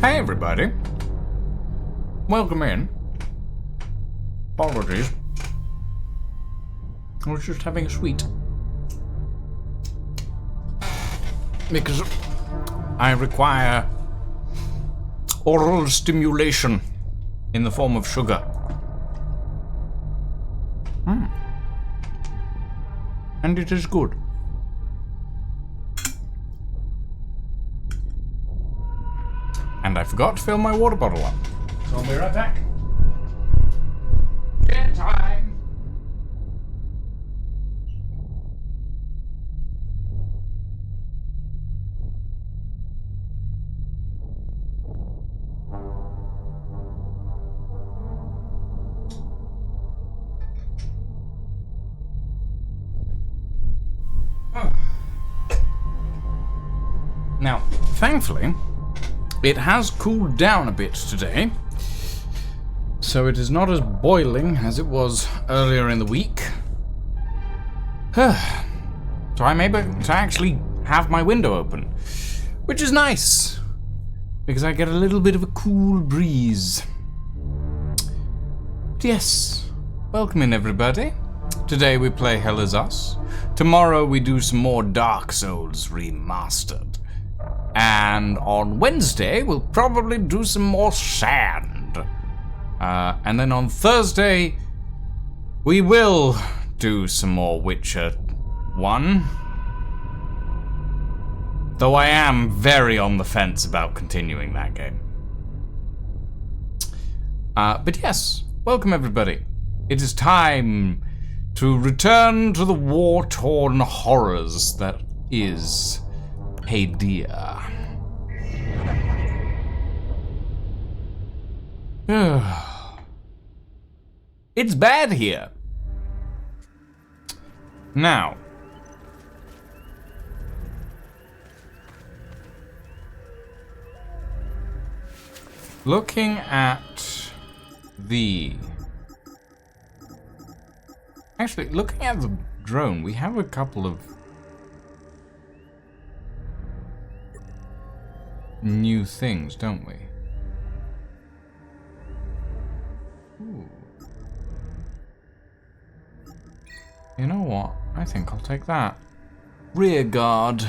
Hey everybody. Welcome in. Apologies. I was just having a sweet. Because I require oral stimulation in the form of sugar. And it is good. And I forgot to fill my water bottle up. So I'll be right back. Get time! Now, thankfully, it has cooled down a bit today, so it is not as boiling as it was earlier in the week. So I'm able to actually have my window open, which is nice, because I get a little bit of a cool breeze. But yes, welcome in everybody. Today we play Hell Is Us. Tomorrow we do some more Dark Souls Remastered. And on Wednesday, we'll probably do some more Sand. And then on Thursday, we will do some more Witcher 1. Though I am very on the fence about continuing that game. But yes, welcome everybody. It is time to return to the war-torn horrors that is Paideia. It's bad here. Now, looking at the... Actually, looking at the drone, we have a couple of new things, don't we? Ooh. You know what? I think I'll take that. Rear guard.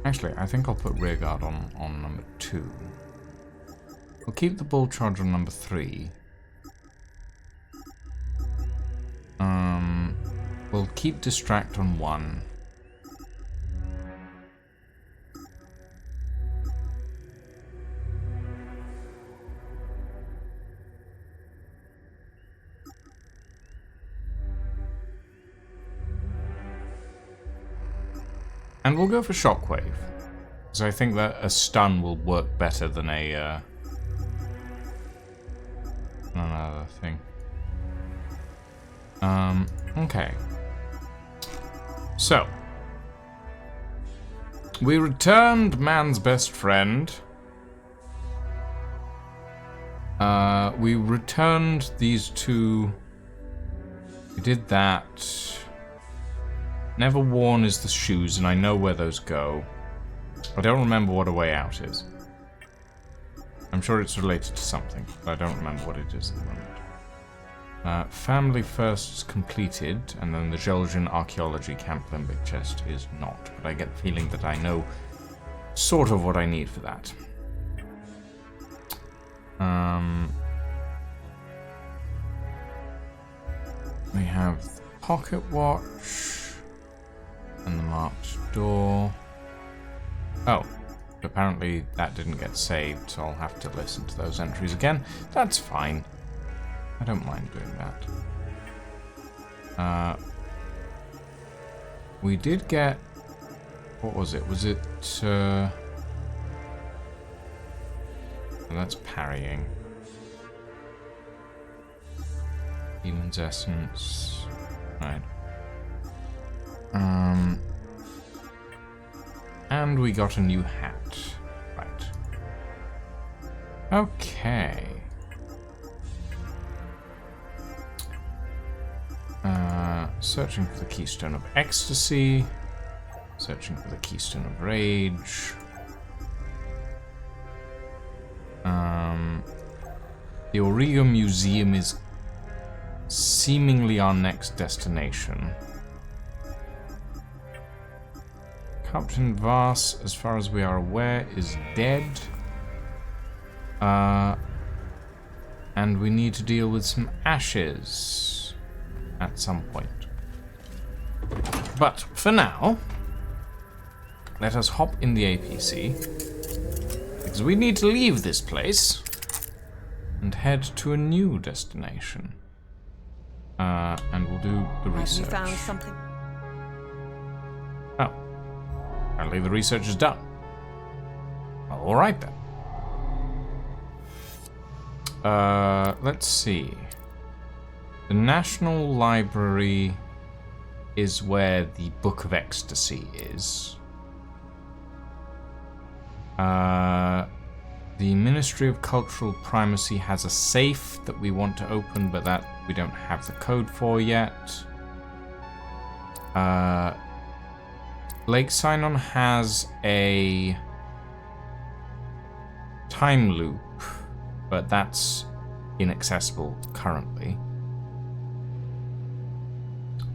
Actually, I think I'll put rear guard on number 2. We'll keep the bull charge on number 3. We'll keep distract on 1. And we'll go for Shockwave, because I think that a stun will work better than another thing. Okay. So, we returned man's best friend. We returned these two. We did that. Never worn is the shoes, and I know where those go. I don't remember what a way out is. I'm sure it's related to something, but I don't remember what it is at the moment. Family First is completed, and then the Georgian Archaeology Camp Limbic Chest is not, but I get the feeling that I know sort of what I need for that. We have the pocket watch. And the marked door. Oh, apparently that didn't get saved, so I'll have to listen to those entries again. That's fine. I don't mind doing that. We did get... What was it? Was it... Well, that's parrying. Demon's Essence. Right. And we got a new hat. Right. Okay. Searching for the keystone of ecstasy. Searching for the Keystone of Rage. The Origo Museum is seemingly our next destination. Captain Voss, as far as we are aware, is dead. And we need to deal with some ashes at some point. But for now, let us hop in the APC, because we need to leave this place and head to a new destination. And we'll do the research. Have you found something? Oh. Apparently the research is done. Well, alright then. Let's see. The National Library is where the Book of Ecstasy is. The Ministry of Cultural Primacy has a safe that we want to open, but that we don't have the code for yet. Lake Sinon has a time loop, but that's inaccessible currently.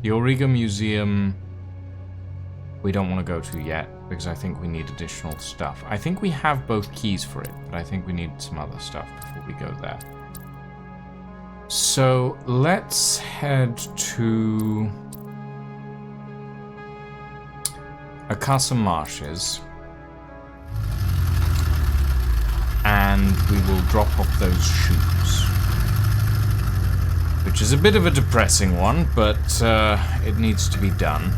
The Origo Museum we don't want to go to yet, because I think we need additional stuff. I think we have both keys for it, but I think we need some other stuff before we go there. So let's head to Akasa Marshes, and we will drop off those shoes. Which is a bit of a depressing one, but it needs to be done.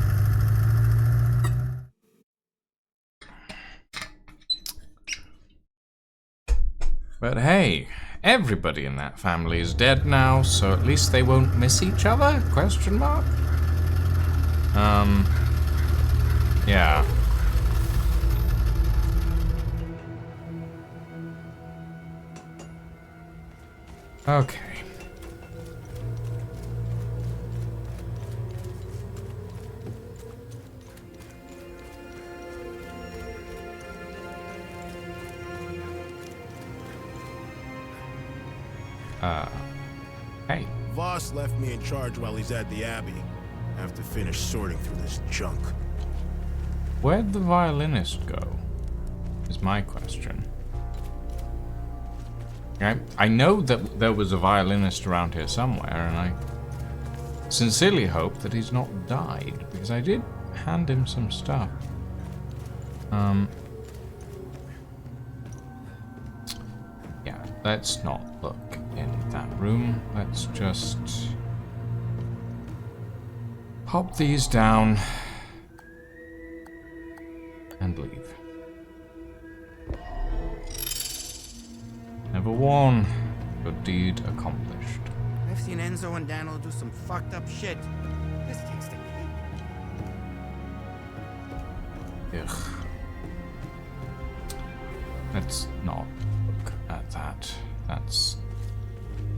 But hey, everybody in that family is dead now, so at least they won't miss each other? Question mark? Yeah. Okay. Hey. Voss left me in charge while he's at the Abbey. I have to finish sorting through this junk. Where'd the violinist go? Is my question. I know that there was a violinist around here somewhere, and I sincerely hope that he's not died, because I did hand him some stuff. Yeah, let's not look in that room. Let's just pop these down and leave. Never worn, good deed accomplished. I've seen Enzo and Daniel do some fucked up shit. This takes the cake. Ugh. Let's not look at that. That's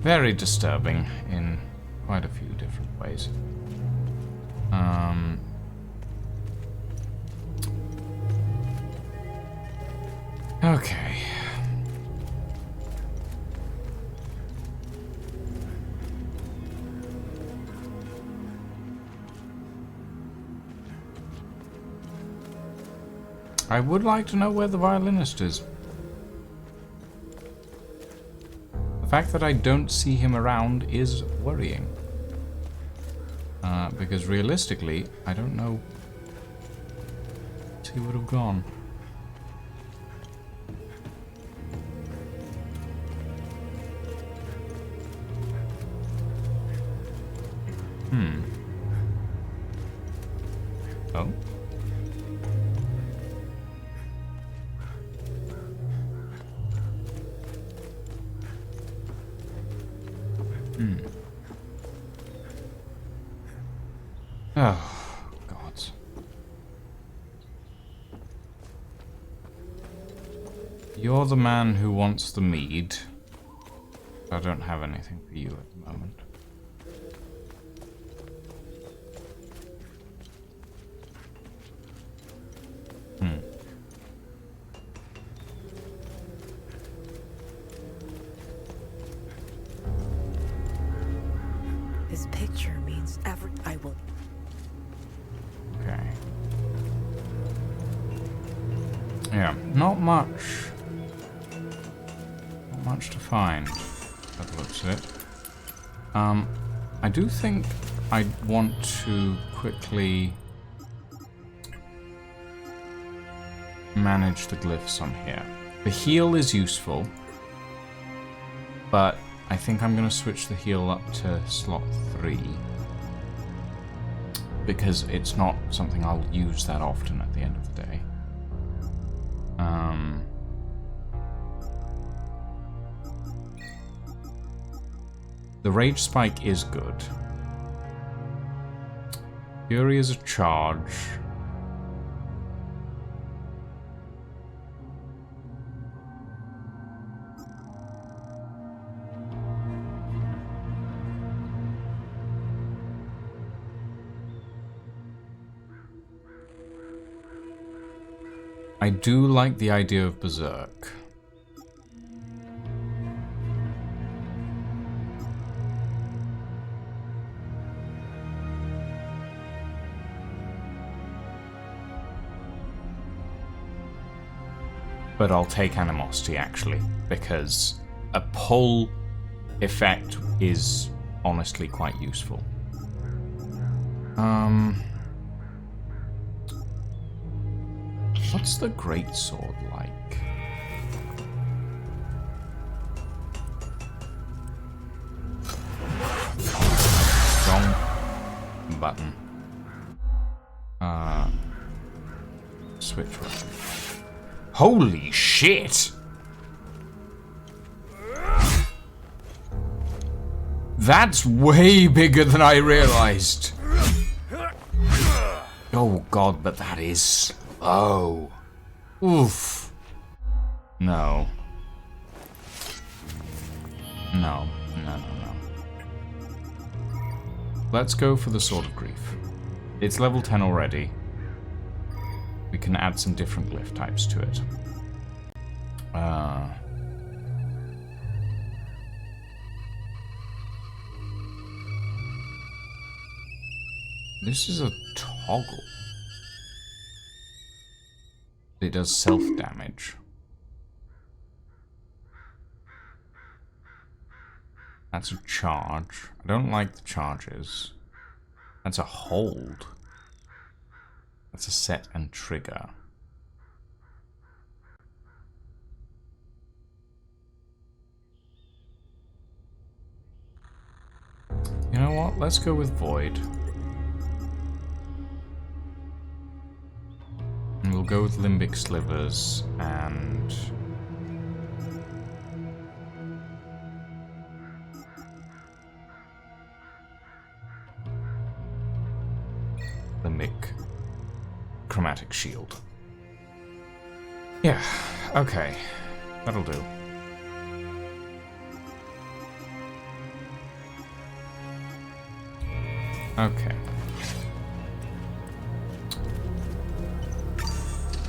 very disturbing in quite a few different ways. Okay. I would like to know where the violinist is. The fact that I don't see him around is worrying. Because realistically, I don't know if he would have gone. Oh? Oh, God. You're the man who wants the mead. I don't have anything for you at the moment. This picture means I will. Okay. Yeah, not much. Not much to find, by the looks of it. I do think I want to quickly manage the glyphs on here. The heal is useful, but I think I'm going to switch the heal up to slot 3 because it's not something I'll use that often at the end of the day. The Rage Spike is good. Fury is a charge. I do like the idea of Berserk. But I'll take Animosity, actually, because a pull effect is honestly quite useful. What's the greatsword like? Wrong button. Switch weapon. Holy shit! That's way bigger than I realized. Oh god, but that is slow. Oof. No. No. Let's go for the Sword of Grief. It's level 10 already. We can add some different glyph types to it. This is a toggle. It does self-damage. That's a charge. I don't like the charges. That's a hold. That's a set and trigger. You know what? Let's go with Void. And we'll go with Limbic Slivers and... Limbic Chromatic Shield. Yeah, okay. That'll do. Okay.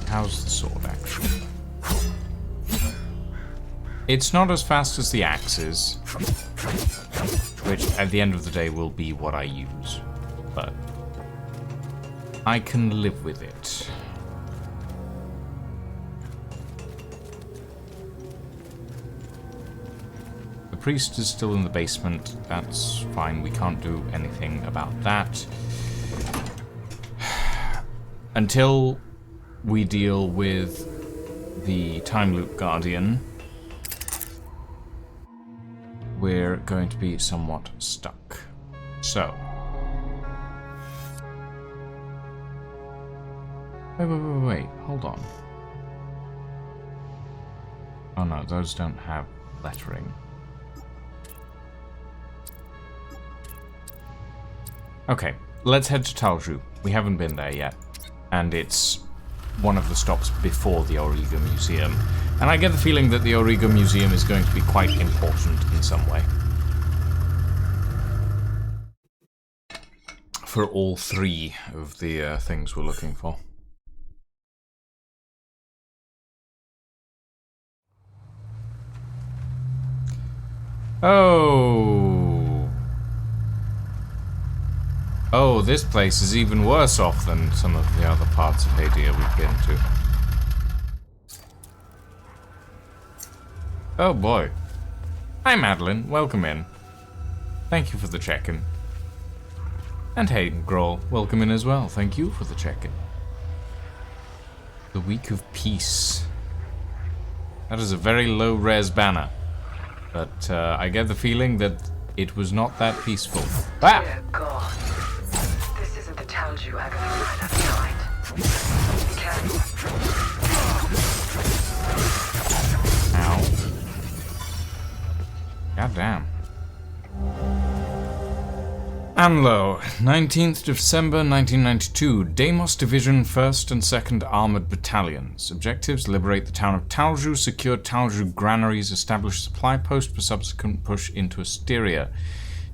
How's the sword, actually? It's not as fast as the axes, which at the end of the day will be what I use, but I can live with it. The priest is still in the basement. That's fine. We can't do anything about that. Until we deal with the Time Loop Guardian, we're going to be somewhat stuck. So... Wait, hold on. Oh no, those don't have lettering. Okay, let's head to Talju. We haven't been there yet, and it's one of the stops before the Auriga Museum. And I get the feeling that the Auriga Museum is going to be quite important in some way. For all three of the things we're looking for. Oh. Oh, this place is even worse off than some of the other parts of Hadia we've been to. Oh boy. Hi Madeline, welcome in. Thank you for the check-in. And hey, Grohl, welcome in as well. Thank you for the check-in. The Week of Peace. That is a very low-res banner. But I get the feeling that it was not that peaceful. Ah! Dear God. This isn't the Talju agony I left behind. Be careful. Ow. Goddamn. Anlo, 19th December 1992. Deimos Division 1st and 2nd Armored Battalions. Objectives: liberate the town of Talju, secure Talju granaries, establish a supply post for subsequent push into Asteria.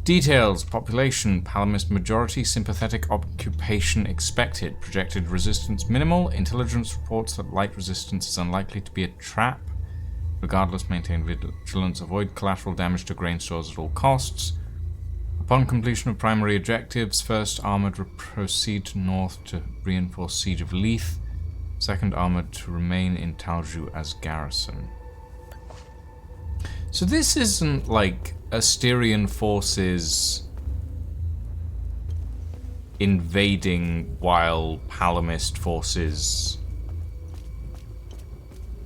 Details: population, Palamist majority, sympathetic occupation expected. Projected resistance minimal. Intelligence reports that light resistance is unlikely to be a trap. Regardless, maintain vigilance, avoid collateral damage to grain stores at all costs. Upon completion of primary objectives, 1st Armoured proceed north to reinforce Siege of Leith, 2nd Armoured to remain in Talju as garrison. So this isn't like Asterian forces invading while Palamist forces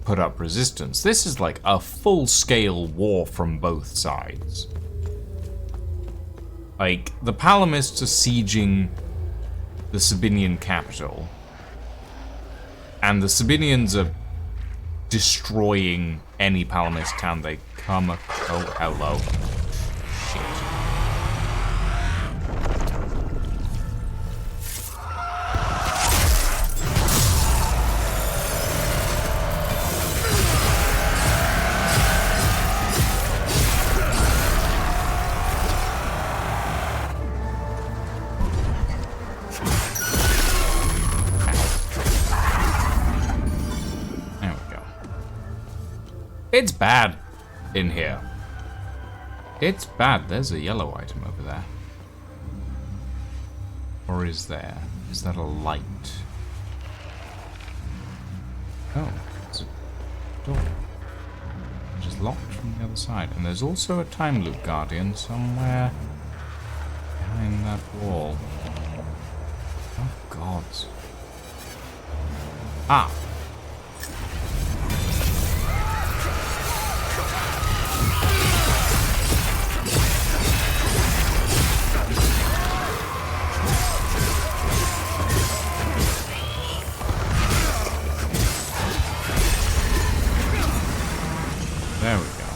put up resistance. This is like a full-scale war from both sides. Like, the Palamists are sieging the Sabinian capital, and the Sabinians are destroying any Palamist town they come across. Oh, hello. Shit. It's bad in here. It's bad. There's a yellow item over there. Or is there? Is that a light? Oh, it's a door. Which is locked from the other side. And there's also a time loop guardian somewhere behind that wall. Oh, gods. Ah! There we go.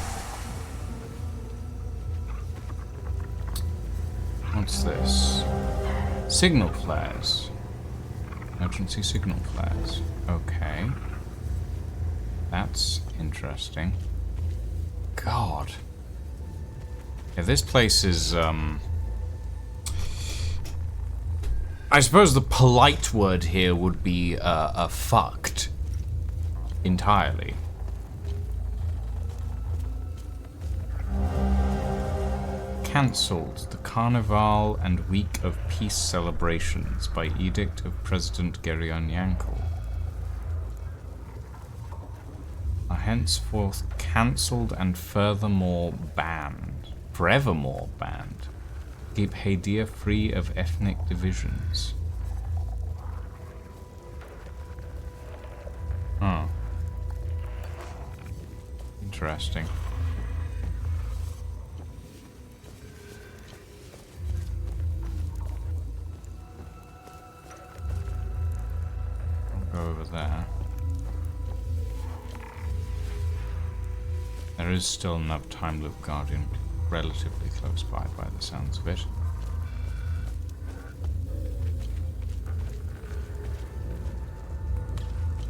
What's this? Signal flares. Emergency signal flares. Okay. That's interesting. God. Yeah, this place is, I suppose the polite word here would be, fucked. Entirely. Cancelled the Carnival and Week of Peace celebrations by edict of President Geryon-Yankel. Are henceforth cancelled and furthermore banned. Forevermore banned. Keep Hadia free of ethnic divisions. Oh. Interesting. Over there. There is still enough time loop guardian relatively close by the sounds of it.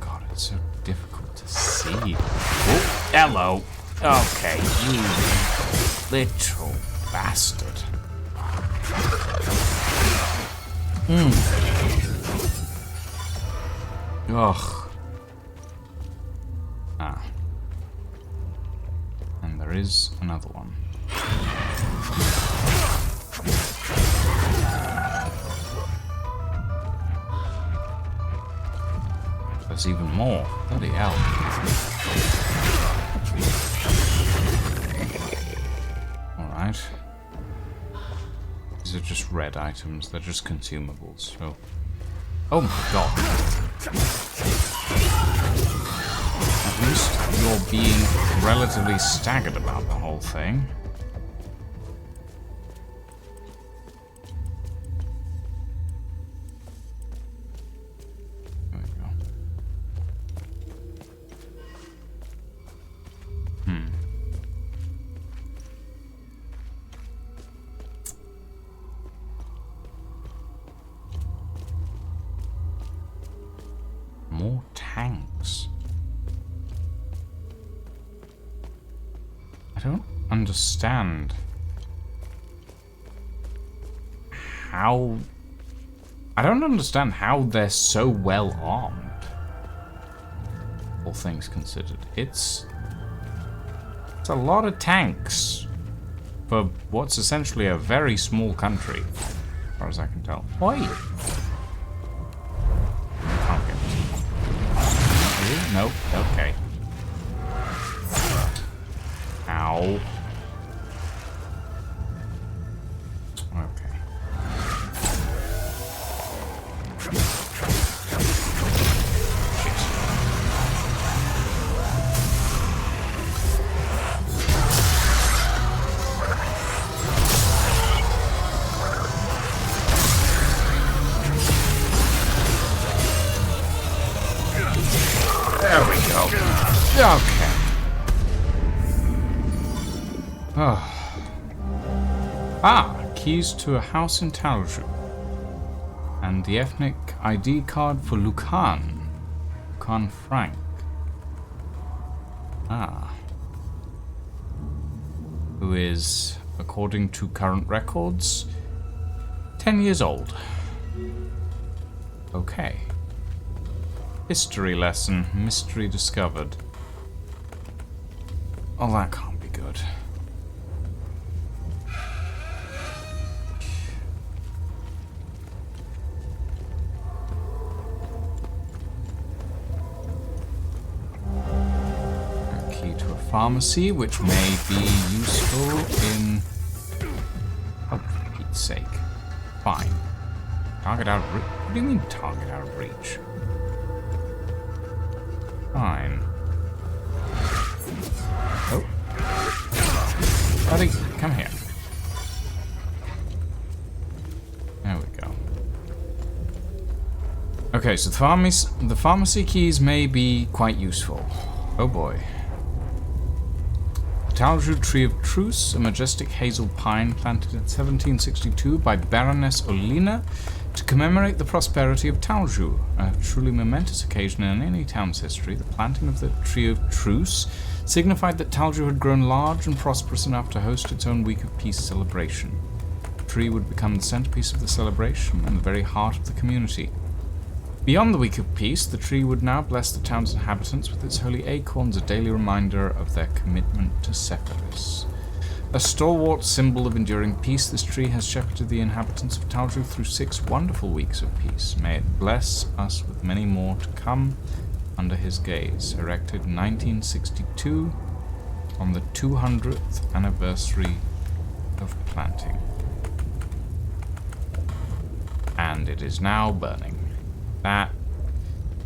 God, it's so difficult to see. Oh, hello. Okay, you little bastard. Ugh. Ah. And there is another one. there's even more. Bloody hell. Alright. These are just red items. They're just consumables. So. Oh my god. At least you're being relatively staggered about the whole thing. There we go. More tanks. I don't understand how... I don't understand how they're so well armed. All things considered. It's a lot of tanks for what's essentially a very small country, as far as I can tell. Oi! Can't get it. Nope. Okay. Ow. Okay. There we go. Okay. Oh. Ah, keys to a house in Talju. And the ethnic ID card for Lucan. Lucan Frank. Ah. Who is, according to current records, 10 years old. Okay. History lesson. Mystery discovered. Oh, that can't be good. A key to a pharmacy, which may be useful in... Oh, for Pete's sake. Fine. Target out of reach? What do you mean target out of reach? Fine. Oh. Buddy, come here. There we go. Okay, so the pharmacy keys may be quite useful. Oh boy. Talju Tree of Truce, a majestic hazel pine planted in 1762 by Baroness Olina to commemorate the prosperity of Talju. A truly momentous occasion in any town's history, the planting of the Tree of Truce signified that Talju had grown large and prosperous enough to host its own Week of Peace celebration. The tree would become the centerpiece of the celebration and the very heart of the community. Beyond the Week of Peace, the tree would now bless the town's inhabitants with its holy acorns, a daily reminder of their commitment to Separis. A stalwart symbol of enduring peace, this tree has shepherded the inhabitants of Talju through 6 wonderful weeks of peace. May it bless us with many more to come under his gaze. Erected in 1962 on the 200th anniversary of planting. And it is now burning. That,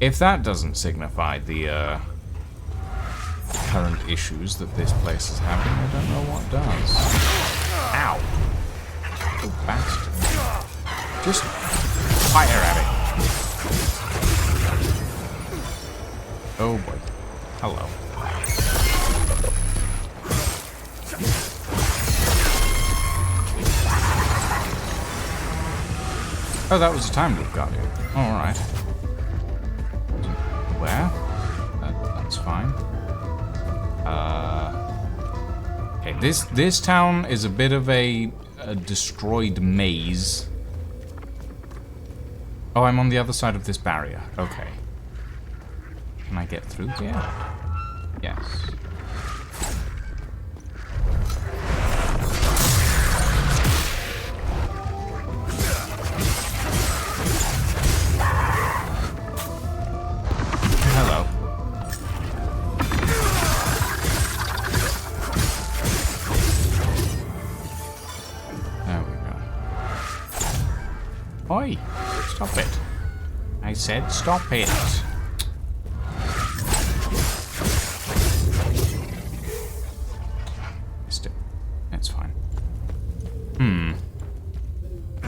if that doesn't signify the current issues that this place is having, I don't know what does. Ow! Oh, bastard. Just fire at it. Oh boy. Hello. Oh, that was a time loop guardian. Oh, alright. Where? That's fine. Okay, this town is a bit of a destroyed maze. Oh, I'm on the other side of this barrier. Okay. Can I get through here? Yes. Oi! Stop it. I said stop it. Missed it. That's fine.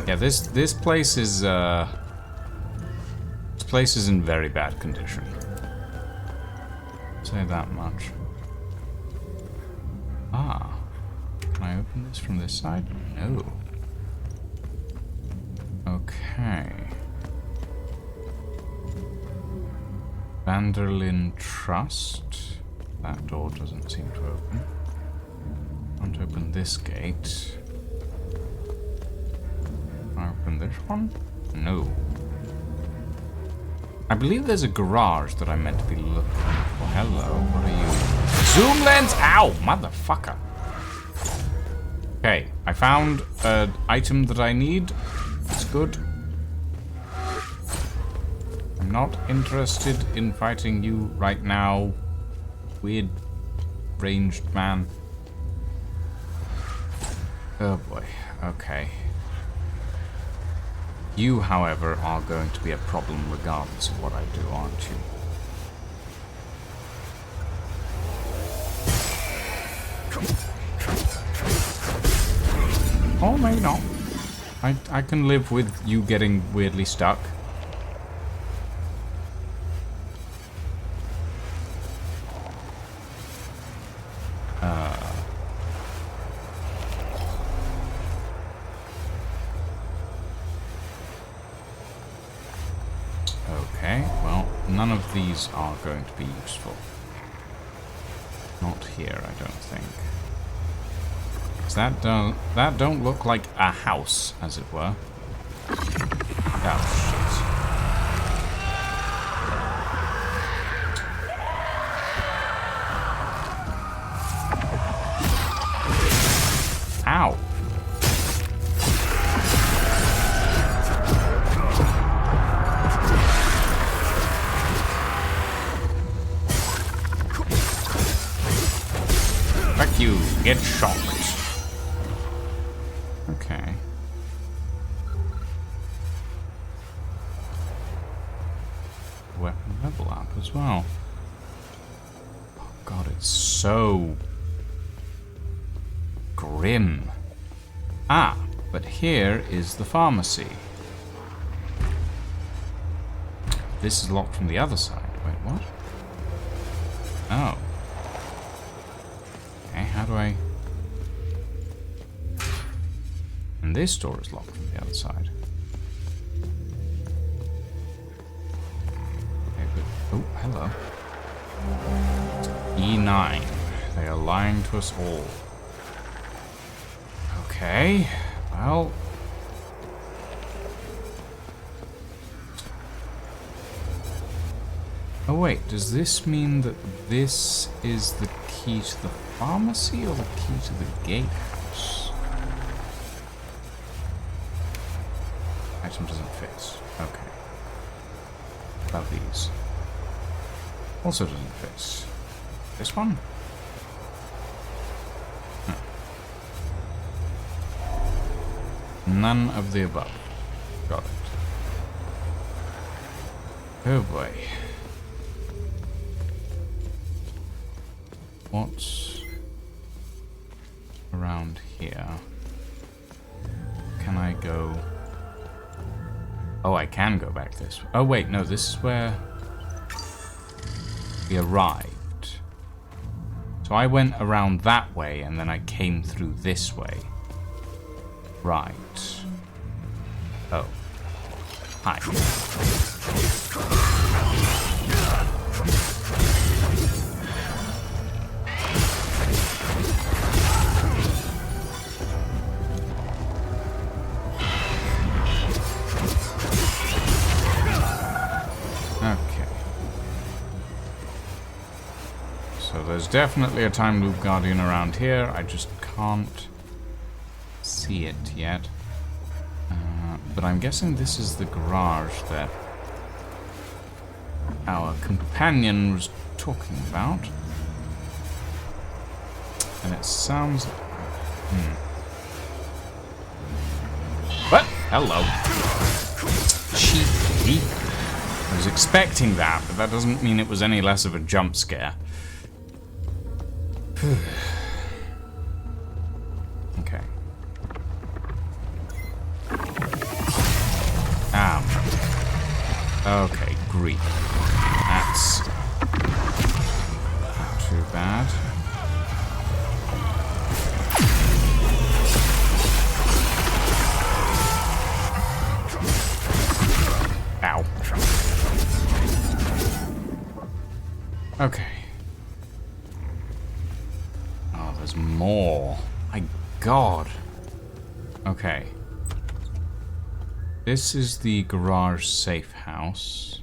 Yeah, this place is in very bad condition. Say that much. Ah. Can I open this from this side? No. Okay. Vanderlyn Trust. That door doesn't seem to open. Can't open this gate. Can I open this one? No. I believe there's a garage that I meant to be looking for. Hello, what are you? Zoom lens! Ow! Motherfucker! Okay, I found an item that I need. That's good. I'm not interested in fighting you right now. Weird ranged man. Oh boy, okay. You, however, are going to be a problem regardless of what I do, aren't you? Oh, maybe not. I can live with you getting weirdly stuck. Okay, well, none of these are going to be useful. Not here, I don't think. 'Cause that don't look like a house, as it were. Oh, shit. Ow. Fuck you, get shocked. Okay. Weapon level up as well. Oh god, it's so grim. Ah, but here is the pharmacy. This is locked from the other side. Wait, what? Oh. Okay, how do I... And this door is locked from the other side. Okay, but... Oh, hello. E9. They are lying to us all. Okay, well... Oh wait, does this mean that this is the key to the pharmacy or the key to the gatehouse? Item doesn't fit. Okay. About these. Also doesn't fit. This one? None of the above. Got it. Oh boy. What's around here? Can I go... Oh, I can go back this way. Oh wait, no, this is where we arrived. So I went around that way and then I came through this way. Right. Oh. Hi. Okay. So there's definitely a time loop guardian around here. I just can't see it yet. But I'm guessing this is the garage that our companion was talking about. And it sounds... What? Hello. cheaply. I was expecting that, but that doesn't mean it was any less of a jump scare. Okay. Okay, Greek. That's not too bad. Ow. Okay. Oh, there's more. My God. Okay. This is the garage safe house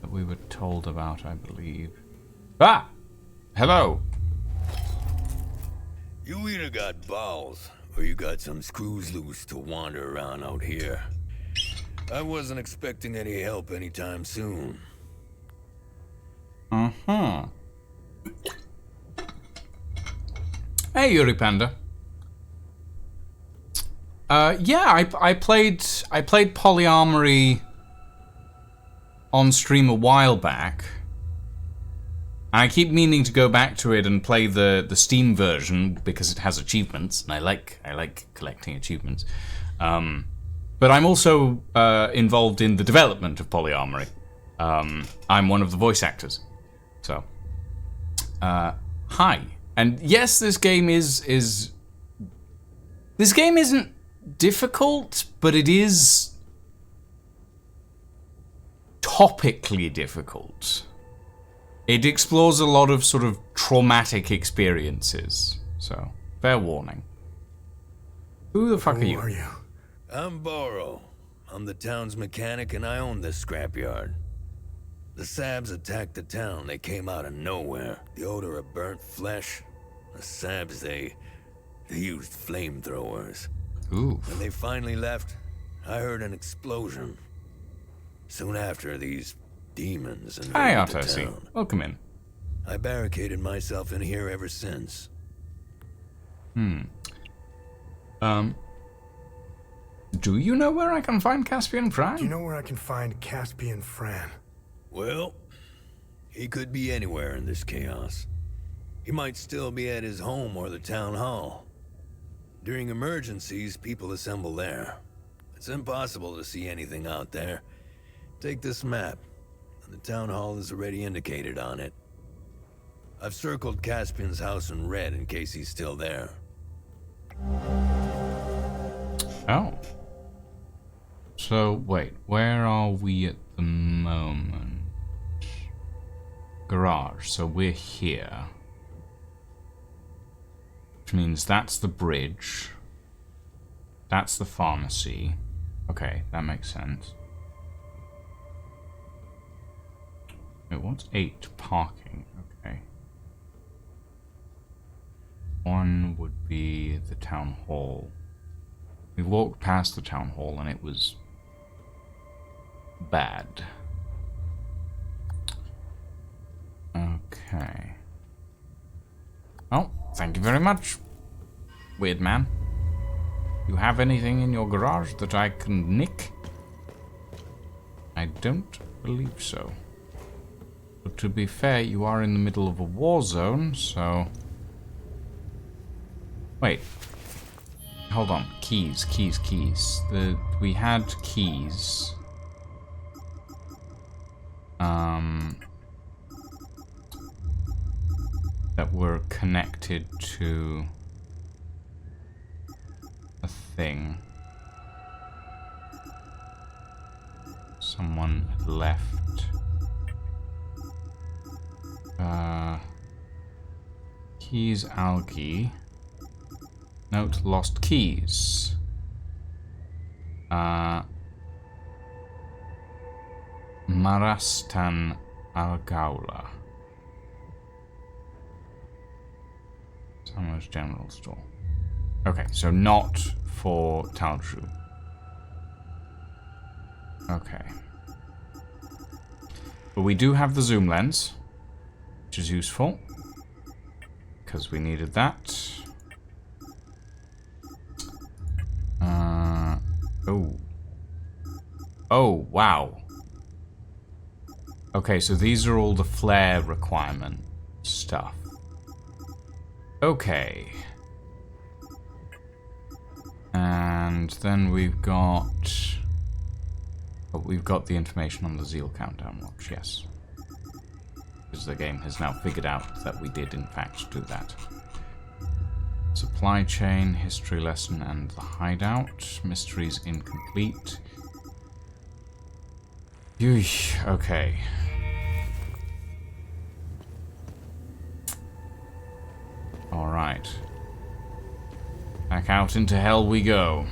that we were told about, I believe. Ah! Hello. You either got balls, or you got some screws loose to wander around out here. I wasn't expecting any help anytime soon. Uh-huh. Hey, Yuri Panda. Yeah, I played Polyamory on stream a while back. And I keep meaning to go back to it and play the Steam version because it has achievements, and I like collecting achievements. But I'm also involved in the development of Polyamory. I'm one of the voice actors. So, hi. And yes, this game is this game isn't difficult, but it is topically difficult. It explores a lot of sort of traumatic experiences. So, fair warning. Who the fuck are you? I'm Boro. I'm the town's mechanic and I own this scrapyard. The Sabs attacked the town. They came out of nowhere. The odor of burnt flesh. The Sabs, they used flamethrowers. Ooh. When they finally left, I heard an explosion. Soon after, these demons invaded Hi, the Ecstasy. town. Welcome in. I barricaded myself in here ever since. Do you know where I can find Caspian Fran? Do you know where I can find Caspian Fran? Well, he could be anywhere in this chaos. He might still be at his home or the town hall. During emergencies, people assemble there. It's impossible to see anything out there. Take this map. The town hall is already indicated on it. I've circled Caspian's house in red in case he's still there. Oh. So, wait, where are we at the moment? Garage, so we're here. Which means that's the bridge. That's the pharmacy. Okay, that makes sense. Wait, what's 8? Parking, okay. 1 would be the town hall. We walked past the town hall and it was bad. Okay. Oh, thank you very much, weird man. You have anything in your garage that I can nick? I don't believe so. But to be fair, you are in the middle of a war zone, so... Wait. Hold on. Keys. We had keys. That were connected to a thing. Someone had left. Keys algae. Note lost keys. Marastan Argaula. Summer's General Store. Okay, so not for Talju. Okay. But we do have the zoom lens, which is useful, because we needed that. Oh. Oh, wow. Okay, so these are all the flare requirement stuff. Okay. And then we've got... Oh, we've got the information on the Zeal countdown watch, yes. Because the game has now figured out that we did, in fact, do that. Supply chain, history lesson, and the hideout. Mysteries incomplete. Yeesh, okay. Alright. Back out into hell we go.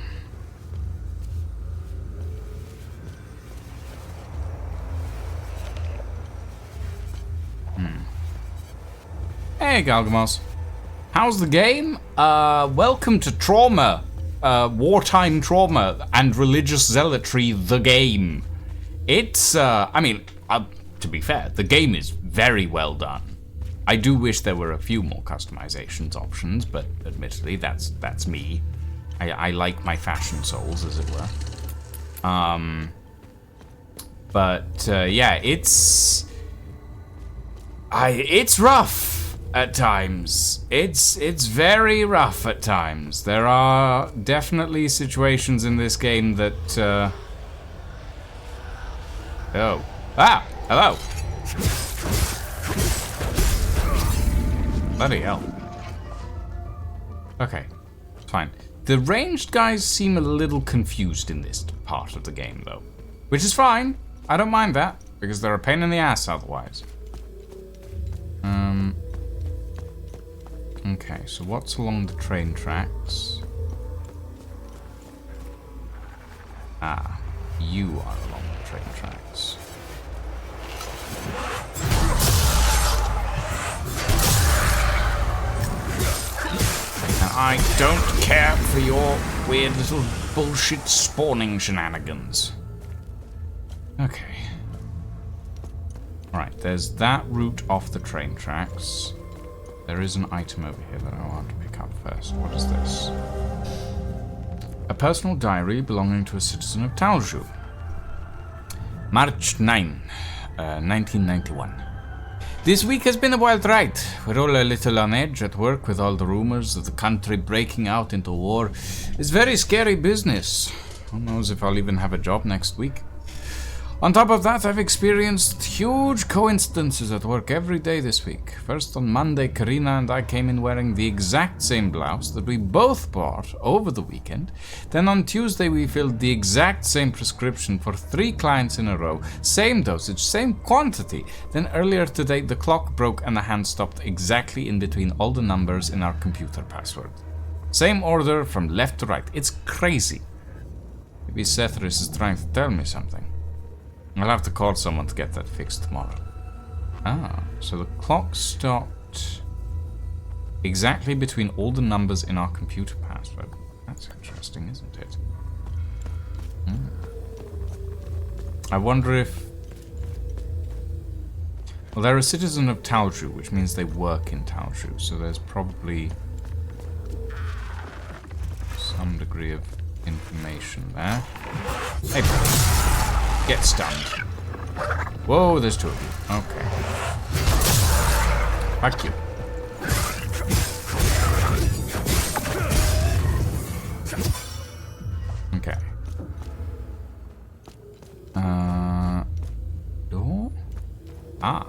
Hey, Galgamos. How's the game? Welcome to Trauma. Wartime Trauma and Religious Zealotry, the game. It's, I mean, to be fair, the game is very well done. I do wish there were a few more customizations options, but admittedly, that's me. I like my fashion souls, as it were. Yeah, it's rough at times. It's very rough at times. There are definitely situations in this game that. Oh, hello. Bloody hell. Okay, fine. The ranged guys seem a little confused in this part of the game, though. Which is fine. I don't mind that, because they're a pain in the ass otherwise. Okay, so what's along the train tracks? Ah, you are along the train tracks. I don't care for your weird little bullshit spawning shenanigans. Okay. Alright, there's that route off the train tracks. There is an item over here that I want to pick up first. What is this? A personal diary belonging to a citizen of Talju. March 9, 1991. This week has been a wild ride. We're all a little on edge at work with all the rumors of the country breaking out into war. It's very scary business. Who knows if I'll even have a job next week. On top of that, I've experienced huge coincidences at work every day this week. First on Monday, Karina and I came in wearing the exact same blouse that we both bought over the weekend. Then on Tuesday, we filled the exact same prescription for 3 clients in a row. Same dosage, same quantity. Then earlier today, the clock broke and the hand stopped exactly in between all the numbers in our computer password. Same order from left to right. It's crazy. Maybe Cethris is trying to tell me something. I'll have to call someone to get that fixed tomorrow. Ah, so the clock stopped exactly between all the numbers in our computer password. That's interesting, isn't it? I wonder if... Well, they're a citizen of Talju, which means they work in Talju, so there's probably some degree of information there. Hey, get stunned. Whoa, there's 2 of you. Okay. Fuck you. Okay. Door? Ah.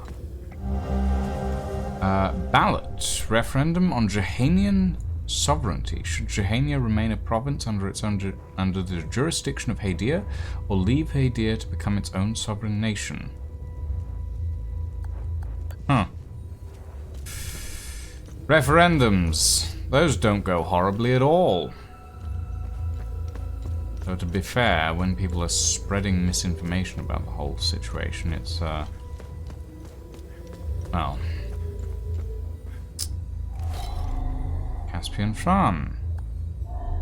Ballot. Referendum on Jehanian sovereignty. Should Jehania remain a province under the jurisdiction of Hadir, or leave Hadir to become its own sovereign nation? Huh. Referendums. Those don't go horribly at all. Though to be fair, when people are spreading misinformation about the whole situation, it's, well... Caspian Fran.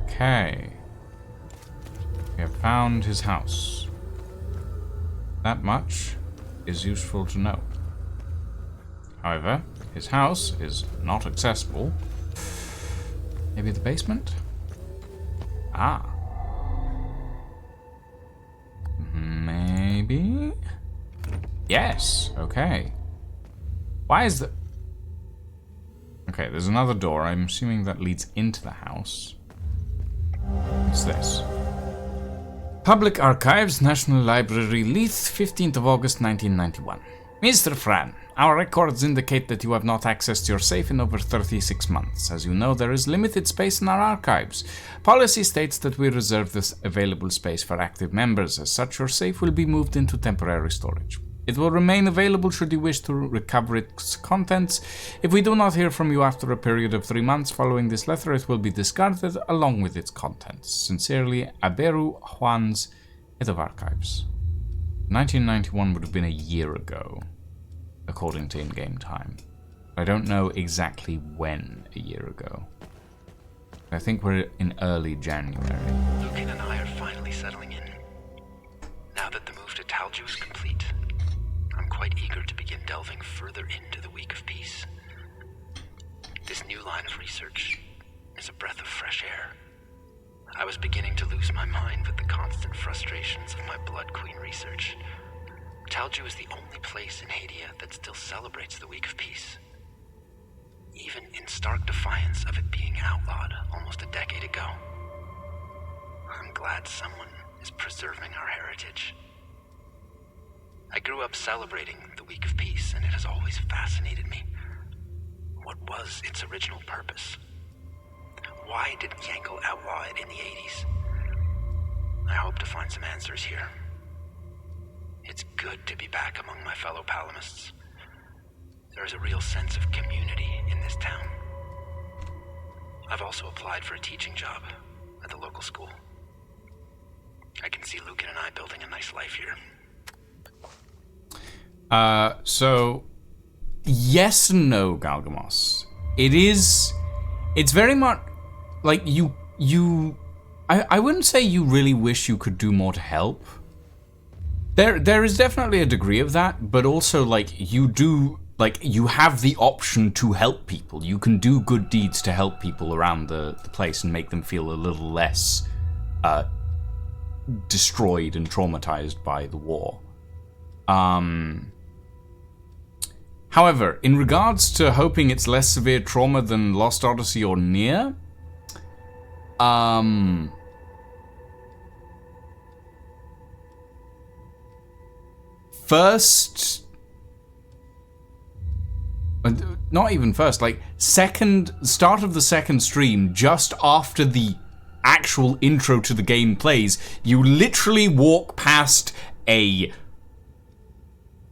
Okay. We have found his house. That much is useful to know. However, his house is not accessible. Maybe the basement? Ah. maybe? Yes, okay. Why is the... Okay, there's another door. I'm assuming that leads into the house. What's this? Public Archives, National Library, Leith, 15th of August, 1991. Mr. Fran, our records indicate that you have not accessed your safe in over 36 months. As you know, there is limited space in our archives. Policy states that we reserve this available space for active members. As such, your safe will be moved into temporary storage. It will remain available should you wish to recover its contents. If we do not hear from you after a period of 3 months following this letter, it will be discarded along with its contents. Sincerely, Aberu Juans, Head of Archives. 1991 would have been a year ago, according to in-game time. I don't know exactly when a year ago. I think we're in early January. Lucan and I are finally settling in. Now that the move to Talju is complete, I'm quite eager to begin delving further into the Week of Peace. This new line of research is a breath of fresh air. I was beginning to lose my mind with the constant frustrations of my Blood Queen research. Talju is the only place in Hadia that still celebrates the Week of Peace, even in stark defiance of it being outlawed almost a decade ago. I'm glad someone is preserving our heritage. I grew up celebrating the Week of Peace, and it has always fascinated me. What was its original purpose? Why did Yankel outlaw it in the 80s? I hope to find some answers here. It's good to be back among my fellow Palamists. There is a real sense of community in this town. I've also applied for a teaching job at the local school. I can see Lucan and I building a nice life here. So, yes and no, Galgamos. It's very much, like, I wouldn't say you really wish you could do more to help. There is definitely a degree of that, but also, like, you have the option to help people. You can do good deeds to help people around the place and make them feel a little less destroyed and traumatized by the war. However, in regards to hoping it's less severe trauma than Lost Odyssey or Nier, first, not even first, like start of the second stream, just after the actual intro to the game plays, you literally walk past a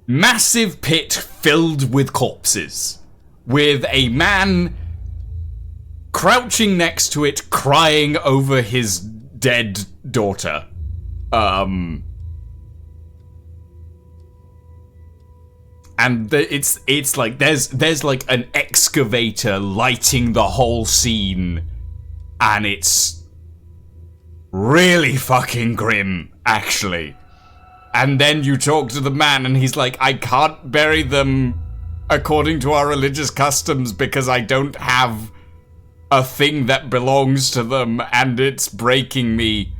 massive pit filled with corpses, with a man crouching next to it, crying over his dead daughter. And it's like there's like an excavator lighting the whole scene, and it's really fucking grim, actually. And then you talk to the man, and he's like, I can't bury them according to our religious customs because I don't have a thing that belongs to them, and it's breaking me.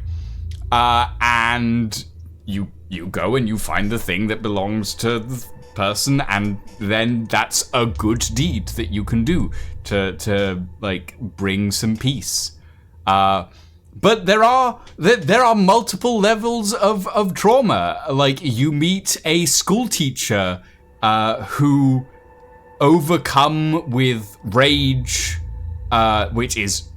And you go and you find the thing that belongs to the person, and then that's a good deed that you can do to like bring some peace. But there are multiple levels of trauma. Like, you meet a school teacher who, overcome with rage, which is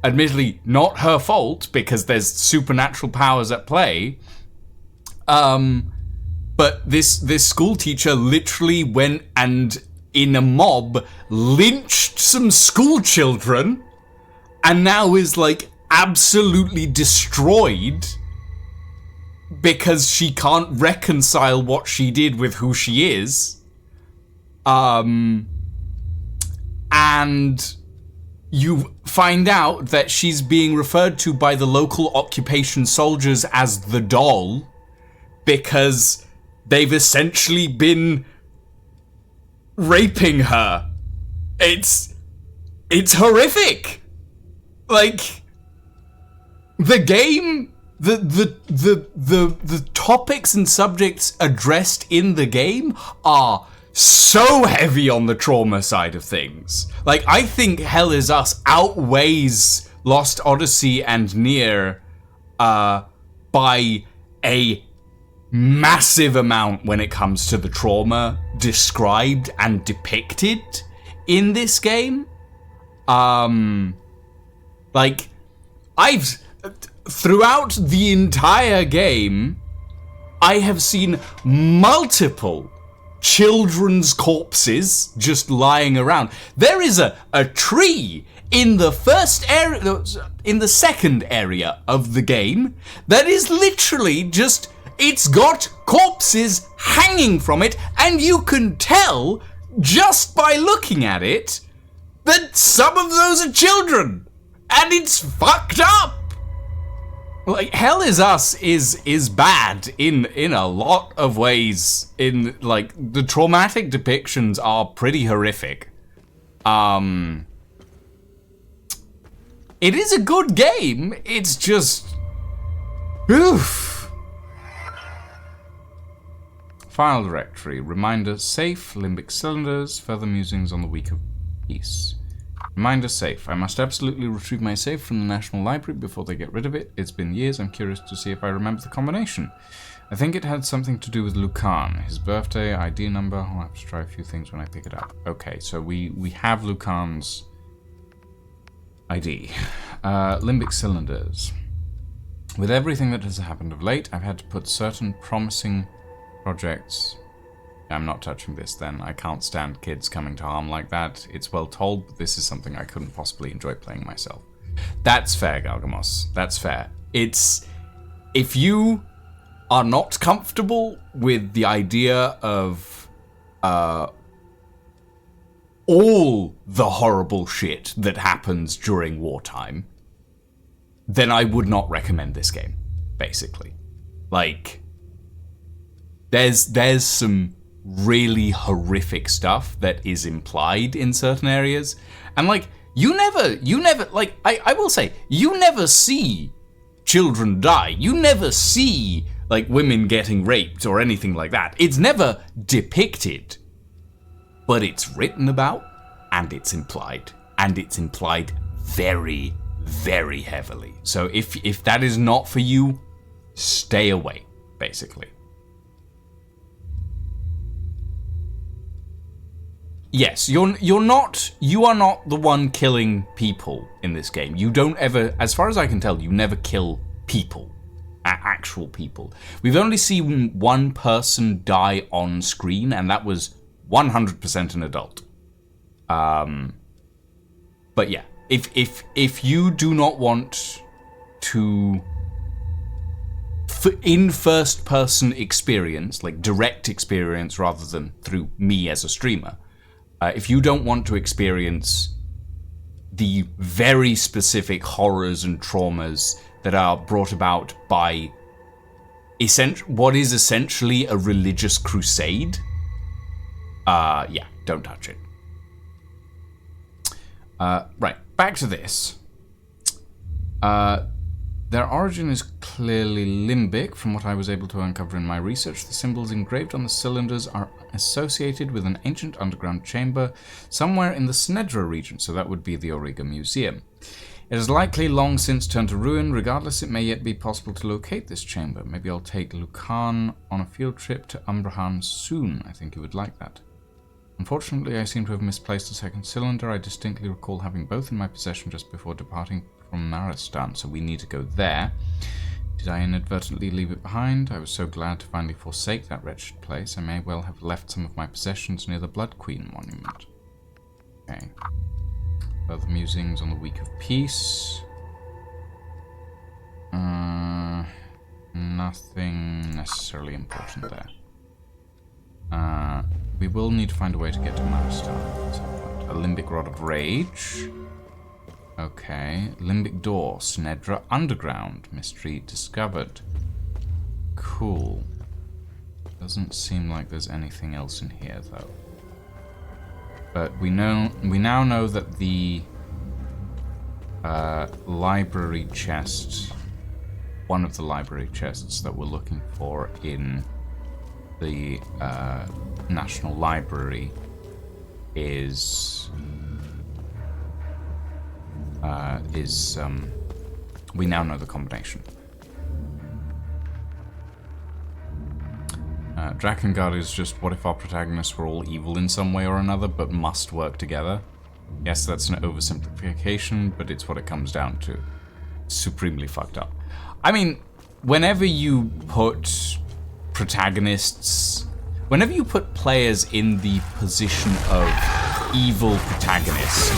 admittedly not her fault because there's supernatural powers at play. But this school teacher literally went and, in a mob, lynched some school children, and now is like absolutely destroyed because she can't reconcile what she did with who she is. And you find out that she's being referred to by the local occupation soldiers as the doll because they've essentially been raping her. It's horrific. Like, the game the topics and subjects addressed in the game are so heavy on the trauma side of things. Like, I think Hell Is Us outweighs Lost Odyssey and Nier by a massive amount when it comes to the trauma described and depicted in this game. Like, throughout the entire game, I have seen multiple children's corpses just lying around. There is a tree in the second area of the game that is literally just, it's got corpses hanging from it, and you can tell just by looking at it that some of those are children, and it's fucked up. Like, Hell Is Us is bad in a lot of ways. In, like, the traumatic depictions are pretty horrific. It is a good game. It's just, oof. File directory, reminder safe, limbic cylinders, further musings on the week of peace. Reminder safe. I must absolutely retrieve my safe from the National Library before they get rid of it. It's been years. I'm curious to see if I remember the combination. I think it had something to do with Lucan. His birthday, ID number. I'll have to try a few things when I pick it up. Okay, so we have Lucan's ID. Limbic cylinders. With everything that has happened of late, I've had to put certain promising projects... I'm not touching this then. I can't stand kids coming to harm like that. It's well told, but this is something I couldn't possibly enjoy playing myself. That's fair, Galgamos. That's fair. It's... if you are not comfortable with the idea of all the horrible shit that happens during wartime, then I would not recommend this game, basically. Like, there's some really horrific stuff that is implied in certain areas, and like, you never, like, I will say, you never see children die, you never see, like, women getting raped or anything like that. It's never depicted, but it's written about, and it's implied very, very heavily. So if that is not for you, stay away, basically. Yes, you are not the one killing people in this game. You don't ever, as far as I can tell, you never kill people, actual people. We've only seen one person die on screen, and that was 100% an adult. But yeah, if you do not want to, in first person experience, like direct experience rather than through me as a streamer, if you don't want to experience the very specific horrors and traumas that are brought about by what is essentially a religious crusade, yeah, don't touch it. Right, back to this. Their origin is clearly limbic. From what I was able to uncover in my research, the symbols engraved on the cylinders are associated with an ancient underground chamber somewhere in the Snedra region, so that would be the Auriga Museum. It has likely long since turned to ruin. Regardless, it may yet be possible to locate this chamber. Maybe I'll take Lucan on a field trip to Umbrahan soon. I think you would like that. Unfortunately, I seem to have misplaced a second cylinder. I distinctly recall having both in my possession just before departing from Maristan, so we need to go there. Did I inadvertently leave it behind? I was so glad to finally forsake that wretched place. I may well have left some of my possessions near the Blood Queen monument. Okay. Further musings on the week of peace. Nothing necessarily important there. We will need to find a way to get to Maristan at some point. A Limbic Rod of Rage. Okay. Limbic Door. Snedra Underground. Mystery discovered. Cool. Doesn't seem like there's anything else in here, though. But we now know that the library chest one of the library chests that we're looking for in the National Library is we now know the combination. Drakengard is just, what if our protagonists were all evil in some way or another, but must work together? Yes, that's an oversimplification, but it's what it comes down to. Supremely fucked up. I mean, whenever you put protagonists, whenever you put players in the position of evil protagonist,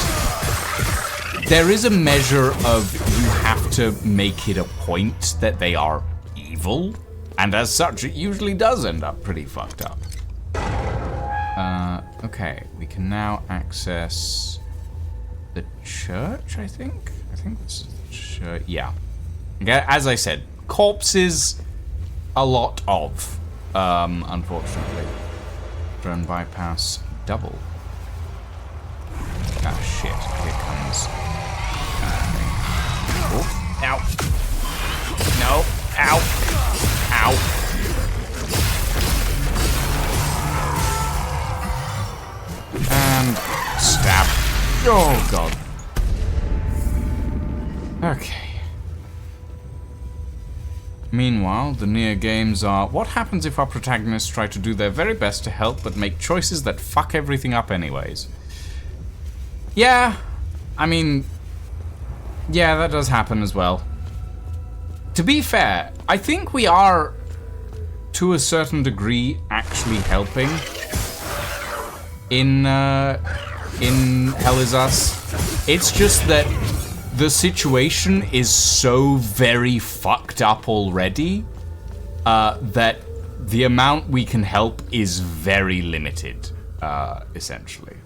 there is a measure of you have to make it a point that they are evil, and as such, it usually does end up pretty fucked up. Okay, we can now access the church, I think? I think this is the church. Yeah. Okay, as I said, corpses, a lot of, unfortunately. Drone bypass double. Ah, shit. Here comes... oh, ow. No. Ow. Ow. And stab. Oh, God. Okay. Meanwhile, the near games are, what happens if our protagonists try to do their very best to help but make choices that fuck everything up anyways? Yeah, I mean, yeah, that does happen as well. To be fair, I think we are, to a certain degree, actually helping in Hell Is Us. It's just that the situation is so very fucked up already that the amount we can help is very limited, essentially.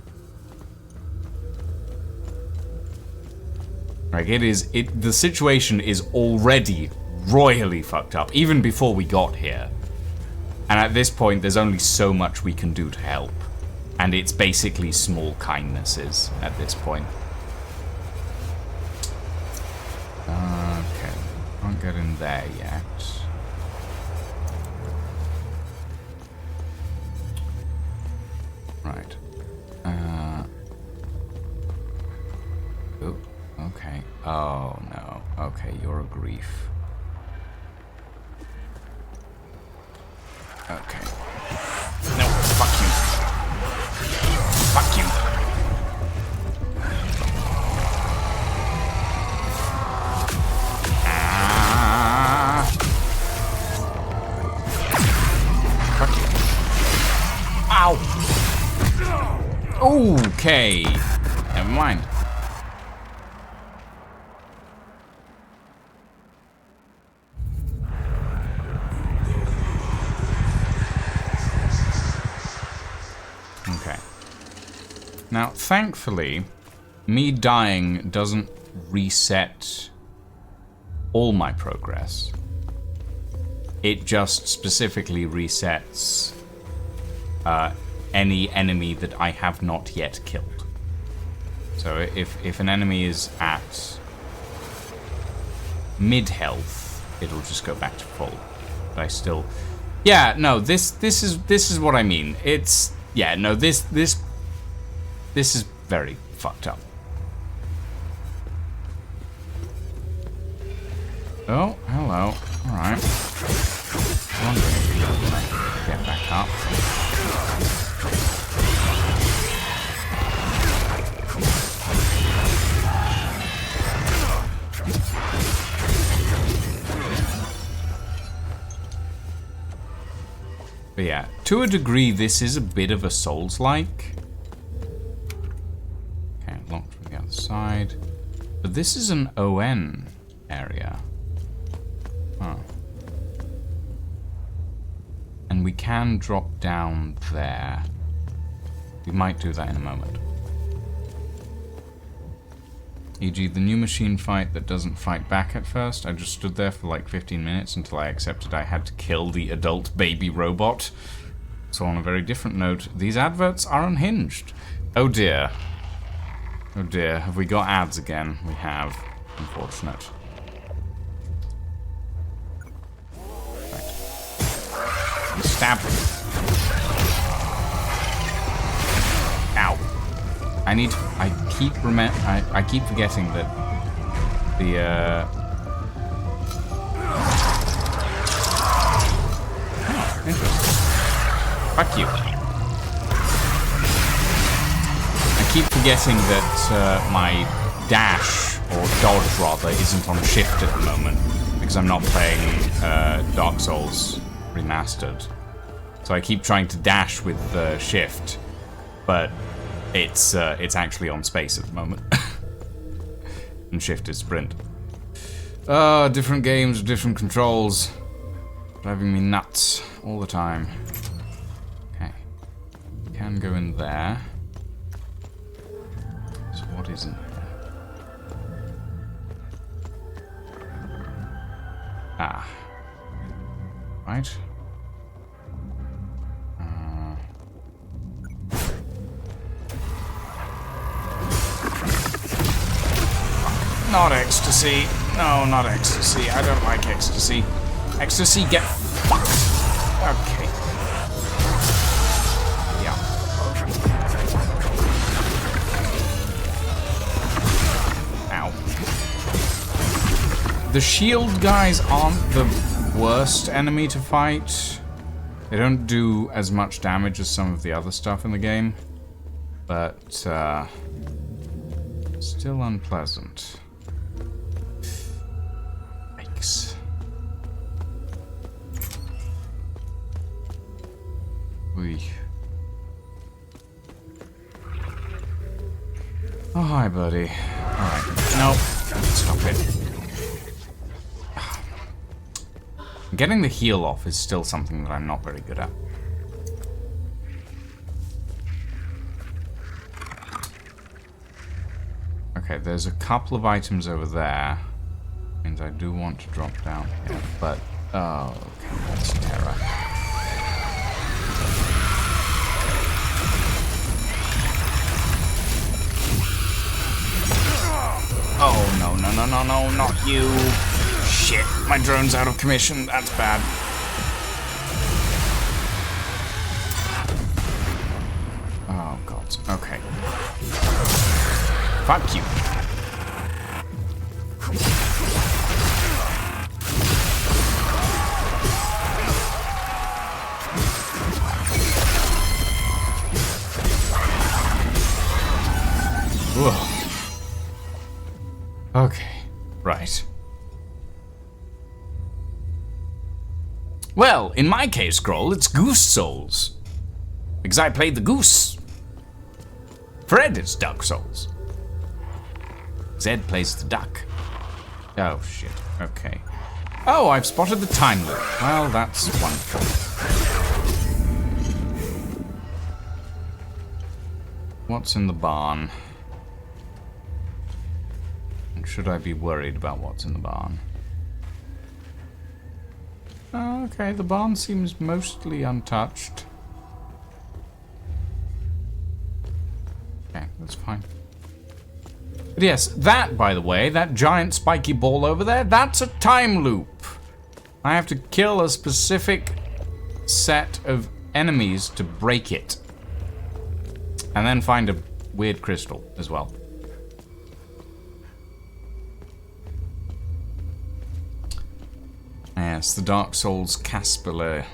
Like, the situation is already royally fucked up, even before we got here. And at this point, there's only so much we can do to help. And it's basically small kindnesses at this point. Okay, can't get in there yet. Right. Oh, okay. Oh, no. Okay, you're a grief. Okay. No, fuck you. Fuck you. Fuck you. Ow! Okay. Never mind. Now, thankfully, me dying doesn't reset all my progress. It just specifically resets any enemy that I have not yet killed. So if an enemy is at mid-health, it'll just go back to full. But I still... Yeah, no, this is what I mean. It's... Yeah, no, this is very fucked up. Oh, hello. Alright. Wondering if you're gonna get back up. But yeah, to a degree, this is a bit of a Souls-like. Locked from the other side. But this is an ON area. Huh. And we can drop down there. We might do that in a moment. E.g. the new machine fight that doesn't fight back at first. I just stood there for like 15 minutes until I accepted I had to kill the adult baby robot. So on a very different note, these adverts are unhinged. Oh dear. Oh dear, have we got ads again? We have. Unfortunate. Stab. Ow. I keep forgetting that the, interesting. Fuck you. I keep forgetting that my dash, or dodge rather, isn't on shift at the moment because I'm not playing Dark Souls Remastered. So I keep trying to dash with shift, but it's actually on space at the moment. And shift is sprint. Different games, different controls. Driving me nuts all the time. Okay. Can go in there. So what is in there? Ah. Right. Not ecstasy. No, not ecstasy. I don't like ecstasy. Ecstasy, get fucked. Okay. Yeah. Ow. The shield guys aren't the worst enemy to fight. They don't do as much damage as some of the other stuff in the game. But, still unpleasant. Yikes. Oh, hi, buddy. Alright. Nope. Stop it. Getting the heal off is still something that I'm not very good at. Okay, there's a couple of items over there. Means I do want to drop down here, but... Oh, okay, that's terror. Oh, no, no, no, no, no, not you. Shit, my drone's out of commission. That's bad. Oh, God. Okay. Fuck you. Whoa. Okay, right. Well, in my case, Scroll, it's Goose Souls. Because I played the goose. Fred is Duck Souls. Zed plays the duck. Oh, shit. Okay. Oh, I've spotted the time loop. Well, that's wonderful. What's in the barn? Should I be worried about what's in the barn? Oh, okay, the barn seems mostly untouched. Okay, that's fine. But yes, that, by the way, that giant spiky ball over there, that's a time loop. I have to kill a specific set of enemies to break it. And then find a weird crystal as well. Yes, the Dark Souls Caspiller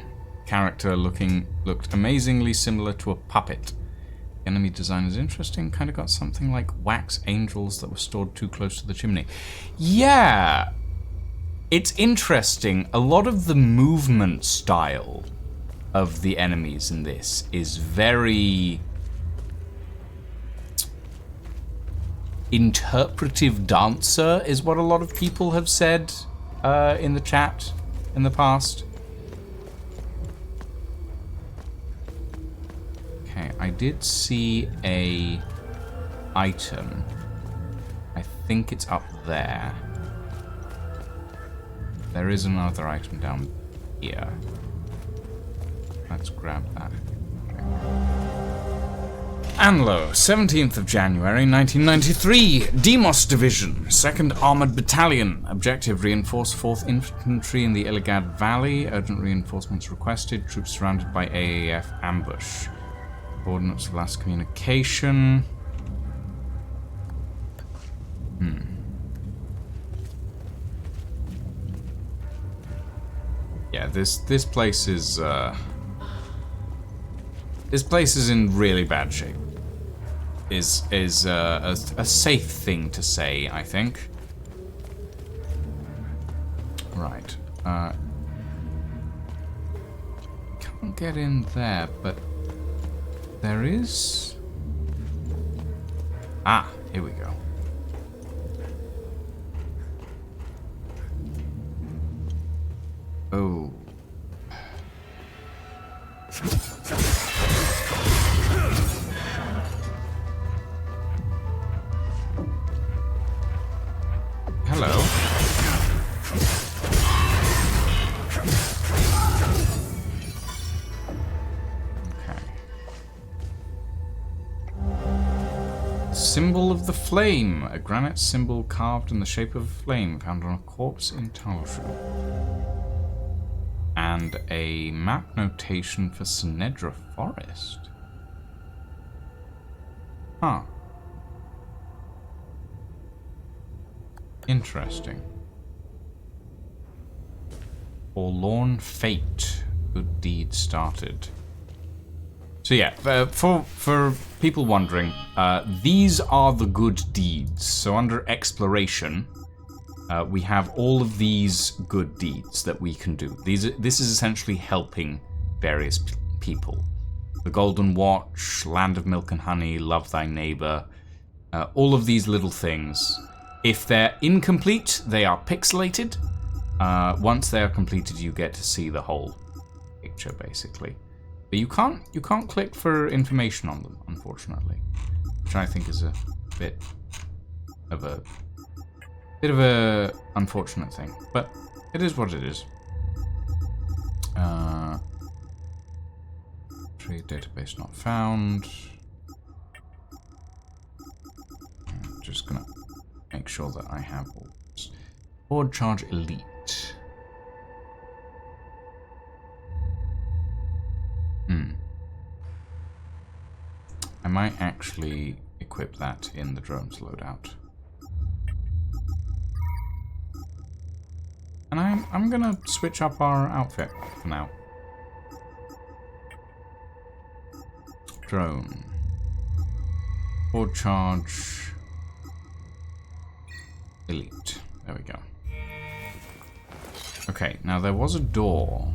character looked amazingly similar to a puppet. The enemy design is interesting, kind of got something like wax angels that were stored too close to the chimney. Yeah, it's interesting. A lot of the movement style of the enemies in this is very interpretive dancer, is what a lot of people have said in the chat in the past. Okay, I did see a item. I think it's up there. There is another item down here. Let's grab that. Okay. Anlo, 17th of January, 1993. Demos Division, 2nd Armored Battalion. Objective, reinforce 4th Infantry in the Illigad Valley. Urgent reinforcements requested. Troops surrounded by AAF ambush. Coordinates of last communication. Yeah, this place is in really bad shape. Is a safe thing to say, I think. Right. Can't get in there, but there is. Ah, here we go. Oh. Hello. Okay. Symbol of the flame. A granite symbol carved in the shape of a flame found on a corpse in Talju. And a map notation for Sinedra Forest. Huh. Interesting. Forlorn fate. Good deed started. So yeah, for people wondering, these are the good deeds. So under exploration, we have all of these good deeds that we can do. This is essentially helping various people. The Golden Watch, Land of Milk and Honey, Love Thy Neighbor, all of these little things. If they're incomplete, they are pixelated. Once they are completed, you get to see the whole picture, basically. But you can't click for information on them, unfortunately, which I think is a bit of a unfortunate thing, but it is what it is. Trade database not found. I'm just gonna make sure that I have all this. Board charge elite. I might actually equip that in the drones loadout. And I'm gonna switch up our outfit for now. Drone. Board charge. Elite. There we go. Okay, now there was a door.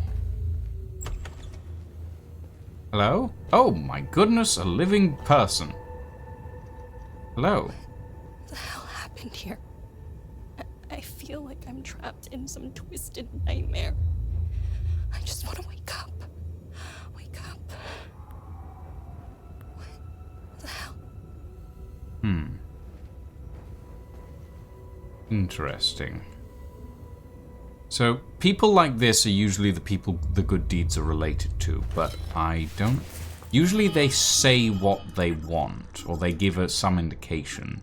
Hello? Oh my goodness, a living person. Hello. What the hell happened here? I feel like I'm trapped in some twisted nightmare. I just want to wake up. Wake up. What the hell? Interesting. So, people like this are usually the people the good deeds are related to, but I don't... Usually they say what they want, or they give us some indication.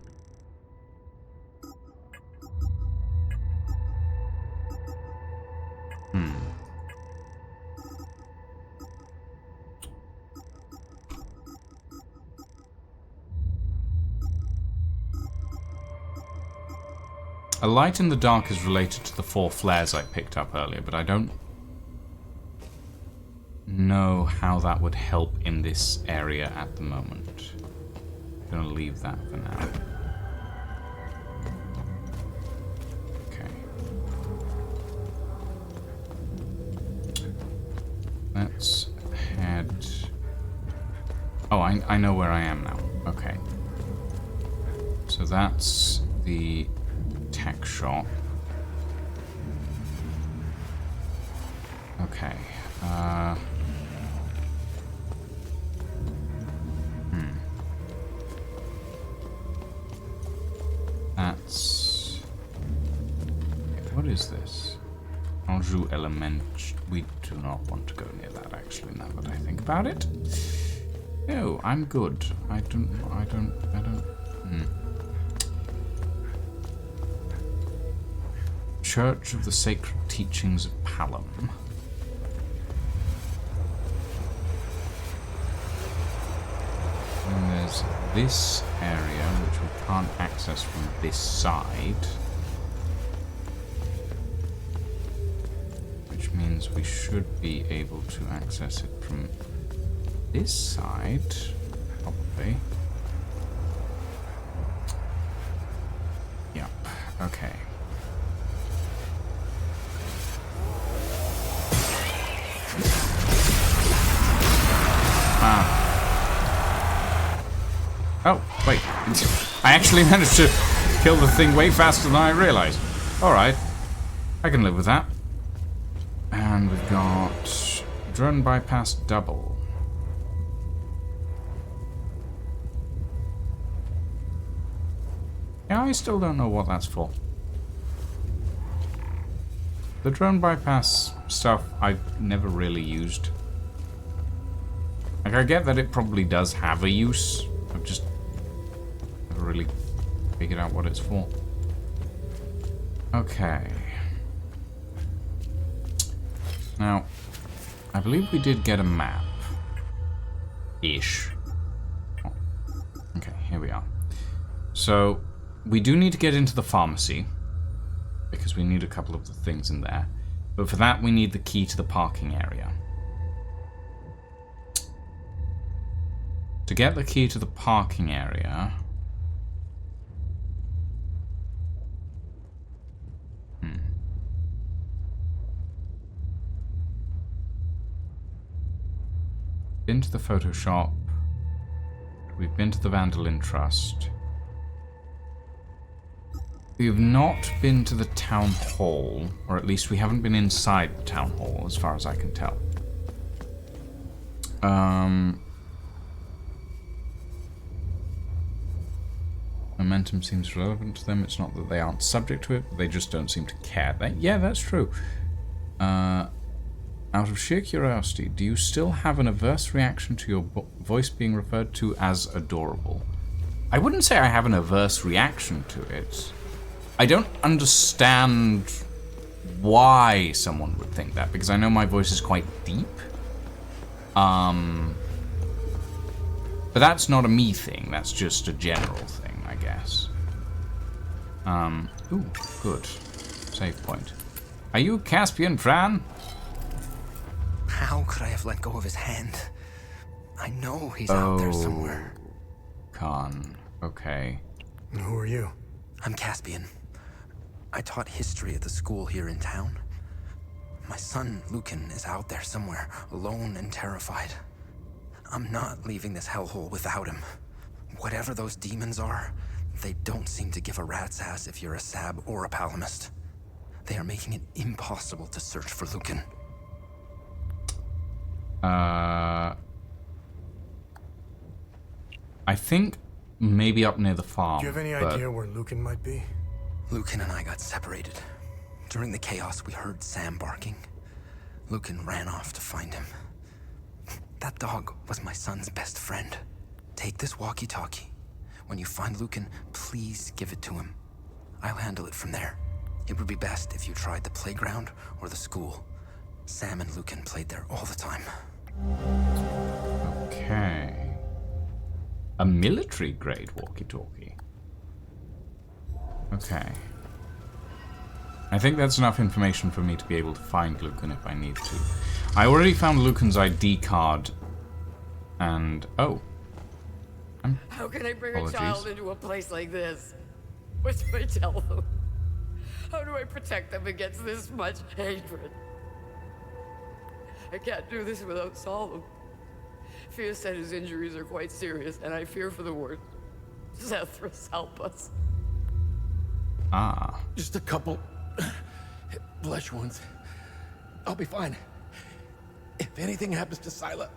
A light in the dark is related to the 4 flares I picked up earlier, but I don't know how that would help in this area at the moment. I'm gonna leave that for now. Okay. Let's head... Oh, I know where I am now. Okay. So that's the tech shop. Okay. That's... What is this? Anjou element. We do not want to go near that, actually, now that I think about it. No, I'm good. I don't. Church of the Sacred Teachings of Palom. And there's this area, which we can't access from this side. Which means we should be able to access it from this side, probably. Yep, okay. Oh, wait. I actually managed to kill the thing way faster than I realized. Alright. I can live with that. And we've got drone bypass double. Yeah, I still don't know what that's for. The drone bypass stuff I've never really used. Like, I get that it probably does have a use. I've just never really figured out what it's for. Okay. Now, I believe we did get a map. Ish. Oh. Okay, here we are. So, we do need to get into the pharmacy, because we need a couple of the things in there. But for that, we need the key to the parking area. To get the key to the parking area... Been to the photo shop. We've been to the Vandalin Trust. We have not been to the town hall, or at least we haven't been inside the town hall, as far as I can tell. Momentum seems relevant to them. It's not that they aren't subject to it, but they just don't seem to care. Yeah, that's true. Out of sheer curiosity, do you still have an adverse reaction to your voice being referred to as adorable? I wouldn't say I have an adverse reaction to it. I don't understand why someone would think that, because I know my voice is quite deep. But that's not a me thing, that's just a general thing, I guess. Ooh, good. Save point. Are you Caspian Fran? How could I have let go of his hand? I know he's out there somewhere. Khan. Okay. And who are you? I'm Caspian. I taught history at the school here in town. My son, Lucan, is out there somewhere, alone and terrified. I'm not leaving this hellhole without him. Whatever those demons are, they don't seem to give a rat's ass if you're a Sab or a Palamist. They are making it impossible to search for Lucan. I think maybe up near the farm. Do you have any idea where Lucan might be? Lucan and I got separated. During the chaos, we heard Sam barking. Lucan ran off to find him. That dog was my son's best friend. Take this walkie-talkie. When you find Lucan, please give it to him. I'll handle it from there. It would be best if you tried the playground or the school. Sam and Lucan played there all the time. Okay. A military-grade walkie-talkie. Okay. I think that's enough information for me to be able to find Lucan if I need to. I already found Lucan's ID card, and... oh. How can I bring Apologies. a child into a place like this? What do I tell them? How do I protect them against this much hatred? I can't do this without Solemn. Fia said his injuries are quite serious, and I fear for the worst. Zethras, help us. Ah. Just a couple flesh wounds. I'll be fine. If anything happens to Sila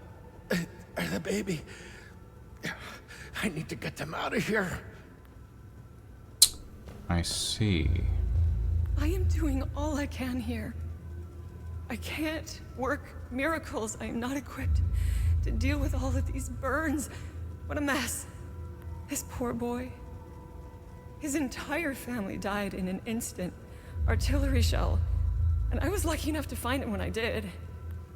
or the baby, I need to get them out of here. I see. I am doing all I can here. I can't work miracles. I am not equipped to deal with all of these burns. What a mess. This poor boy. His entire family died in an instant. Artillery shell. And I was lucky enough to find him when I did.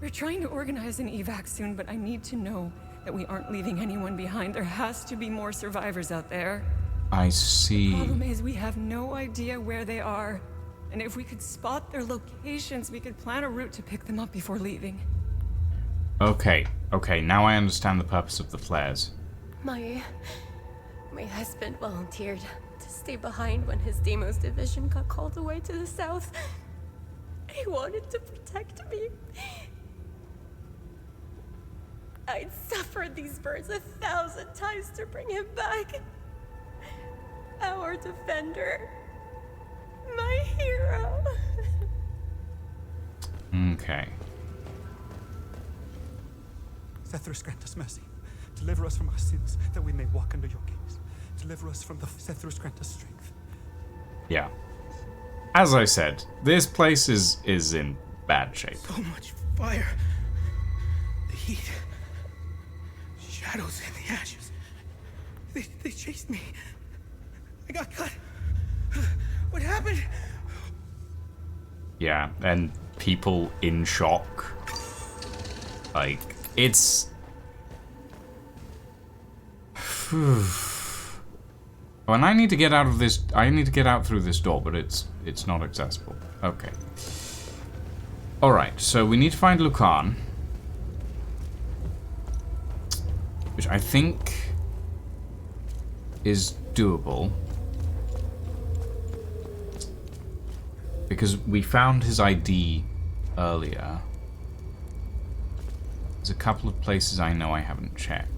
We're trying to organize an evac soon, but I need to know that we aren't leaving anyone behind. There has to be more survivors out there. I see. The problem is we have no idea where they are. And if we could spot their locations, we could plan a route to pick them up before leaving. Okay, now I understand the purpose of the flares. My husband volunteered to stay behind when his Deimos division got called away to the south. He wanted to protect me. I'd suffered these burns 1,000 times to bring him back. Our defender. My hero. Okay. Sethras, grant us mercy. Deliver us from our sins, that we may walk under your gaze. Deliver us from the Sethras, grant us strength. Yeah. As I said, this place is in bad shape. So much fire. The heat. Shadows and the ashes. They chased me. I got cut. What happened? Yeah, and people in shock. Like, it's... When I need to get out of this, I need to get out through this door, but it's not accessible. Okay. Alright, so we need to find Lucan. Which I think is doable. Because we found his ID earlier. There's a couple of places I know I haven't checked.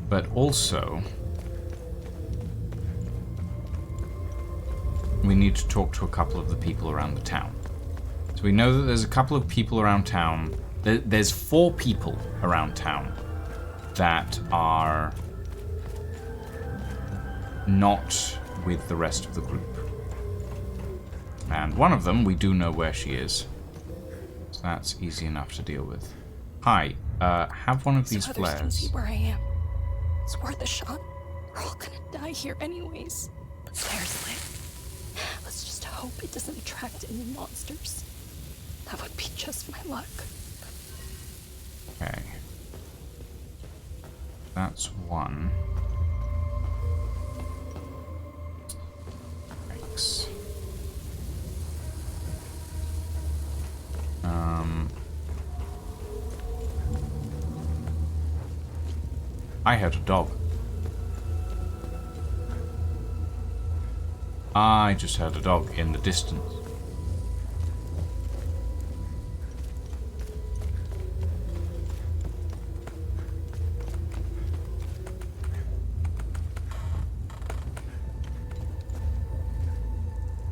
But also, we need to talk to a couple of the people around the town. So we know that there's a couple of people around town. There's 4 people around town that are not with the rest of the group. And one of them, we do know where she is. So that's easy enough to deal with. Hi, have one of these So others can flares. see where I am. It's worth a shot. We're all gonna die here anyways. The flare's lit. Let's just hope it doesn't attract any monsters. That would be just my luck. Okay. That's one. Yikes. I heard a dog. I just heard a dog in the distance.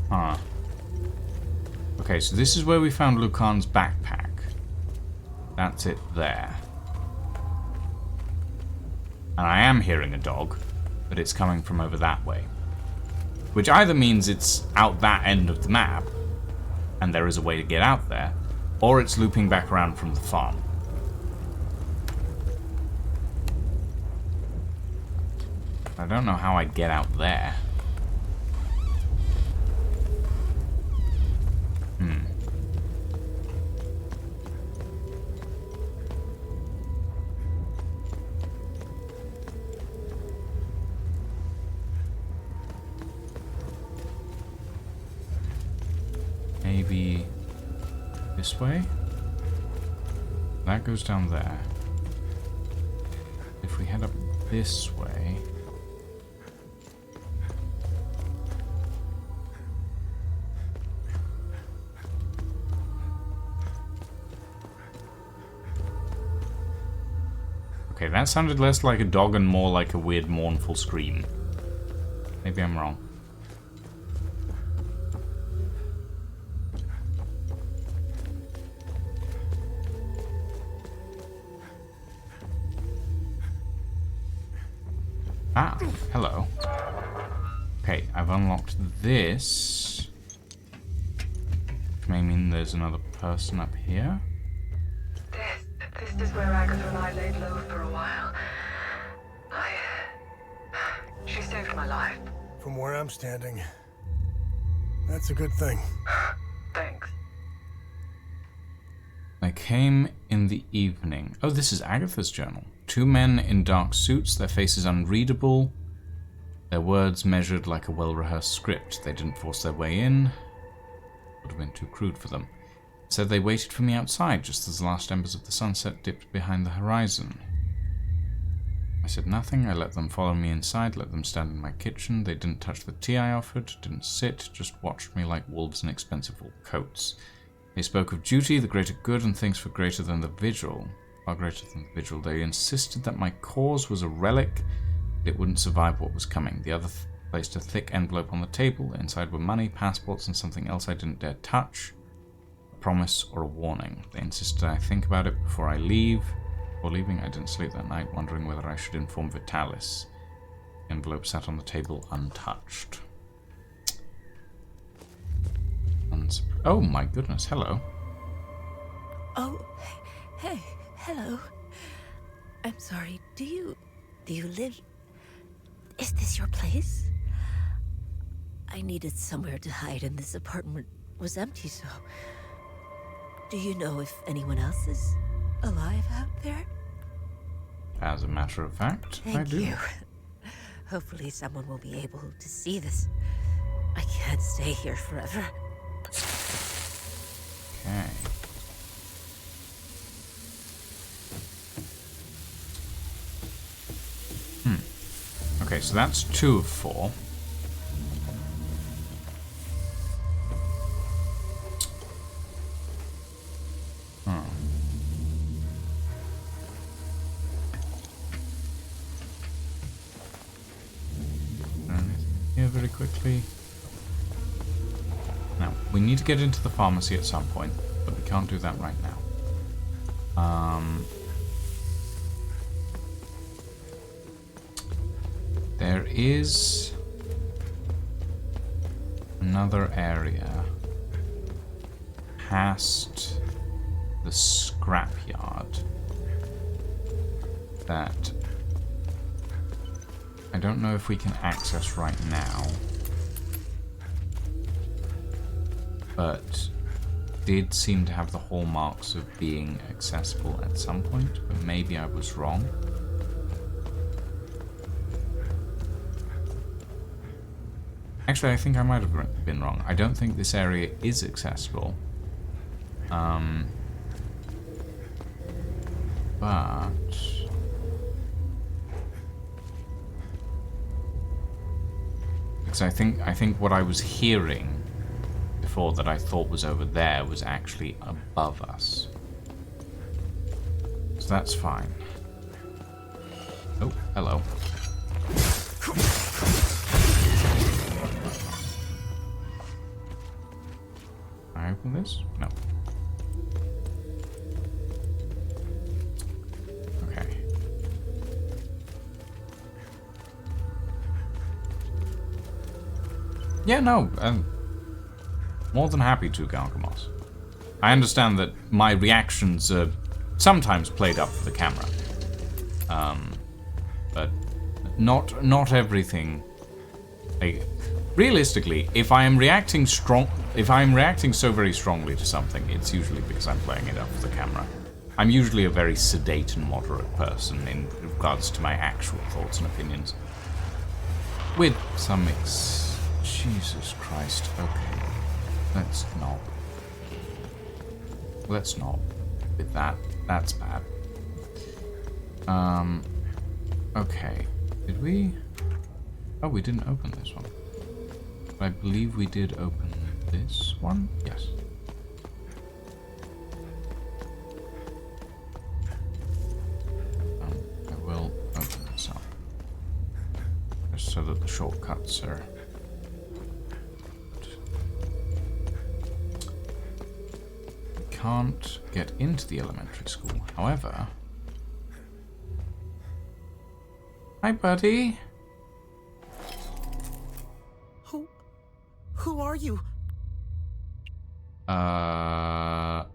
Huh. Okay, so this is where we found Lucan's backpack. That's it there. And I am hearing a dog, but it's coming from over that way. Which either means it's out that end of the map, and there is a way to get out there, or it's looping back around from the farm. I don't know how I'd get out there. Maybe this way? That goes down there. If we head up this way... Okay, that sounded less like a dog and more like a weird mournful scream. Maybe I'm wrong. Ah, hello. Okay, I've unlocked this. May mean there's another person up here. This is where Agatha and I laid low for a while. She saved my life. From where I'm standing, that's a good thing. Thanks. I came in the evening. Oh, this is Agatha's journal. 2 men in dark suits, their faces unreadable, their words measured like a well-rehearsed script. They didn't force their way in. Would have been too crude for them. Said they waited for me outside, just as the last embers of the sunset dipped behind the horizon. I said nothing. I let them follow me inside, let them stand in my kitchen. They didn't touch the tea I offered, didn't sit, just watched me like wolves in expensive wool coats. They spoke of duty, the greater good, and things far greater than the vigil. Far greater than the vigil. They insisted that my cause was a relic, that it wouldn't survive what was coming. The other placed a thick envelope on the table. Inside were money, passports, and something else I didn't dare touch. A promise or a warning. They insisted I think about it before I leave. Before leaving, I didn't sleep that night, wondering whether I should inform Vitalis. The envelope sat on the table untouched. Oh my goodness, hello. Oh, hey, hello. I'm sorry, do you live... Is this your place? I needed somewhere to hide and this apartment was empty, so... Do you know if anyone else is alive out there? As a matter of fact, I do. Thank you. Hopefully someone will be able to see this. I can't stay here forever. Okay. Okay, so that's 2 of 4. Here very quickly. Now, we need to get into the pharmacy at some point, but we can't do that right now. There is another area past the scrapyard that I don't know if we can access right now, but did seem to have the hallmarks of being accessible at some point, but maybe I was wrong. Actually, I think I might have been wrong. I don't think this area is accessible. But... because I think what I was hearing before that I thought was over there was actually above us. So that's fine. Oh, hello. Can I open this? No. Okay. Yeah, no, more than happy to, Galgamos. I understand that my reactions are sometimes played up for the camera. But not everything. Like, realistically, if I am reacting so very strongly to something, it's usually because I'm playing it up for the camera. I'm usually a very sedate and moderate person in regards to my actual thoughts and opinions. With some Jesus Christ, okay. Let's not with that. That's bad. Okay. Did we? Oh, we didn't open this one. But I believe we did open this one. Yes. I will open this up. Just so that the shortcuts are... can't get into the elementary school. However... Hi, buddy. you?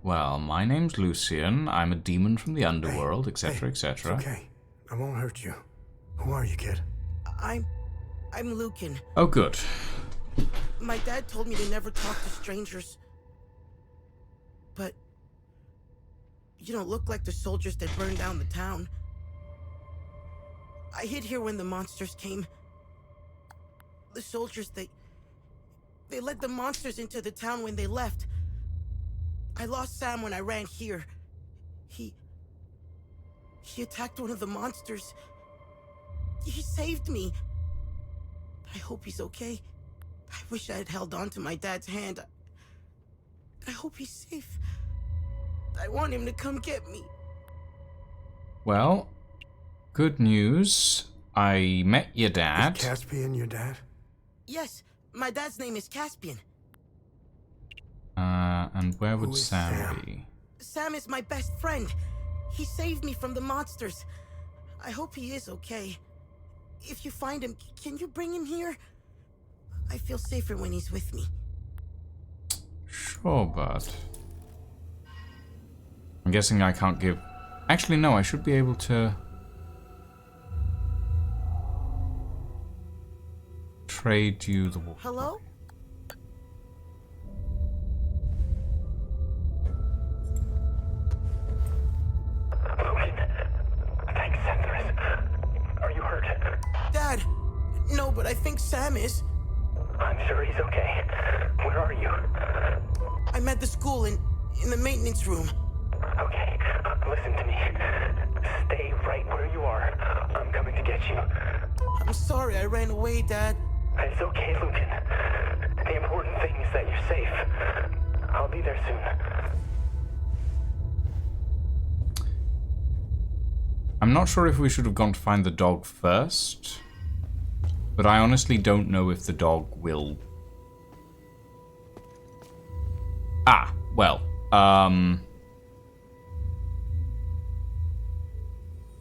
Well, my name's Lucian. I'm a demon from the underworld, etc., etc. It's okay. I won't hurt you. Who are you, kid? I'm Lucan. Oh, good. My dad told me to never talk to strangers. But you don't look like the soldiers that burned down the town. I hid here when the monsters came. The soldiers, they led the monsters into the town when they left. I lost Sam when I ran here. He attacked one of the monsters. He saved me. I hope he's okay. I wish I had held on to my dad's hand. I hope he's safe. I want him to come get me. Well, good news. I met your dad. Is Caspian your dad? Yes, my dad's name is Caspian. And where would Sam be? Sam is my best friend. He saved me from the monsters. I hope he is okay. If you find him, can you bring him here? I feel safer when he's with me. Sure, but I'm guessing I can't give... Actually, no, I should be able to trade you the... Hello? Thanks, Centaurus. Are you hurt? Dad! No, but I think Sam is. I'm sure he's okay. Where are you? I'm at the school in the maintenance room. Okay, listen to me. Stay right where you are. I'm coming to get you. I'm sorry I ran away, Dad. It's okay, Lucan. The important thing is that you're safe. I'll be there soon. I'm not sure if we should have gone to find the dog first, but I honestly don't know if the dog will... Ah, well,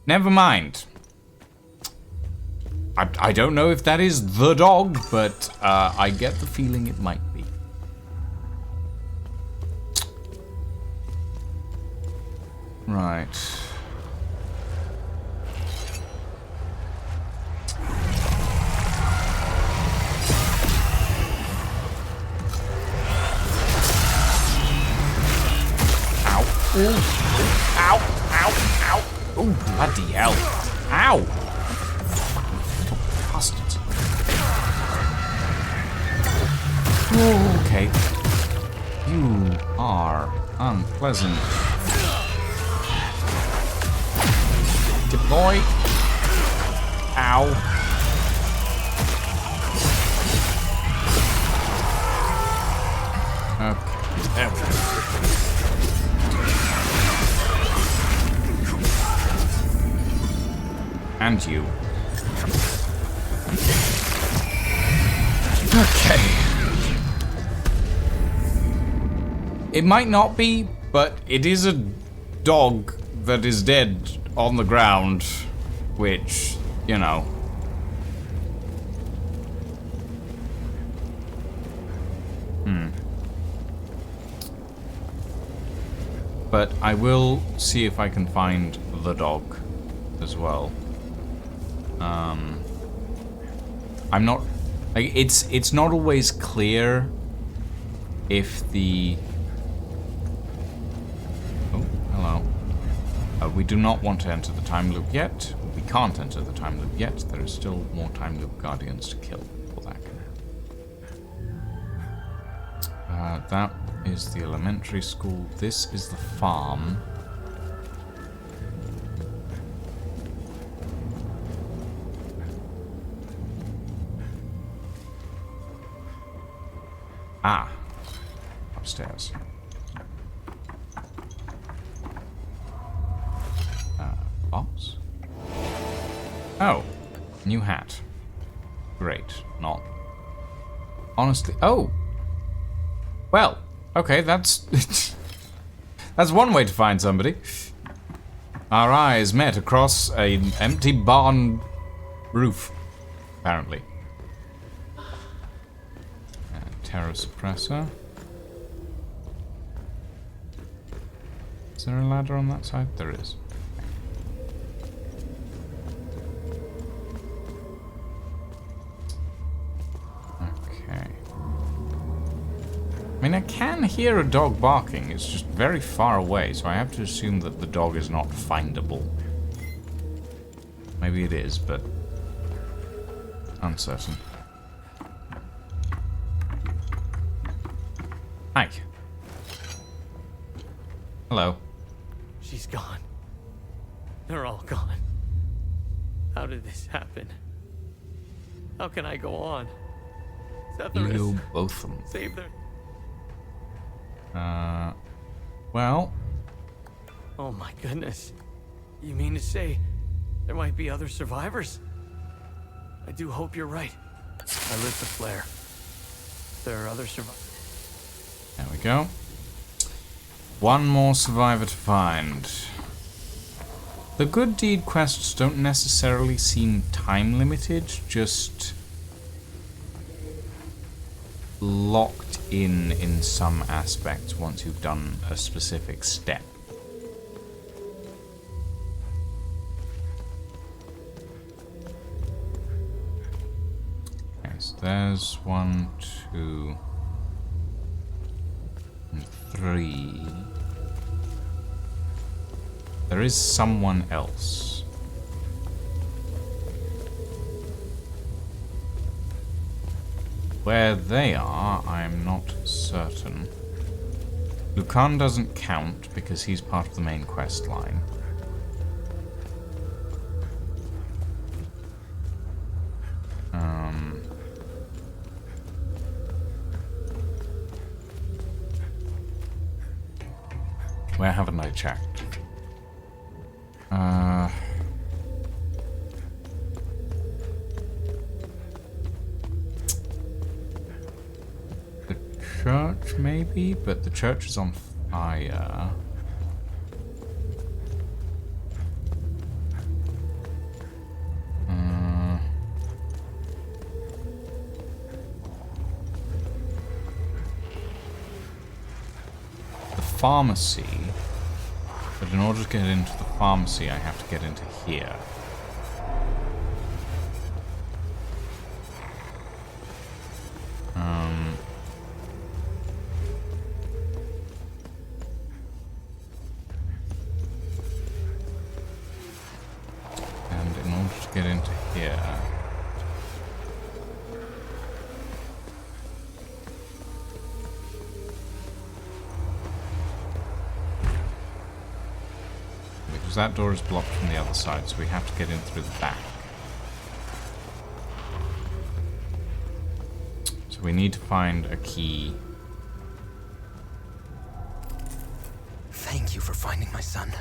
never mind. I don't know if that is the dog, but I get the feeling it might be. Right. Ow. Ow. Ow. Ow. Oh, bloody hell. Ow. Bastards. Okay. You are unpleasant. Deploy. Ow. Okay. There we go. And you. Okay. It might not be, but it is a dog that is dead on the ground, which, you know. But I will see if I can find the dog as well. I'm not... Like, it's not always clear if the... Oh, hello. We do not want to enter the time loop yet. We can't enter the time loop yet. There is still more time loop guardians to kill before that can happen. That is the elementary school. This is the farm. Ah, upstairs. Box? Oh, new hat. Great, not. Honestly, oh! Well, okay, that's... that's one way to find somebody. Our eyes met across an empty barn roof, apparently. terror suppressor. Is there a ladder on that side? There is. Okay. I mean, I can hear a dog barking. It's just very far away, so I have to assume that the dog is not findable. Maybe it is, but uncertain. Hi. Hello. She's gone. They're all gone. How did this happen? How can I go on? You both of them. Save them. Well. Oh my goodness. You mean to say there might be other survivors? I do hope you're right. I lit the flare. There are other survivors. There we go. One more survivor to find. The good deed quests don't necessarily seem time limited, just locked in some aspects once you've done a specific step. Okay, so there's 1, 2, and 3. There is someone else. Where they are, I'm not certain. Lucan doesn't count because he's part of the main quest line. Where haven't I checked? The church, maybe? But the church is on fire. The pharmacy. But in order to get into the pharmacy, I have to get into here. And in order to get into here... that door is blocked from the other side, so we have to get in through the back. So we need to find a key. Thank you for finding my son.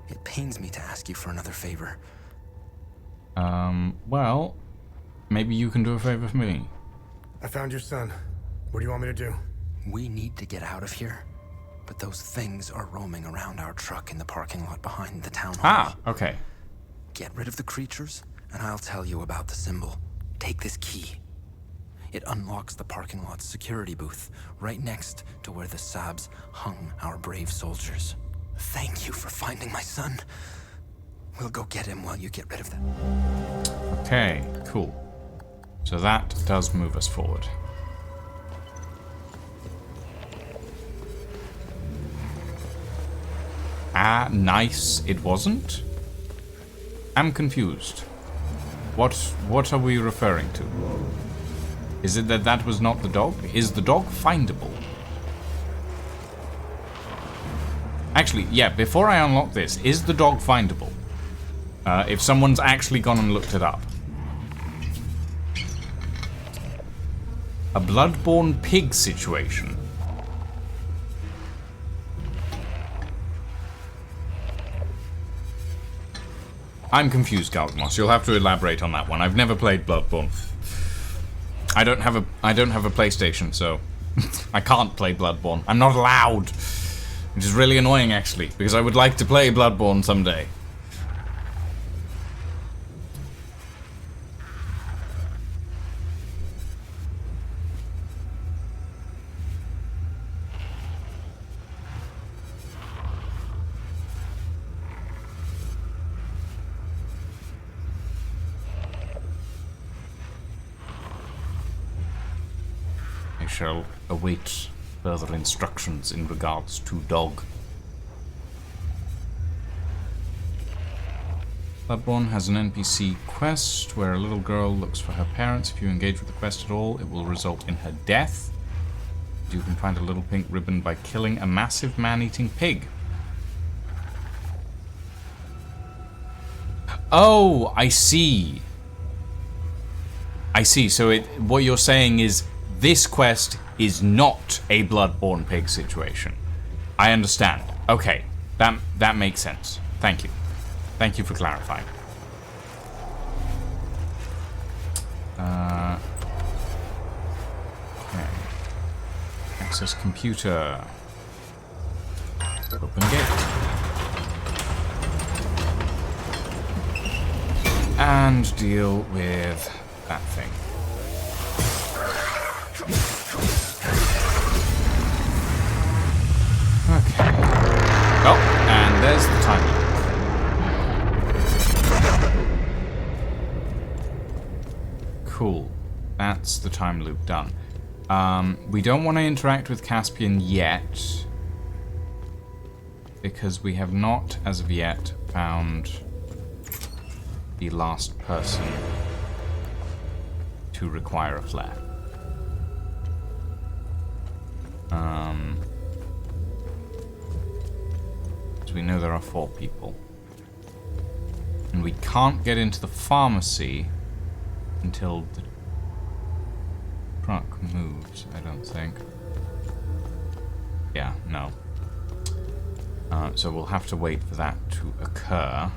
It pains me to ask you for another favor. Well, maybe you can do a favor for me. I found your son. What do you want me to do? We need to get out of here. But those things are roaming around our truck in the parking lot behind the town hall. Ah, okay. Get rid of the creatures, and I'll tell you about the symbol. Take this key. It unlocks the parking lot's security booth, right next to where the Sabs hung our brave soldiers. Thank you for finding my son. We'll go get him while you get rid of them. Okay, cool. So that does move us forward. Ah, nice. It wasn't? I'm confused. What are we referring to? Is it that that was not the dog? Is the dog findable? Actually, yeah, before I unlock this, is the dog findable? If someone's actually gone and looked it up. A bloodborne pig situation. I'm confused, Galgamos. You'll have to elaborate on that one. I've never played Bloodborne. I don't have a PlayStation, so I can't play Bloodborne. I'm not allowed. Which is really annoying, actually, because I would like to play Bloodborne someday. shall await further instructions in regards to dog. Bloodborne has an NPC quest where a little girl looks for her parents. If you engage with the quest at all, it will result in her death. You can find a little pink ribbon by killing a massive man-eating pig. Oh, I see. I see. So what you're saying is this quest is not a Bloodborne pig situation. I understand. Okay, that makes sense. Thank you. Thank you for clarifying. Okay. Access computer. Open gate. And deal with that thing. Okay. Oh, and there's the timer. Cool. That's the time loop done. We don't want to interact with Caspian yet, because we have not, as of yet, found the last person to require a flare. So we know there are 4 people. And we can't get into the pharmacy until the truck moves, I don't think. Yeah, no. So we'll have to wait for that to occur.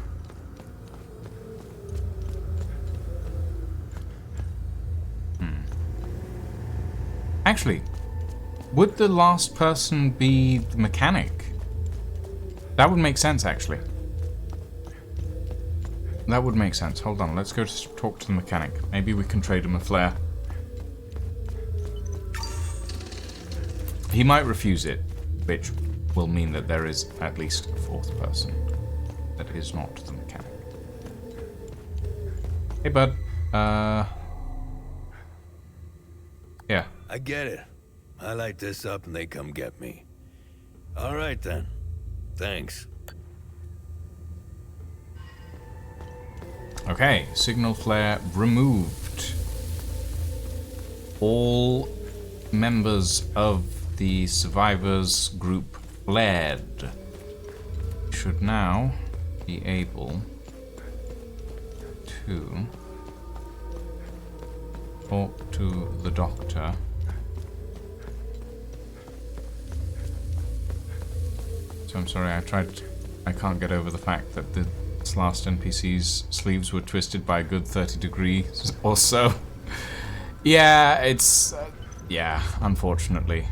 Actually, would the last person be the mechanic? That would make sense, actually. That would make sense. Hold on, let's go talk to the mechanic. Maybe we can trade him a flare. He might refuse it, which will mean that there is at least a 4th person that is not the mechanic. Hey, bud. Yeah. I get it. I light this up and they come get me. All right, then. Thanks. Okay, signal flare removed. All members of the survivors group fled. Should now be able to talk to the doctor. So I'm sorry, I can't get over the fact that this last NPC's sleeves were twisted by a good 30 degrees or so. Yeah, it's... yeah, unfortunately.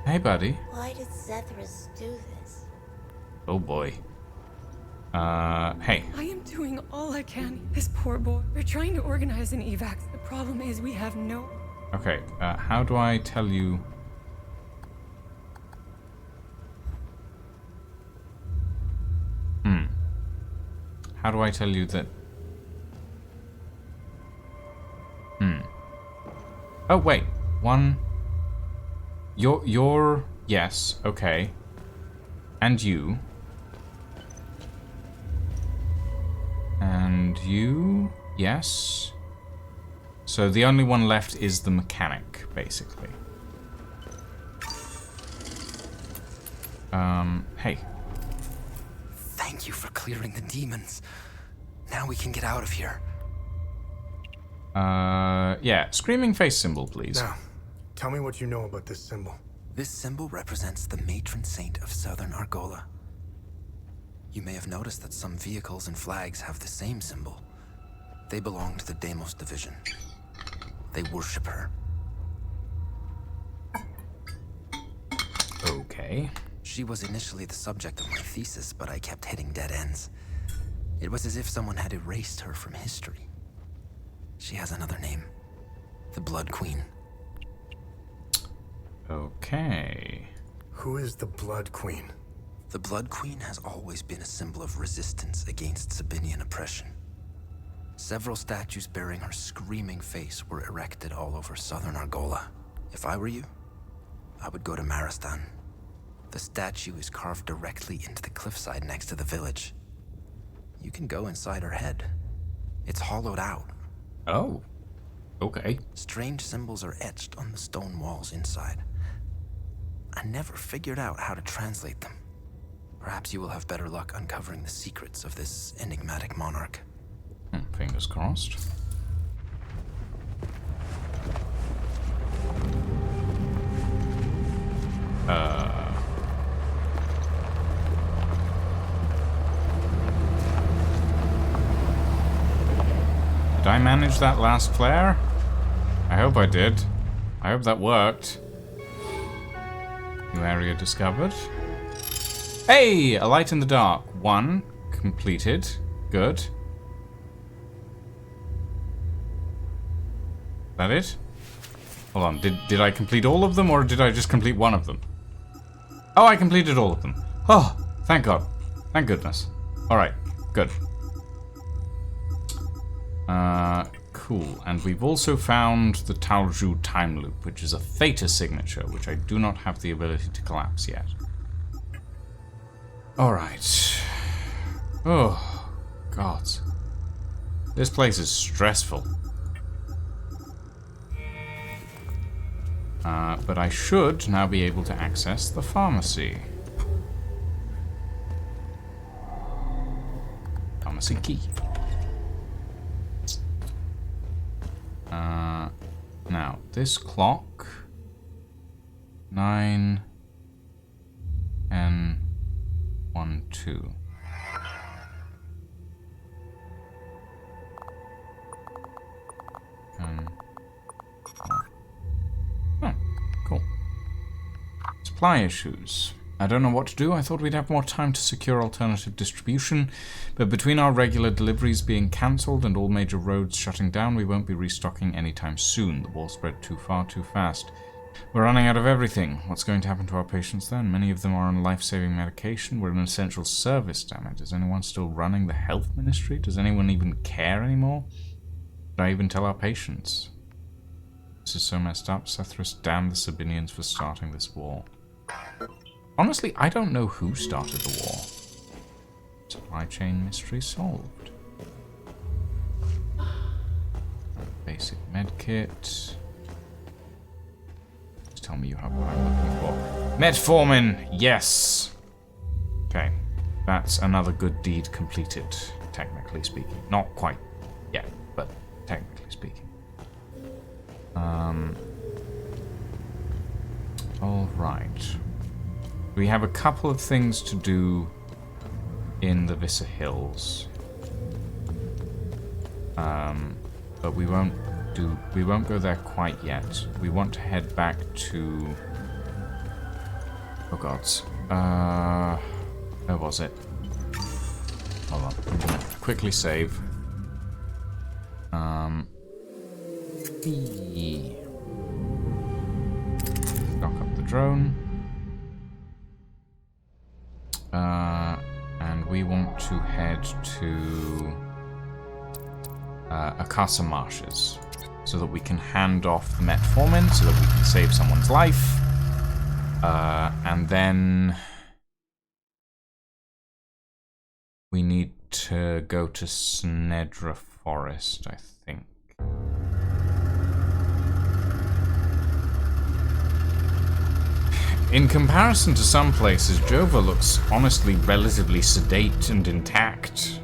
Hey, buddy. Why did Zethras do this? Oh, boy. Hey. I am doing all I can. This poor boy. We're trying to organize an evac. The problem is we have no... Okay, how do I tell you... How do I tell you that... Oh, wait. One... You're... Yes, okay. And you. And you... Yes. So the only one left is the mechanic, basically. Hey. Thank you for clearing the demons. Now we can get out of here. Yeah, screaming face symbol, please. Now, tell me what you know about this symbol. This symbol represents the matron saint of Southern Argola. You may have noticed that some vehicles and flags have the same symbol. They belong to the Deimos division. They worship her. Okay. She was initially the subject of my thesis, but I kept hitting dead ends. It was as if someone had erased her from history. She has another name. The Blood Queen. Okay. Who is the Blood Queen? The Blood Queen has always been a symbol of resistance against Sabinian oppression. Several statues bearing her screaming face were erected all over southern Argola. If I were you, I would go to Maristan. The statue is carved directly into the cliffside next to the village. You can go inside her head. It's hollowed out. Oh. Okay. Strange symbols are etched on the stone walls inside. I never figured out how to translate them. Perhaps you will have better luck uncovering the secrets of this enigmatic monarch. Fingers crossed. Did I manage that last flare? I hope I did. I hope that worked. New area discovered. Hey! A light in the dark. 1 completed. Good. That it? Hold on, did I complete all of them or did I just complete one of them? Oh, I completed all of them. Oh, thank God. Thank goodness. Alright, good. Cool. And we've also found the Talju time loop, which is a theta signature, which I do not have the ability to collapse yet. Alright. Oh, God. This place is stressful. But I should now be able to access the pharmacy. Pharmacy key. Now, this clock... 9... 10... 1, 2... Oh, cool. Supply issues. I don't know what to do. I thought we'd have more time to secure alternative distribution, but between our regular deliveries being cancelled and all major roads shutting down, we won't be restocking anytime soon. The war spread too far, too fast. We're running out of everything. What's going to happen to our patients then? Many of them are on life-saving medication. We're an essential service, damn it. Is anyone still running the health ministry? Does anyone even care anymore? Did I even tell our patients? This is so messed up. Sethrus damned the Sabinians for starting this war. Honestly, I don't know who started the war. Supply chain mystery solved. Basic medkit. Just tell me you have what I'm looking for. Metformin! Yes! Okay. That's another good deed completed, technically speaking. Not quite yet, but technically speaking. Alright. We have a couple of things to do in the Vissa Hills. But we won't go there quite yet. We want to head back to... Oh gods. Where was it? Hold on. I'm gonna quickly save. Lock up the drone. And we want to head to Akasa Marshes so that we can hand off the metformin so that we can save someone's life. And then we need to go to Snedra Forest, I think. In comparison to some places, Jova looks honestly relatively sedate and intact.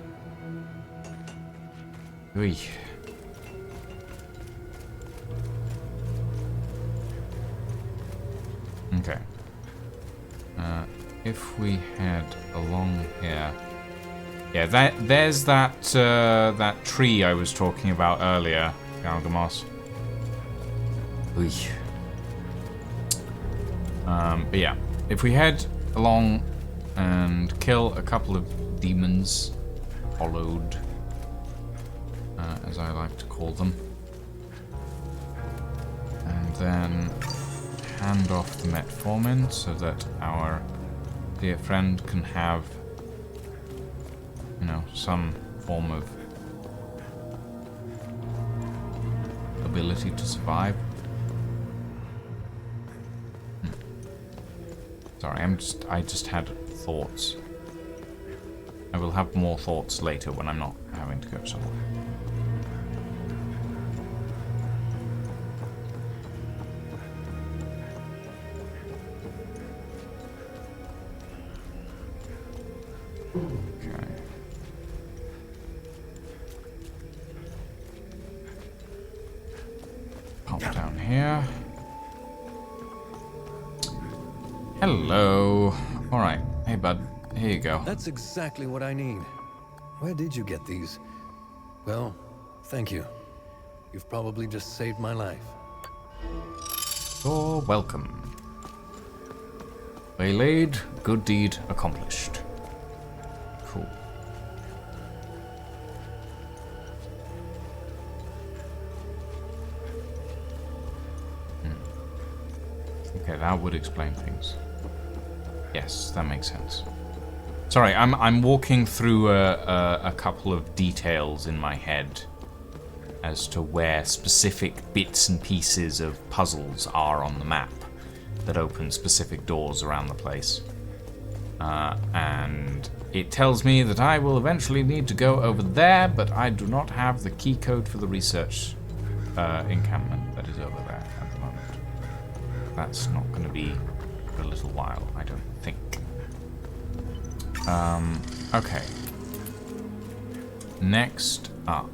Oy. Okay. If we head along here, yeah, there's that that tree I was talking about earlier, Galgamos. Oy. But yeah, if we head along and kill a couple of demons, hollowed, as I like to call them, and then hand off the metformin so that our dear friend can have, you know, some form of ability to survive. Sorry, I just had thoughts. I will have more thoughts later when I'm not having to go somewhere. Okay. Pop down here. Hello. Alright. Hey, bud. Here you go. That's exactly what I need. Where did you get these? Well, thank you. You've probably just saved my life. You're welcome. Waylaid, good deed accomplished. Cool. Okay, that would explain things. Yes, that makes sense. Sorry, I'm walking through a couple of details in my head as to where specific bits and pieces of puzzles are on the map that open specific doors around the place. And it tells me that I will eventually need to go over there, but I do not have the key code for the research encampment that is over there at the moment. That's not going to be for a little while, I don't think. Okay. Next up,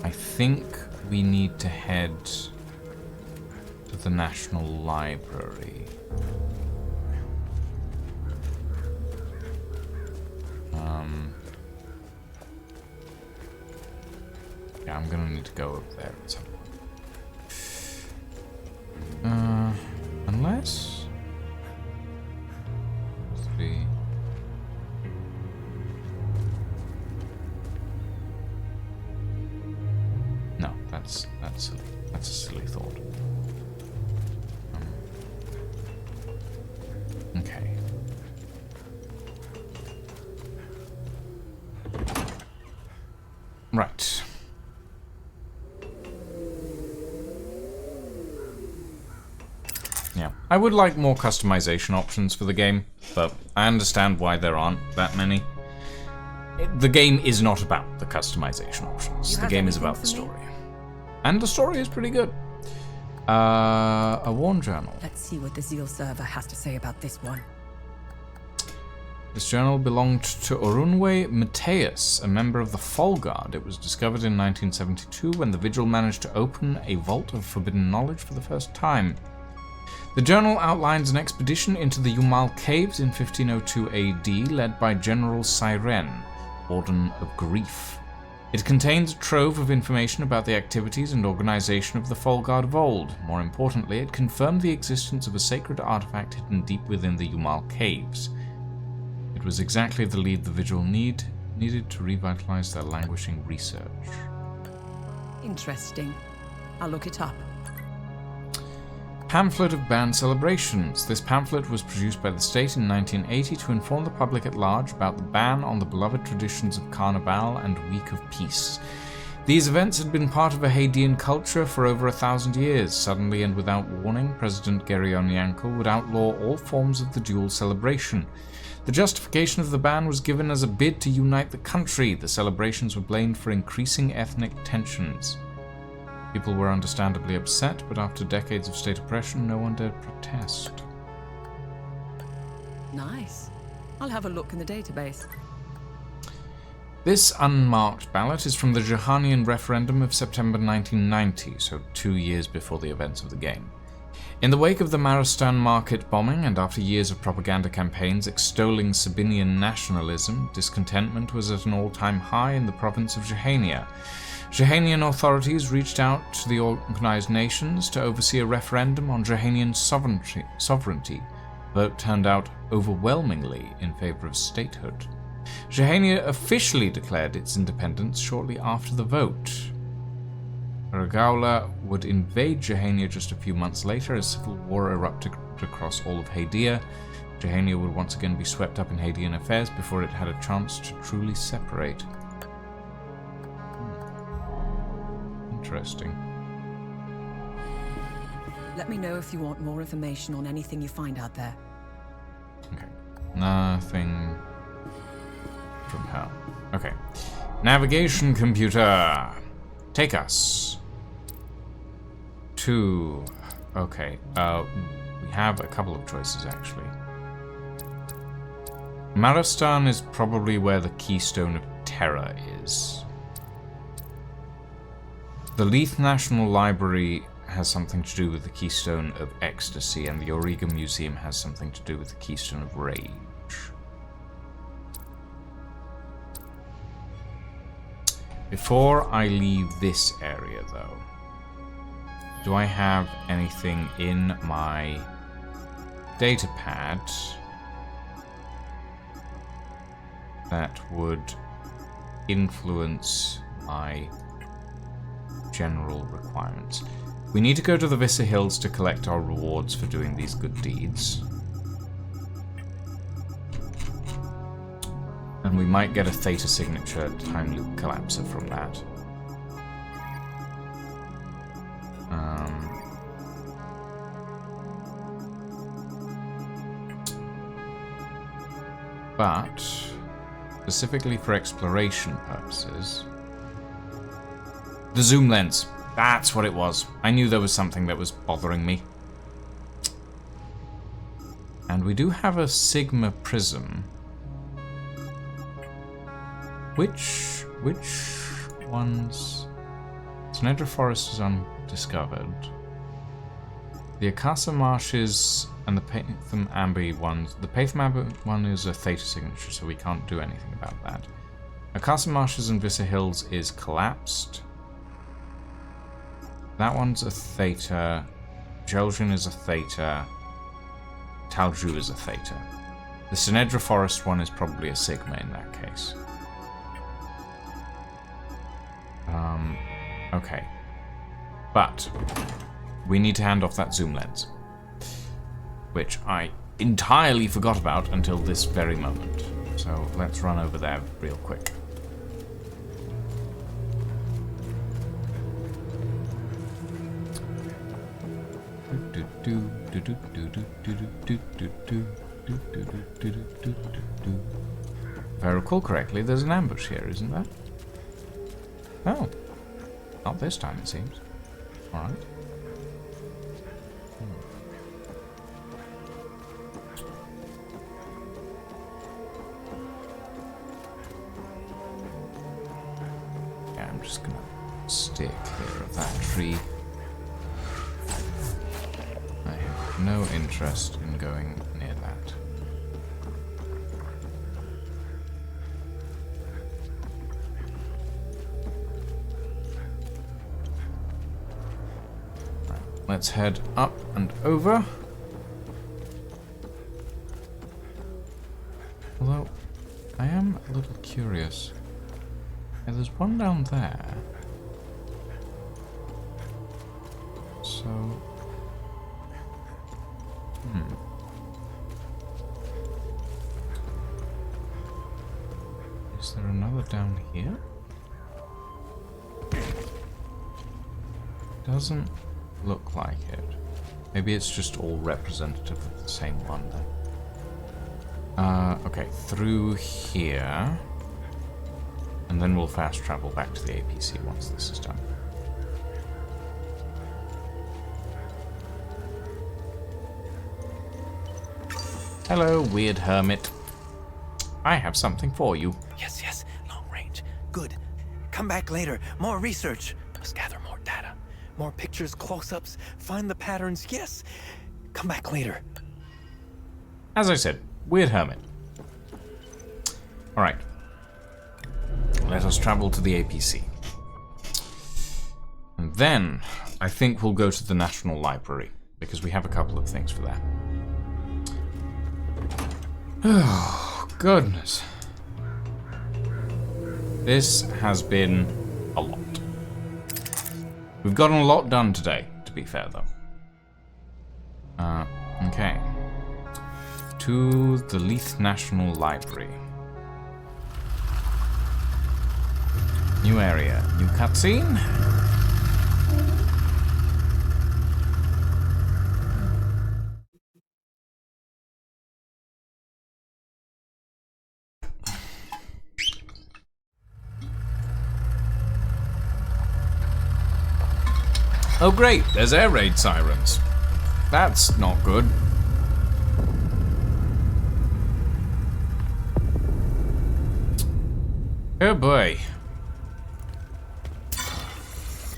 I think we need to head to the National Library. Yeah, I'm gonna need to go over there at some point. Unless... No, that's a silly thought. Okay. Right. Yeah, I would like more customization options for the game, but I understand why there aren't that many. The game is not about the customization options. The game is about the story. And the story is pretty good. A Warn Journal. Let's see what the Zeal server has to say about this one. This journal belonged to Orunwe Mateus, a member of the Fall Guard. It was discovered in 1972 when the Vigil managed to open a vault of forbidden knowledge for the first time. The journal outlines an expedition into the Yumal Caves in 1502 AD, led by General Siren, Warden of Grief. It contains a trove of information about the activities and organization of the Fall Guard of old. More importantly, it confirmed the existence of a sacred artifact hidden deep within the Yumal Caves. It was exactly the lead the Vigil needed to revitalize their languishing research. Interesting. I'll look it up. Pamphlet of Band Celebrations. This pamphlet was produced by the state in 1980 to inform the public at large about the ban on the beloved traditions of Carnival and Week of Peace. These events had been part of a Hadean culture for over 1,000 years. Suddenly and without warning, President Geryon Yankel would outlaw all forms of the dual celebration. The justification of the ban was given as a bid to unite the country. The celebrations were blamed for increasing ethnic tensions. People were understandably upset, but after decades of state oppression, no one dared protest. Nice. I'll have a look in the database. This unmarked ballot is from the Jahanian referendum of September 1990, so 2 years before the events of the game. In the wake of the Maristan market bombing, and after years of propaganda campaigns extolling Sabinian nationalism, discontentment was at an all-time high in the province of Jahania. Jahanian authorities reached out to the Organized Nations to oversee a referendum on Jahanian sovereignty. The vote turned out overwhelmingly in favor of statehood. Jahania officially declared its independence shortly after the vote. Ragaula would invade Jahania just a few months later as civil war erupted across all of Hadia. Jahania would once again be swept up in Hadean affairs before it had a chance to truly separate. interesting. Let me know if you want more information on anything you find out there. Okay. Nothing from hell. Okay. Navigation computer. Take us to... Okay. We have a couple of choices, actually. Maristan is probably where the Keystone of Terror is. The Leith National Library has something to do with the Keystone of Ecstasy, and the Auriga Museum has something to do with the Keystone of Rage. Before I leave this area, though, do I have anything in my datapad that would influence my general requirements? We need to go to the Vissa Hills to collect our rewards for doing these good deeds. And we might get a Theta signature time loop collapser from that. But specifically for exploration purposes, the zoom lens. That's what it was. I knew there was something that was bothering me. And we do have a Sigma prism. Which ones? Tenedra Forest is undiscovered. The Akasa Marshes and the Patham Amber ones. The Patham Amber one is a Theta signature, so we can't do anything about that. Akasa Marshes and Vissa Hills is collapsed. That one's a Theta. Jelgin is a Theta. Talju is a Theta. The Tenedra Forest one is probably a Sigma in that case. Okay. But we need to hand off that zoom lens, which I entirely forgot about until this very moment. So let's run over there real quick. If I recall correctly, there's an ambush here, isn't there? Oh. Not this time, it seems. Alright. Yeah, I'm just gonna stick clear of that tree. I have no interest in going near that. Right, let's head up and over. Although, I am a little curious. Yeah, there's one down there. So... Is there another down here? Doesn't look like it. Maybe it's just all representative of the same one then. Okay, through here. And then we'll fast travel back to the APC once this is done. Hello, weird hermit. I have something for you. Yes, yes, long range. Good. Come back later. More research. Let's gather more data. More pictures, close-ups, find the patterns. Yes. Come back later. As I said, weird hermit. Alright. Let us travel to the APC. And then, I think we'll go to the National Library, because we have a couple of things for that. Oh, goodness. This has been a lot. We've gotten a lot done today, to be fair, though. Okay. To the Leith National Library. New area, new cutscene. Oh great, there's air raid sirens. That's not good. Oh boy.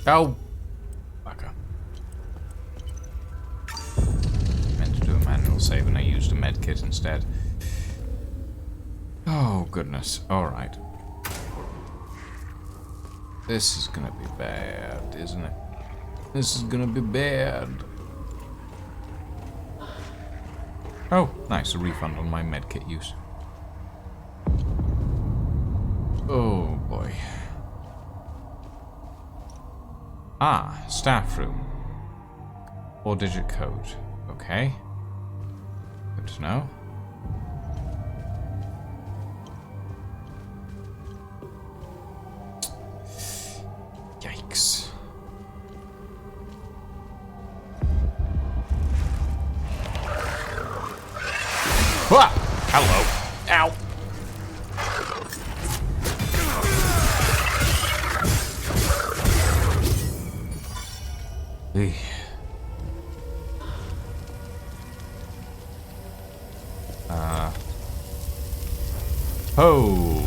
Oh. Okay. Meant to do a manual save and I used a med kit instead. Oh goodness. Alright. This is gonna be bad, isn't it? This is gonna be bad. Oh, nice. A refund on my medkit use. Oh, boy. Ah, staff room. 4-digit code. Okay. Good to know. Yikes. Ah! Hello. Ow. Hey. Oh.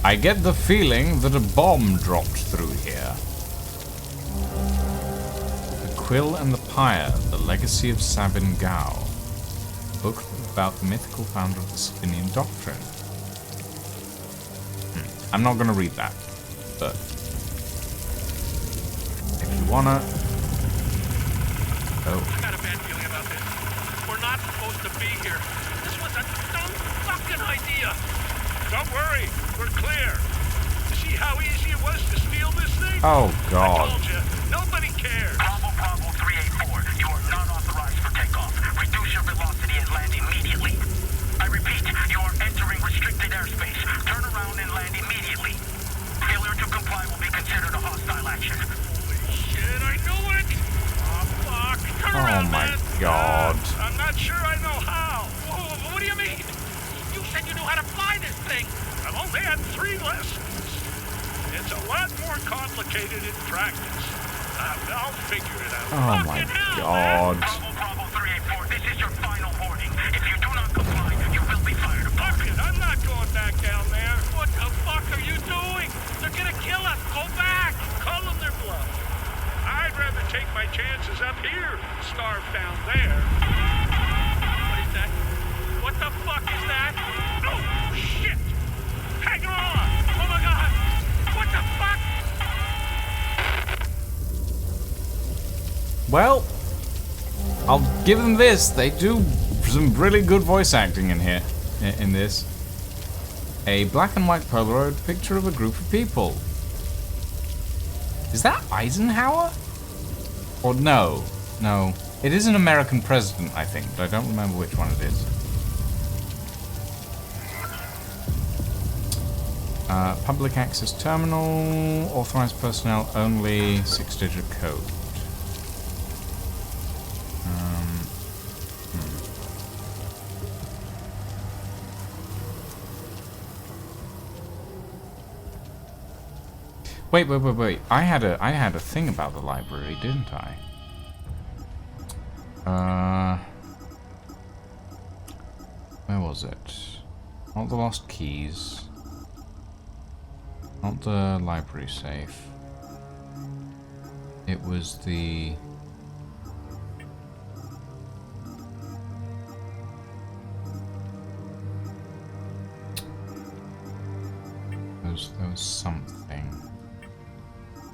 I get the feeling that a bomb dropped through here. The Quill and the Pyre, The Legacy of Sabin Gao. A book about the mythical founder of the Sabinian doctrine. I'm not going to read that, but if you wanna... Oh. I got a bad feeling about this. We're not supposed to be here. This was a dumb fucking idea. Don't worry, we're clear. You see how easy it was to steal this thing? Oh, God. I told you, nobody cares. Bravo 384, you are not authorized for takeoff. Reduce your velocity and land immediately. I repeat, you are entering restricted airspace. Turn around and land immediately. Failure to comply will be considered a hostile action. Holy shit, I knew it! Oh, fuck. Turn around, my man. God. I'm not sure I know how. Whoa, what do you mean? You said you knew how to fly this thing. I've only had 3 lessons. It's a lot more complicated in practice. I'll figure it out. Oh my God. Bravo 384, this is your final warning. If you do not comply, you will be fired upon. Fuck it, I'm not going back down there. What the fuck are you doing? They're gonna kill us. Go back. Call them their bluff. I'd rather take my chances up here than starve down there. What is that? What the fuck is that? Oh, shit! Hang on! Oh my god! What the fuck? Well, I'll give them this. They do some really good voice acting in here, in this. A black and white Polaroid picture of a group of people. Is that Eisenhower? Or no? No. It is an American president, I think, but I don't remember which one it is. Public access terminal, authorized personnel only, 6-digit code. Wait. I had a thing about the library, didn't I? Where was it? Not the lost keys. Not the library safe. It was the... There was something.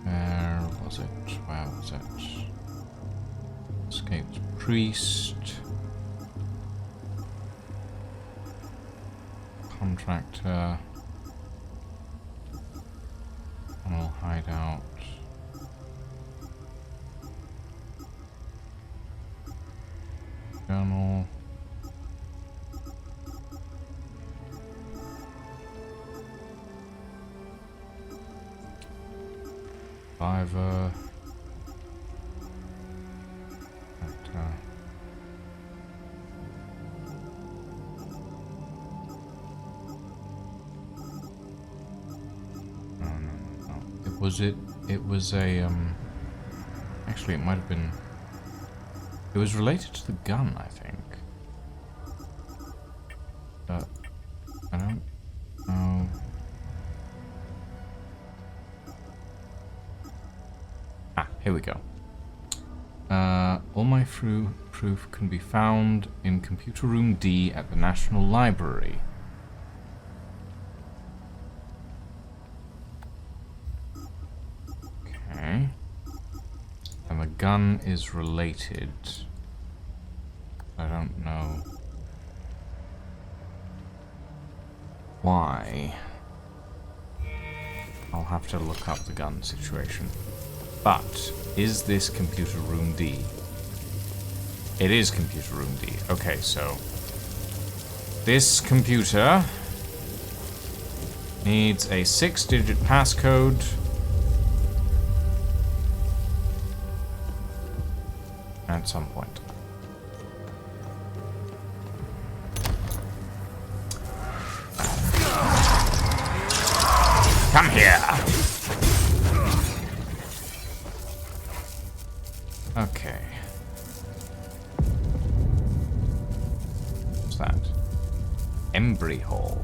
Where was it? Where was it? Escaped priest. Contractor. Tunnel hideout. Journal. Survivor. No. It was a Actually, it might have been... It was related to the gun, I think. But I don't know. Ah, here we go. All my proof can be found in Computer Room D at the National Library. Okay. And the gun is related. I don't know why. I'll have to look up the gun situation. But, is this Computer Room D? It is Computer Room D. Okay, so... This computer needs a 6-digit passcode. At some point. Come here! Okay. What's that? Embry Hall.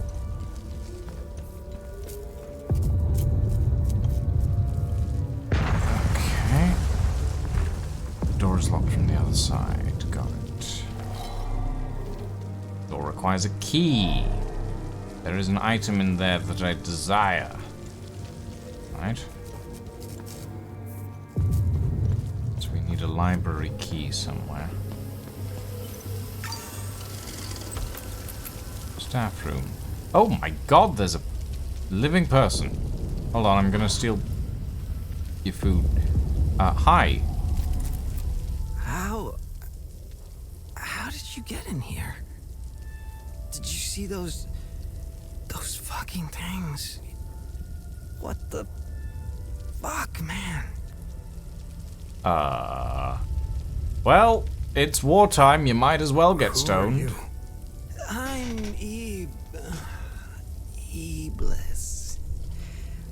Okay. The door is locked from the other side. Got it. Door requires a key. There is an item in there that I desire. Right. So we need a library key somewhere. Staff room. Oh my god, there's a living person. Hold on, I'm gonna steal your food. Hi. How did you get in here? Did you see those fucking things? What the fuck, man? Well, it's wartime, you might as well get stoned. I'm Bliss.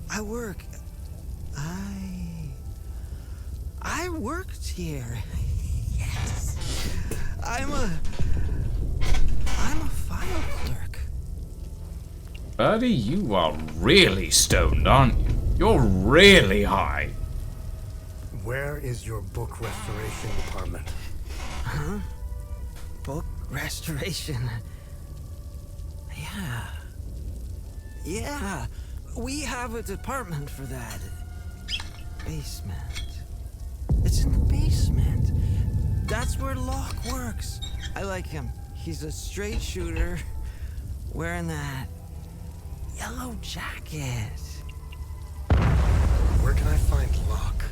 I worked here. Yes. I'm a file clerk. Birdie, you are really stoned, aren't you? You're really high. Where is your book restoration department? Huh? Book restoration? Yeah. We have a department for that. Basement. It's in the basement. That's where Locke works. I like him. He's a straight shooter wearing that yellow jacket. Where can I find Locke?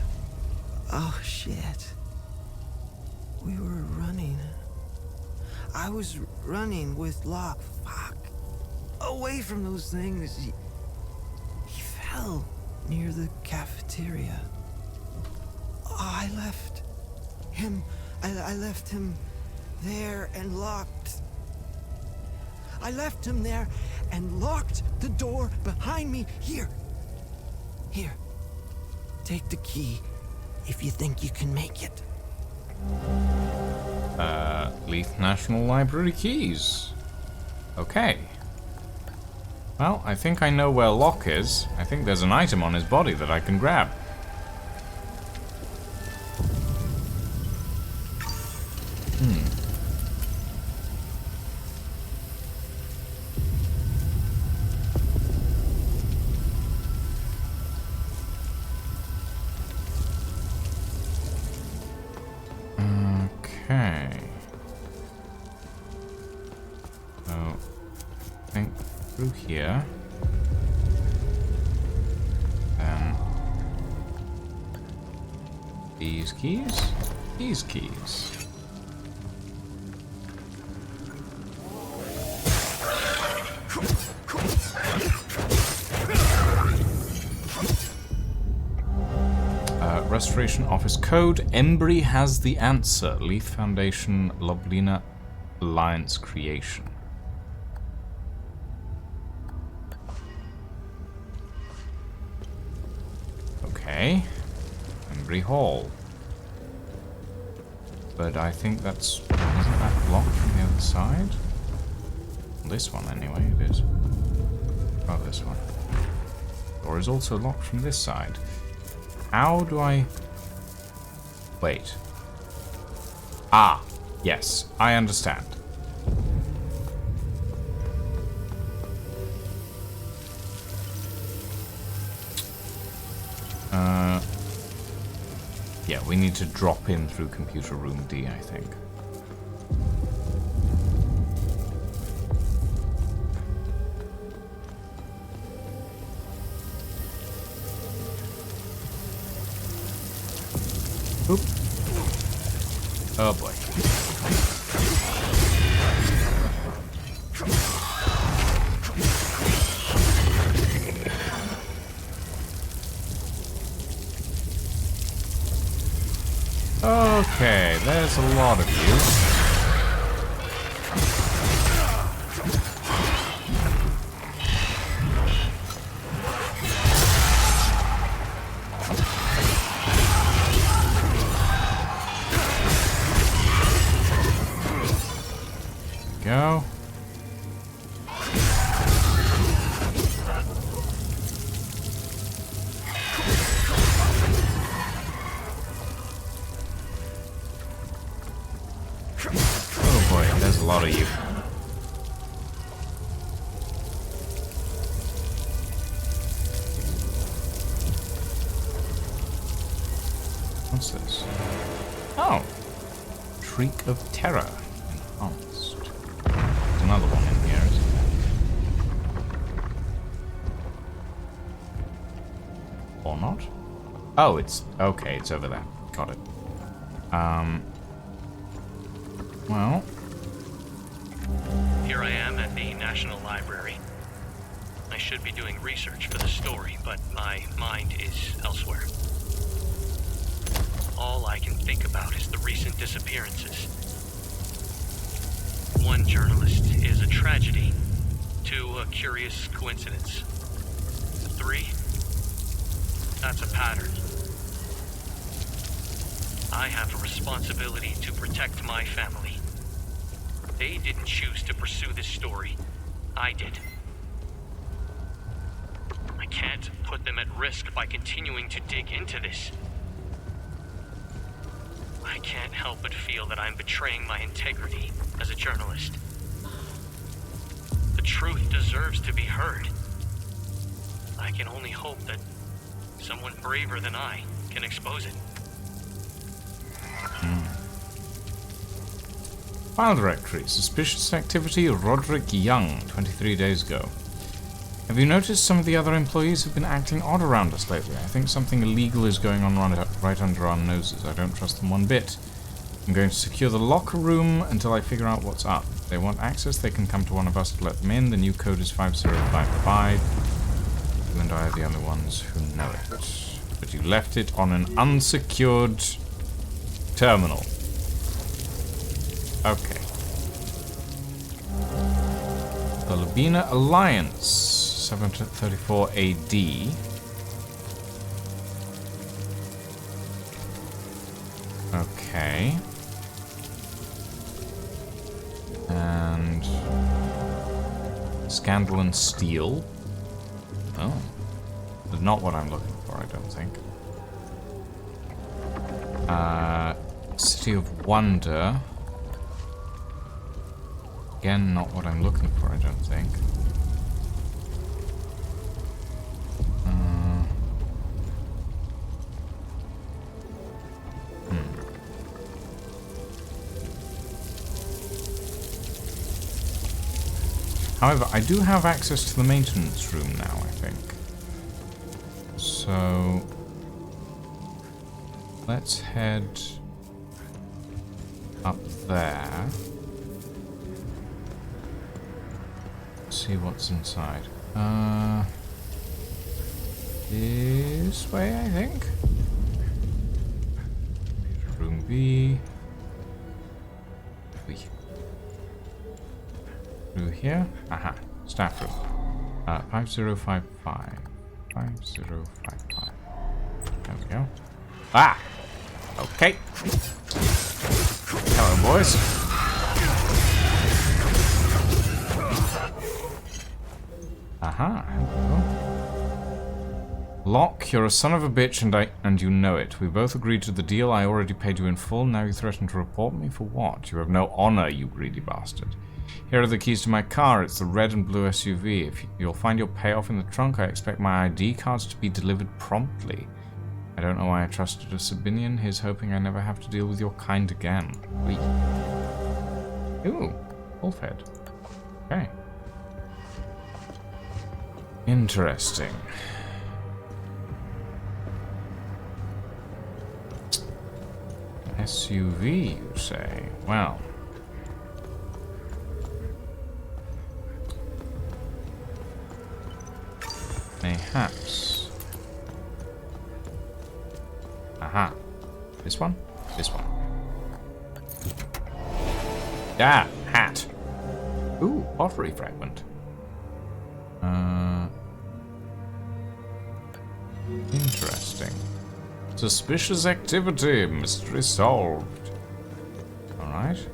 Oh, shit. We were running. I was running with Locke. Fuck. Away from those things. He fell near the cafeteria. Oh, I left him. I left him there and locked. I left him there and locked the door behind me. Here. Take the key if you think you can make it. Leith National Library keys. Okay. Well, I think I know where Locke is. I think there's an item on his body that I can grab. Okay. So, I think through here. Then these keys. These keys. Restoration Office Code. Embry has the answer. Leith Foundation, Loblina Alliance Creation. Okay. Embry Hall. But I think that's... Isn't that blocked from the other side? This one, anyway, it is. Oh, this one. Door is also locked from this side. How do I... Wait. Ah, yes, I understand. Yeah, we need to drop in through computer room D, I think. Oop. Oh boy. Okay, there's a lot of you. Go. Oh boy, there's a lot of you. What's this? Oh! Shriek of Terror. Enhanced. There's another one in here, isn't there? Or not? Oh, it's... Okay, it's over there. Got it. Well... Here I am at the National Library. I should be doing research for the story, but my mind is elsewhere. All I can think about is the recent disappearances. 1 journalist is a tragedy. 2, a curious coincidence. 3, that's a pattern. I have a responsibility to protect my family. They didn't choose to pursue this story. I did. I can't put them at risk by continuing to dig into this. I can't help but feel that I'm betraying my integrity as a journalist. The truth deserves to be heard. I can only hope that someone braver than I can expose it. File directory. Suspicious activity of Roderick Young, 23 days ago. Have you noticed some of the other employees have been acting odd around us lately? I think something illegal is going on right under our noses. I don't trust them one bit. I'm going to secure the locker room until I figure out what's up. If they want access, they can come to one of us to let them in. The new code is 5055. You and I are the only ones who know it. But you left it on an unsecured terminal. Okay. The Labina Alliance, 734 AD. Okay. And Scandal and Steel. Oh. That's not what I'm looking for, I don't think. City of Wonder. Again, not what I'm looking for, I don't think. However, I do have access to the maintenance room now, I think. So... let's head up there. See what's inside. This way, I think. Room B. Through here. Aha. Staff room. 5055. 5055. There we go. Ah! Okay. Hello, boys. Aha. Locke, you're a son of a bitch and you know it. We both agreed to the deal. I already paid you in full. Now you threaten to report me for what? You have no honor, you greedy bastard. Here are the keys to my car. It's the red and blue SUV. You'll find your payoff in the trunk. I expect my ID cards to be delivered promptly. I don't know why I trusted a Sabinian. Here's hoping I never have to deal with your kind again. Wait. Ooh, wolf head. Okay. Interesting. SUV, you say? Well. Mayhaps. Aha. This one? This one. Ah, hat. Ooh, pottery fragment. Interesting. Suspicious activity. Mystery solved. Alright.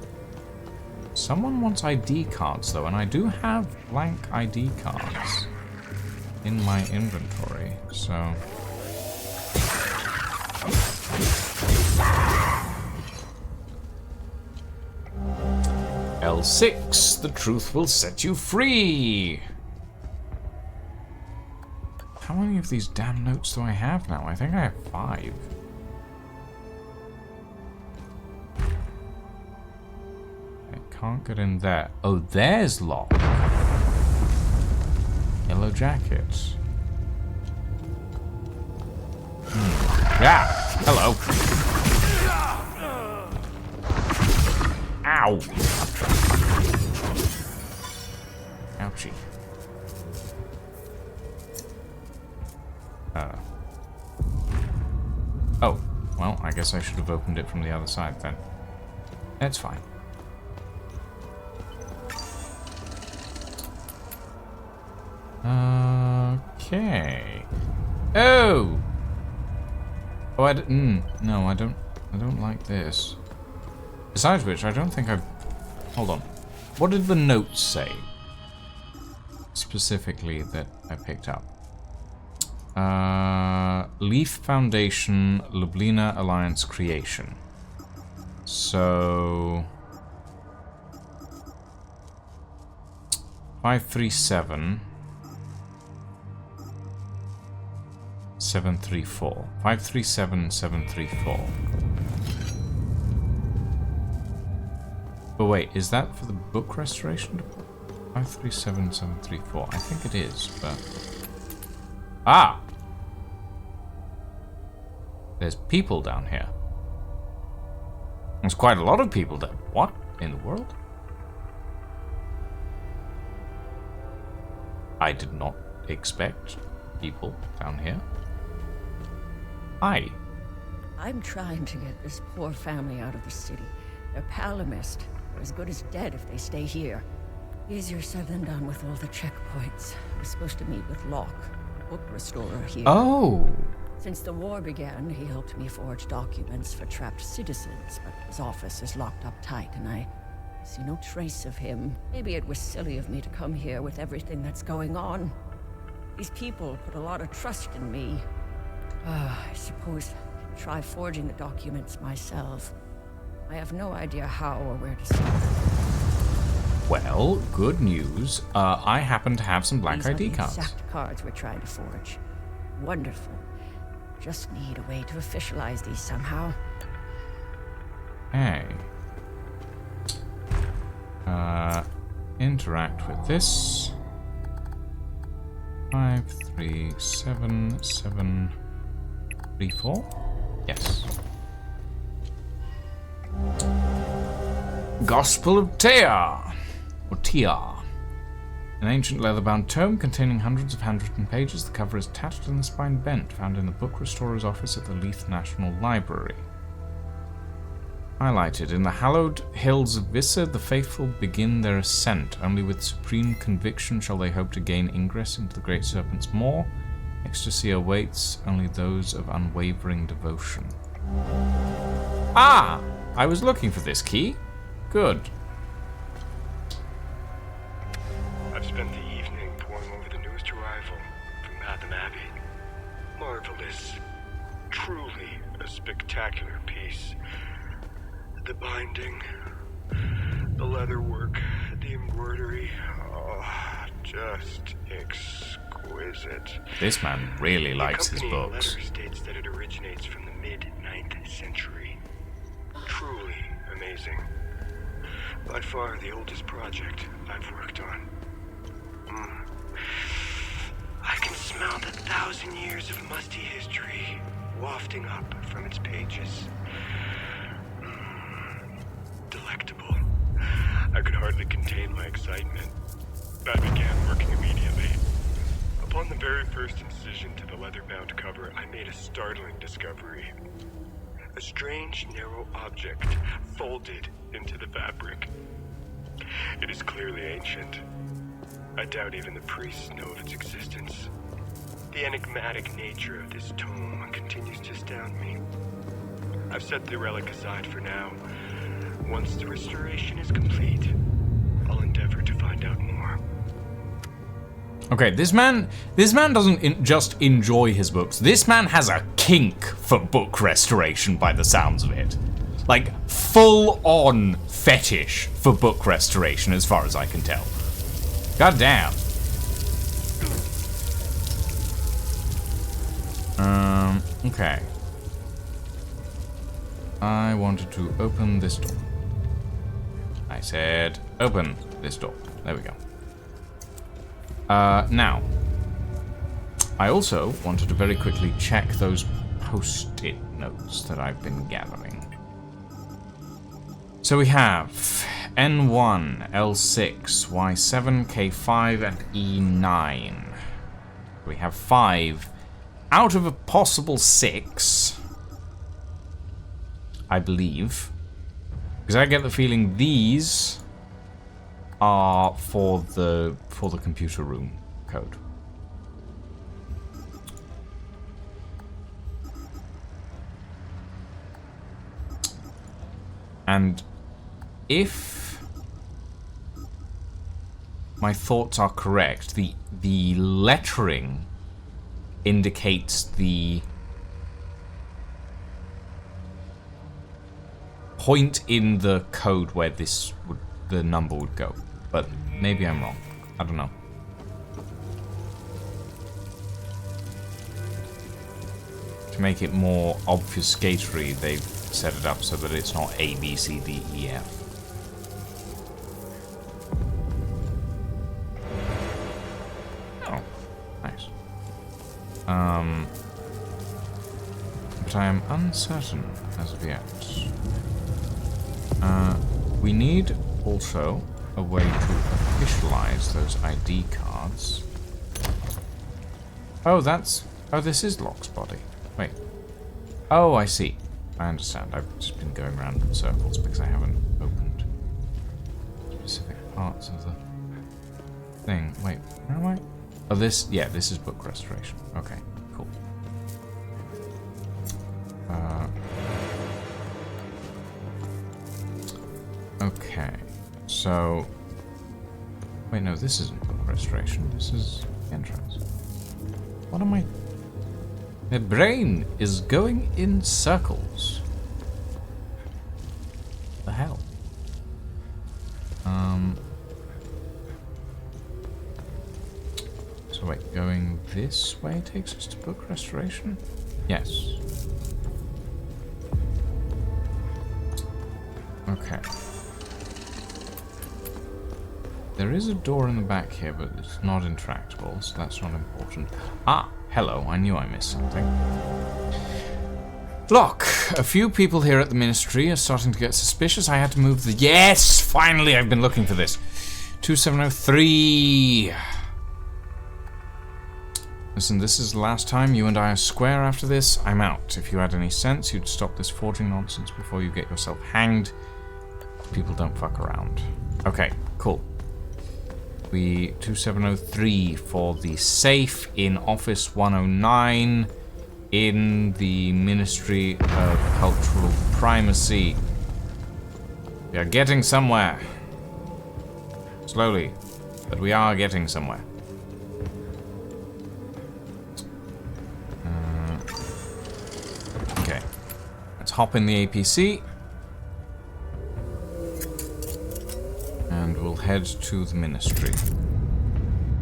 Someone wants ID cards, though, and I do have blank ID cards in my inventory, so... L6, the truth will set you free! How many of these damn notes do I have now? I think I have 5. I can't get in there. Oh, there's Locke. Yellow jackets. Yeah. Hello. Ow. Ouchie. Oh, well, I guess I should have opened it from the other side then. That's fine. Okay. Oh! Oh, no, I don't like this. Besides which, I don't think I've... Hold on. What did the notes say? Specifically that I picked up. Leaf Foundation, Lublina Alliance Creation. So... 537... 734. 537 734. But wait, is that for the book restoration? 537 734. I think it is, but... Ah! There's people down here. There's quite a lot of people down. What in the world? I did not expect people down here. Hi. I'm trying to get this poor family out of the city. They're Palamist. They're as good as dead if they stay here. Easier said than done with all the checkpoints. I was supposed to meet with Locke, the book restorer here. Oh. Since the war began, he helped me forge documents for trapped citizens, but his office is locked up tight, and I see no trace of him. Maybe it was silly of me to come here with everything that's going on. These people put a lot of trust in me. I suppose I could try forging the documents myself. I have no idea how or where to start. Well, good news. I happen to have some blank ID cards. These are the exact cards we're trying to forge. Wonderful. Just need a way to officialize these somehow. Hey. Interact with this. 5 3 7 7 3 4. Yes. Gospel of Tia, or Tia. An ancient leather-bound tome containing hundreds of handwritten pages. The cover is tattered and the spine bent, found in the book restorer's office at the Leith National Library. Highlighted. In the hallowed hills of Vissa, the faithful begin their ascent. Only with supreme conviction shall they hope to gain ingress into the Great Serpent's maw. Ecstasy awaits only those of unwavering devotion. Ah! I was looking for this key. Good. I've spent the evening poring over the newest arrival from Hatham Abbey. Marvelous. Truly a spectacular piece. The binding, the leatherwork, the embroidery, just exquisite. This man really likes his books. The letter states that it originates from the mid-9th century. Truly amazing. By far the oldest project I've worked on. I can smell the 1,000 years of musty history wafting up from its pages. Delectable. I could hardly contain my excitement. I began working immediately. Upon the very first incision to the leather-bound cover, I made a startling discovery. A strange, narrow object folded into the fabric. It is clearly ancient. I doubt even the priests know of its existence. The enigmatic nature of this tome continues to astound me. I've set the relic aside for now. Once the restoration is complete, I'll endeavor to find out more. Okay, this man doesn't just enjoy his books. This man has a kink for book restoration by the sounds of it. Like, full-on fetish for book restoration as far as I can tell. God damn. Okay. I wanted to open this door. I said, open this door. There we go. Now, I also wanted to very quickly check those post-it notes that I've been gathering. So we have N1, L6, Y7, K5, and E9. We have 5 out of a possible 6, I believe. Because I get the feeling these are for the computer room code. And if my thoughts are correct, the lettering indicates the point in the code where the number would go. But maybe I'm wrong. I don't know. To make it more obfuscatory, they've set it up so that it's not A, B, C, D, E, F. Oh, nice. But I am uncertain as of yet. We need also a way to officialize those ID cards. Oh, this is Locke's body. Wait. Oh, I see. I understand. I've just been going around in circles because I haven't opened specific parts of the thing. Wait, where am I? Oh, this is book restoration. Okay, cool. Okay, so... Wait, no, this isn't book restoration. This is entrance. What am I... My brain is going in circles. The hell? So wait, going this way takes us to book restoration? Yes. Okay. There is a door in the back here, but it's not intractable, so that's not important. Ah, hello, I knew I missed something. Locke, a few people here at the Ministry are starting to get suspicious. I had to move the... Yes! Finally, I've been looking for this. 2703. Listen, this is the last time you and I are square after this. I'm out. If you had any sense, you'd stop this forging nonsense before you get yourself hanged. People don't fuck around. Okay, cool. 2703 for the safe in Office 109 in the Ministry of Cultural Primacy. We are getting somewhere. Slowly, but we are getting somewhere. Okay. Let's hop in the APC. And we'll head to the Ministry.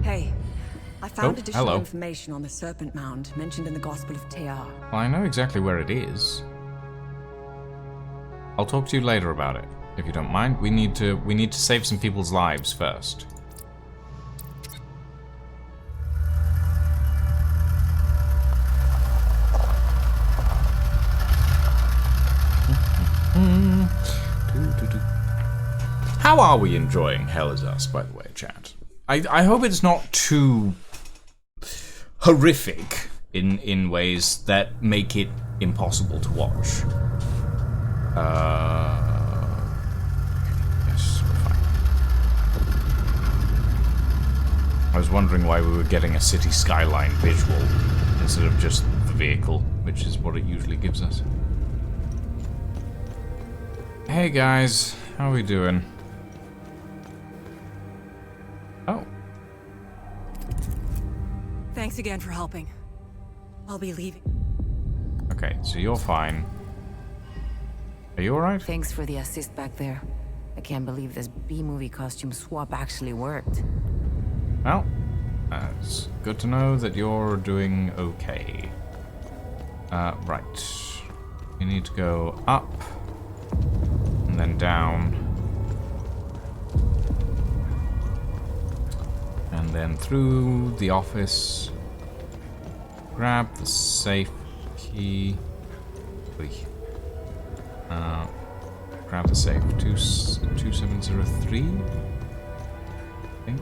Hey, I found additional hello. information on the Serpent Mound mentioned in the Gospel of Tear. Well, I know exactly where it is. I'll talk to you later about it, if you don't mind. We need to save some people's lives first. How are we enjoying Hell Is Us, by the way, chat? I hope it's not too horrific in ways that make it impossible to watch. Yes, we're fine. I was wondering why we were getting a city skyline visual instead of just the vehicle, which is what it usually gives us. Hey guys, how are we doing? Oh. Thanks again for helping. I'll be leaving. Okay, so you're fine. Are you alright? Thanks for the assist back there. I can't believe this B-movie costume swap actually worked. Well, it's good to know that you're doing okay. Right. We need to go up and then down. And then through the office. Grab the safe key. Grab the safe. 2703. I think.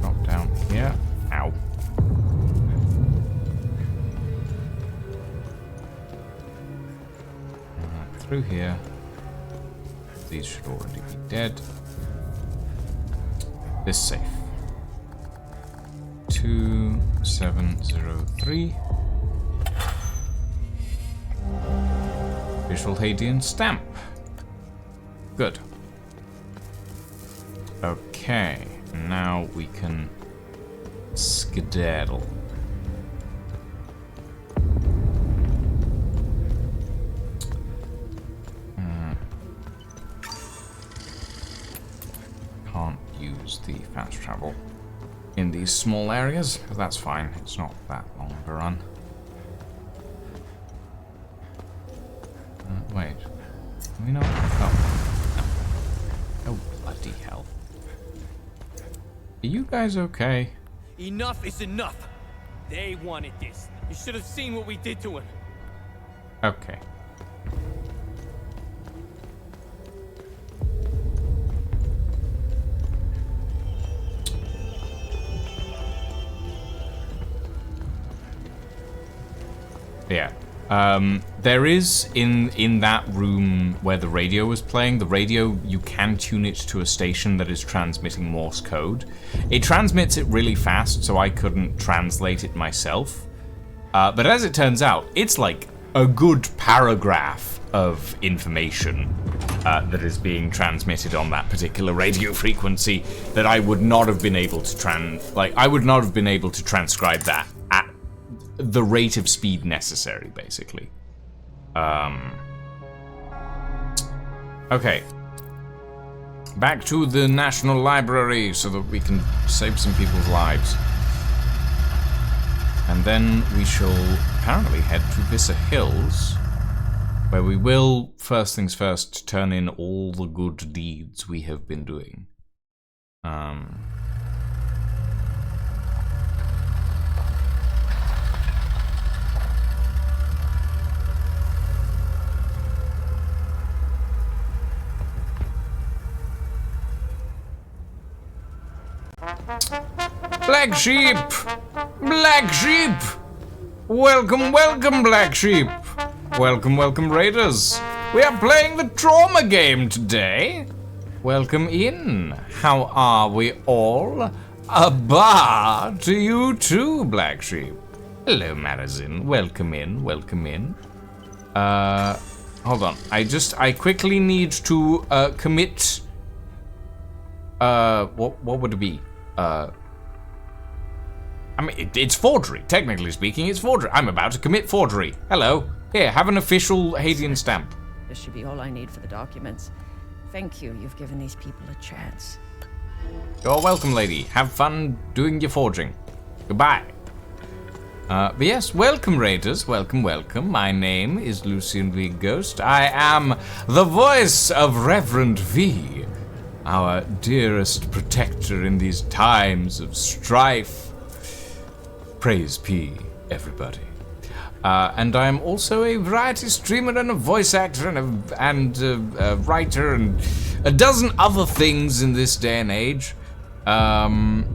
Drop down here. Ow. Through here. These should already be dead. This safe. 2703. Visual Hadean stamp. Good. Okay, now we can skedaddle. Can't use the fast travel in these small areas, but that's fine. It's not that long of a run. Wait. Can we not? Oh. Oh, bloody hell. Are you guys okay? Enough is enough. They wanted this. You should have seen what we did to him. Okay. Yeah. There is in that room where the radio was playing, the radio, you can tune it to a station that is transmitting Morse code. It transmits it really fast, so I couldn't translate it myself. But as it turns out, it's like a good paragraph of information that is being transmitted on that particular radio frequency that I would not have been able to transcribe that at the rate of speed necessary, basically. Okay. Back to the National Library so that we can save some people's lives. And then we shall apparently head to Vissa Hills, where we will, first things first, turn in all the good deeds we have been doing. Black Sheep! Black Sheep! Welcome, welcome, Black Sheep! Welcome, welcome, Raiders! We are playing the trauma game today! Welcome in! How are we all? A bar to you too, Black Sheep! Hello, Marazin. Welcome in, welcome in. Hold on. I quickly need to commit. What would it be? I mean, it's forgery. Technically speaking, it's forgery. I'm about to commit forgery. Hello. Here, have an official Hadean stamp. This should be all I need for the documents. Thank you. You've given these people a chance. You're welcome, lady. Have fun doing your forging. Goodbye. But yes, welcome, Raiders. Welcome, welcome. My name is Lucian V. Ghost. I am the voice of Reverend V, our dearest protector in these times of strife. Praise P, everybody. And I am also a variety streamer and a voice actor and a writer and a dozen other things in this day and age. And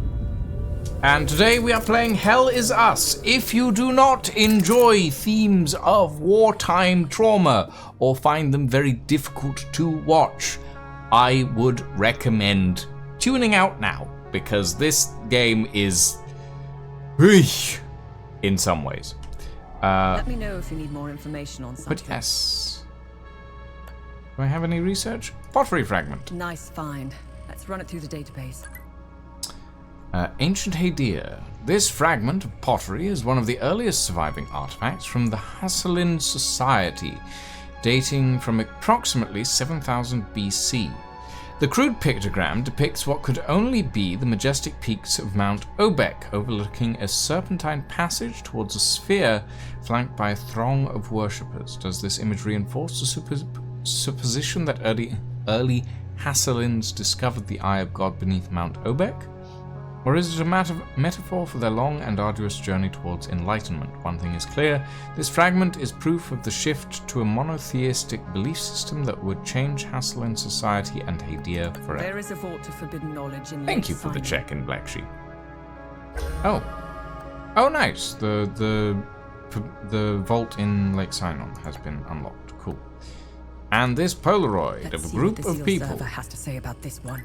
today we are playing Hell Is Us. If you do not enjoy themes of wartime trauma or find them very difficult to watch, I would recommend tuning out now, because this game is in some ways. Let me know if you need more information on something. But yes. Do I have any research? Pottery fragment. Nice find. Let's run it through the database. Ancient Hadir. This fragment of pottery is one of the earliest surviving artifacts from the Hasselin Society, dating from approximately 7000 BC. The crude pictogram depicts what could only be the majestic peaks of Mount Obek, overlooking a serpentine passage towards a sphere flanked by a throng of worshippers. Does this image reinforce the supposition that early Hasselins discovered the Eye of God beneath Mount Obek? Or is it a metaphor for their long and arduous journey towards enlightenment? One thing is clear, this fragment is proof of the shift to a monotheistic belief system that would change Hasselin society and Hadir forever. There is a vault of forbidden knowledge in Thank you for the check in Black Sheep. Oh. Oh, nice. The vault in Lake Sinon has been unlocked. Cool. And this Polaroid of a group of people. Server has to say about this one.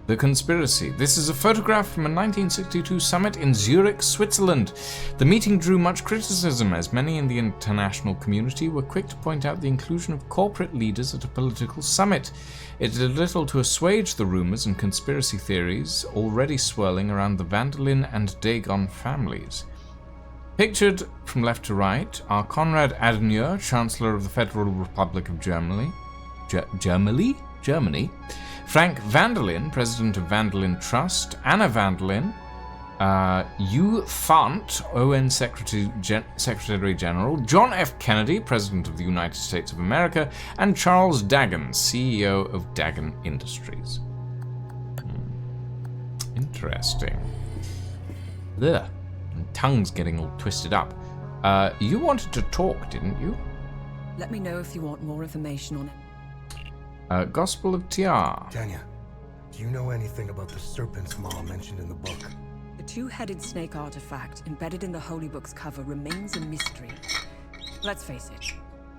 The Conspiracy. This is a photograph from a 1962 summit in Zurich, Switzerland. The meeting drew much criticism, as many in the international community were quick to point out the inclusion of corporate leaders at a political summit. It did little to assuage the rumors and conspiracy theories already swirling around the Vandelin and Dagon families. Pictured from left to right are Konrad Adenauer, Chancellor of the Federal Republic of Germany, Frank Vandelin, President of Vandelin Trust, Anna Vandelin, Hugh Thant, UN Secretary General, John F. Kennedy, President of the United States of America, and Charles Dagon, CEO of Dagon Industries. Interesting. Ugh. Tongue's getting all twisted up. You wanted to talk, didn't you? Let me know if you want more information on it. Gospel of Tiar. Tanya, do you know anything about the Serpent's Maw mentioned in the book? The two-headed snake artifact embedded in the Holy Book's cover remains a mystery. Let's face it,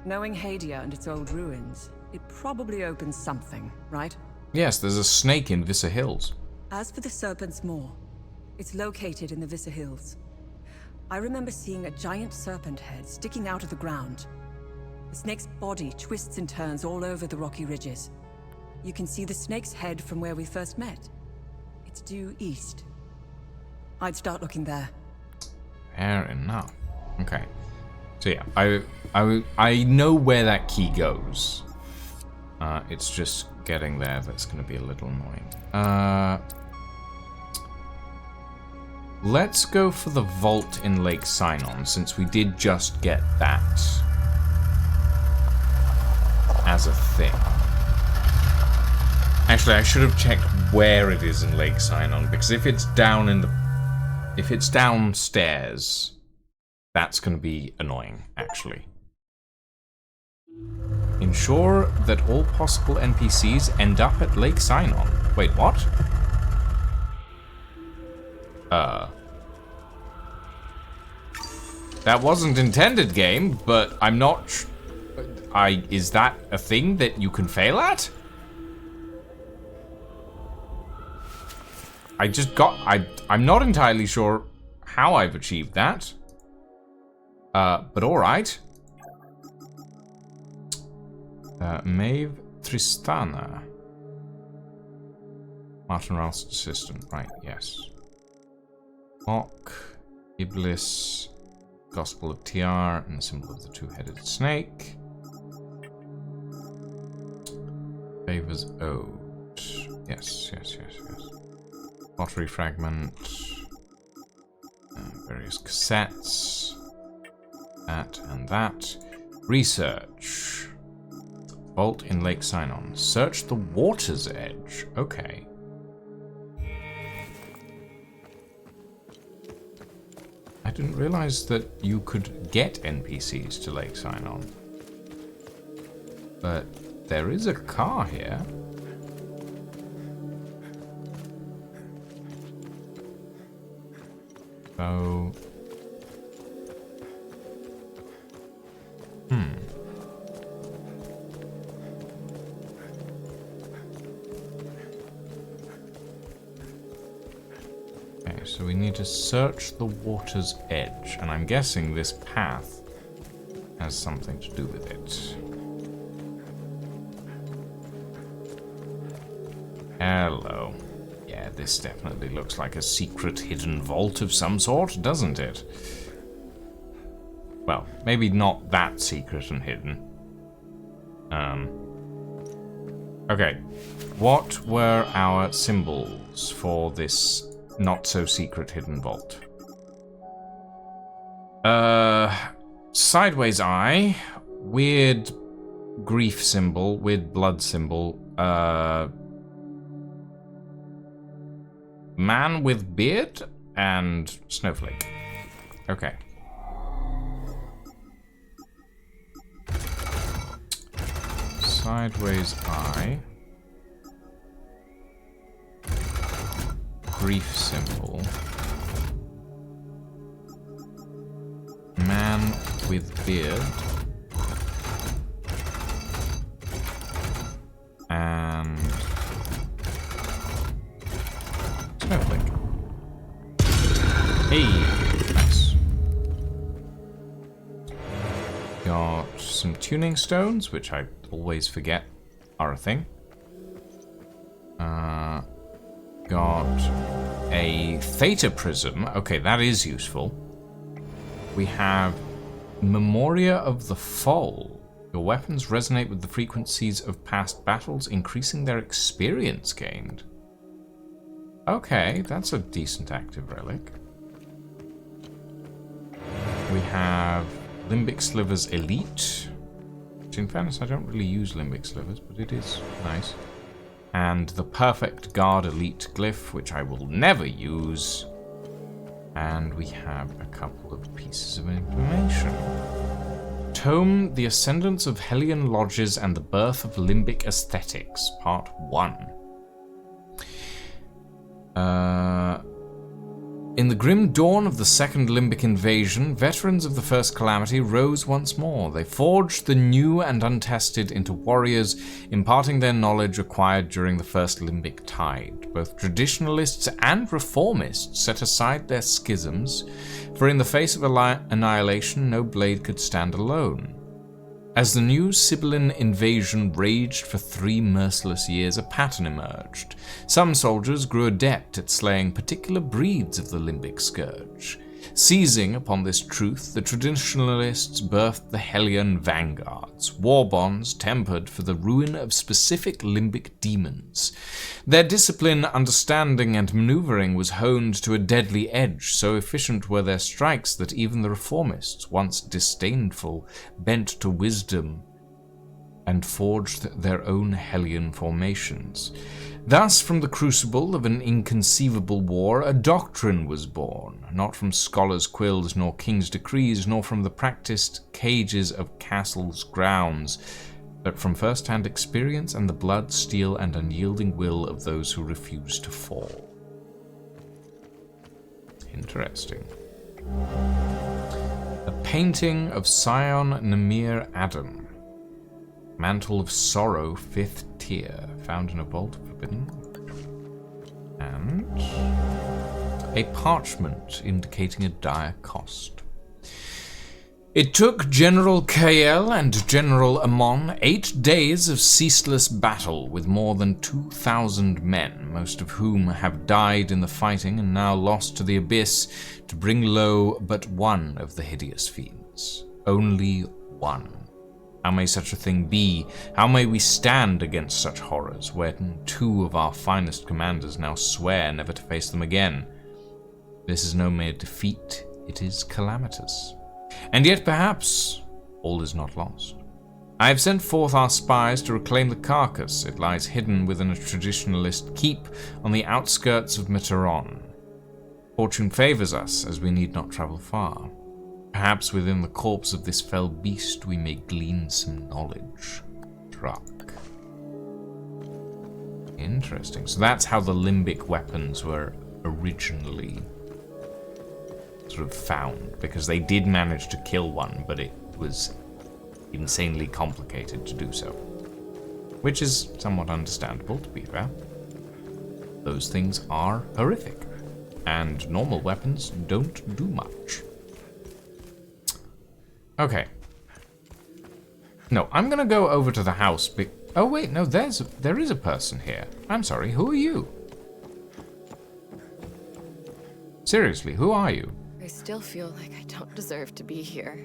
knowing Hadia and its old ruins, it probably opens something, right? Yes, there's a snake in Vissa Hills. As for the Serpent's Maw, it's located in the Vissa Hills. I remember seeing a giant serpent head sticking out of the ground. The snake's body twists and turns all over the rocky ridges. You can see the snake's head from where we first met. It's due east. I'd start looking there. Fair enough. Okay. So yeah, I know where that key goes. It's just getting there that's going to be a little annoying. Let's go for the vault in Lake Sinon, since we did just get that as a thing. Actually, I should have checked where it is in Lake Sinon, because if it's downstairs, that's going to be annoying, actually. Ensure that all possible NPCs end up at Lake Sinon. Wait, what? That wasn't intended, game, but I'm not is that a thing that you can fail at? I'm not entirely sure how I've achieved that. But alright. Maeve Tristana. Martin Ralph's assistant, right, yes. Hawk, Iblis, Gospel of Tiar, and the symbol of the two-headed snake. Favors owed. Yes. Pottery fragment. Various cassettes. That and that. Research. Vault in Lake Sinon. Search the water's edge. Okay. I didn't realize that you could get NPCs to Lake Sinon. But there is a car here. So... Okay, so we need to search the water's edge, and I'm guessing this path has something to do with it. Hello. Yeah, this definitely looks like a secret hidden vault of some sort, doesn't it? Well, maybe not that secret and hidden. Okay. What were our symbols for this not-so-secret hidden vault? Sideways eye, weird grief symbol, weird blood symbol, man with beard, and snowflake. Okay. Sideways eye. Grief symbol. Man with beard. And snowflake. Hey, nice. Got some tuning stones, which I always forget are a thing. Got a theta prism. Okay, that is useful. We have Memoria of the Fall. Your weapons resonate with the frequencies of past battles, increasing their experience gained. Okay, that's a decent active relic. We have Limbic Slivers Elite. Which in fairness, I don't really use Limbic Slivers, but it is nice. And the Perfect Guard Elite Glyph, which I will never use. And we have a couple of pieces of information. Tome, The Ascendance of Hellion Lodges and the Birth of Limbic Aesthetics, Part 1. In the grim dawn of the Second Limbic Invasion, veterans of the First Calamity rose once more. They forged the new and untested into warriors, imparting their knowledge acquired during the First Limbic Tide. Both traditionalists and reformists set aside their schisms, for in the face of annihilation, no blade could stand alone. As the new Sibylline invasion raged for 3 merciless years, a pattern emerged. Some soldiers grew adept at slaying particular breeds of the Limbic Scourge. Seizing upon this truth, the traditionalists birthed the Hellion Vanguards, war bonds tempered for the ruin of specific Limbic demons. Their discipline, understanding, and maneuvering was honed to a deadly edge, so efficient were their strikes that even the reformists, once disdainful, bent to wisdom and forged their own Hellion formations. Thus, from the crucible of an inconceivable war, a doctrine was born, not from scholars' quills nor kings' decrees, nor from the practiced cages of castles' grounds, but from first-hand experience and the blood, steel, and unyielding will of those who refuse to fall. Interesting. A painting of Sion Namir Adam. Mantle of Sorrow, 5th tier, found in a vault of forbidden. And a parchment indicating a dire cost. It took General KL and General Amon 8 days of ceaseless battle with more than 2,000 men, most of whom have died in the fighting and now lost to the abyss, to bring low but one of the hideous fiends. Only one. How may such a thing be? How may we stand against such horrors when 2 of our finest commanders now swear never to face them again? This is no mere defeat, it is calamitous. And yet perhaps all is not lost. I have sent forth our spies to reclaim the carcass. It lies hidden within a traditionalist keep on the outskirts of Mitteron. Fortune favors us, as we need not travel far. Perhaps within the corpse of this fell beast we may glean some knowledge. Truck. Interesting. So that's how the limbic weapons were originally sort of found, because they did manage to kill one, but it was insanely complicated to do so. Which is somewhat understandable, to be fair. Those things are horrific, and normal weapons don't do much. Okay. No, I'm gonna go over to the house. Oh wait, no, there is a person here. I'm sorry, who are you? Seriously, who are you? I still feel like I don't deserve to be here.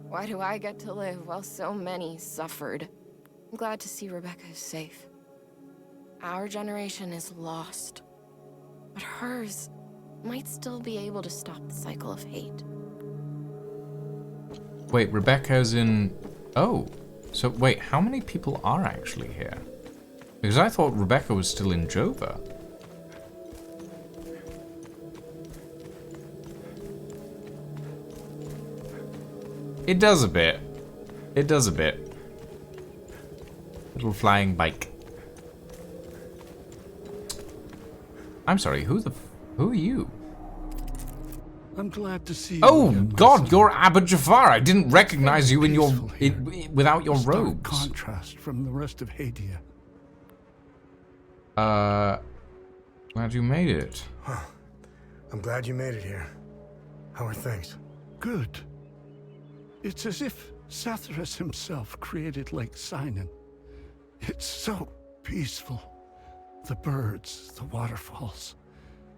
Why do I get to live while so many suffered? I'm glad to see Rebecca is safe. Our generation is lost, but hers might still be able to stop the cycle of hate. Wait, Rebecca's in... Oh, so wait, how many people are actually here? Because I thought Rebecca was still in Jova. It does a bit. It does a bit. Little flying bike. I'm sorry, who are you? I'm glad to see you. Oh again, God, you're Abba Jafar. I didn't recognize you in your without your Stark robes. contrast from the rest of Hadia. Glad you made it. Huh. I'm glad you made it here. How are things? Good. It's as if Sathras himself created Lake Sinan. It's so peaceful. The birds, the waterfalls,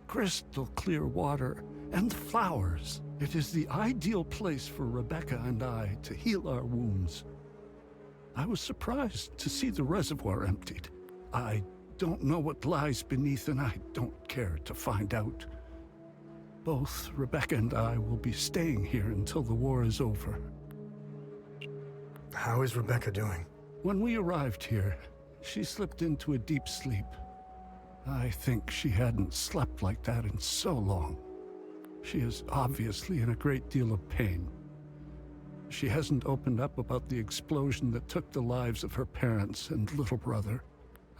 crystal clear water, and the flowers. It is the ideal place for Rebecca and I to heal our wounds. I was surprised to see the reservoir emptied. I don't know what lies beneath, and I don't care to find out. Both Rebecca and I will be staying here until the war is over. How is Rebecca doing? When we arrived here, she slipped into a deep sleep. I think she hadn't slept like that in so long. She is obviously in a great deal of pain. She hasn't opened up about the explosion that took the lives of her parents and little brother.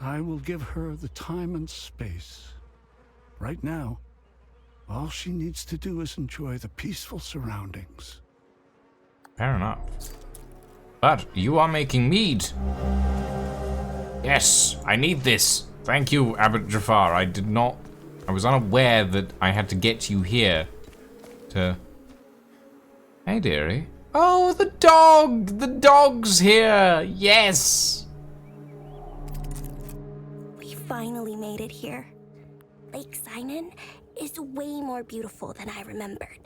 I will give her the time and space. Right now, all she needs to do is enjoy the peaceful surroundings. Fair enough. But you are making mead. Yes, I need this. Thank you, Abbot Jafar. I was unaware that I had to get you here to... Hey, dearie. Oh, the dog! The dog's here! Yes! We finally made it here. Lake Sinan is way more beautiful than I remembered.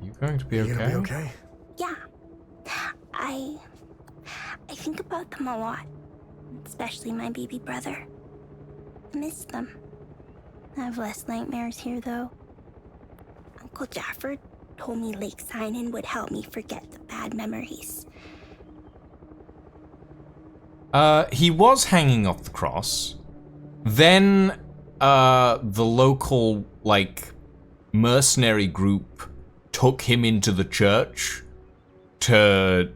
You going to be okay? You gonna be okay? Yeah. I think about them a lot. Especially my baby brother. I miss them. I have less nightmares here, though. Uncle Jaffer told me Lake Sinan would help me forget the bad memories. He was hanging off the cross. Then, the local, mercenary group took him into the church to,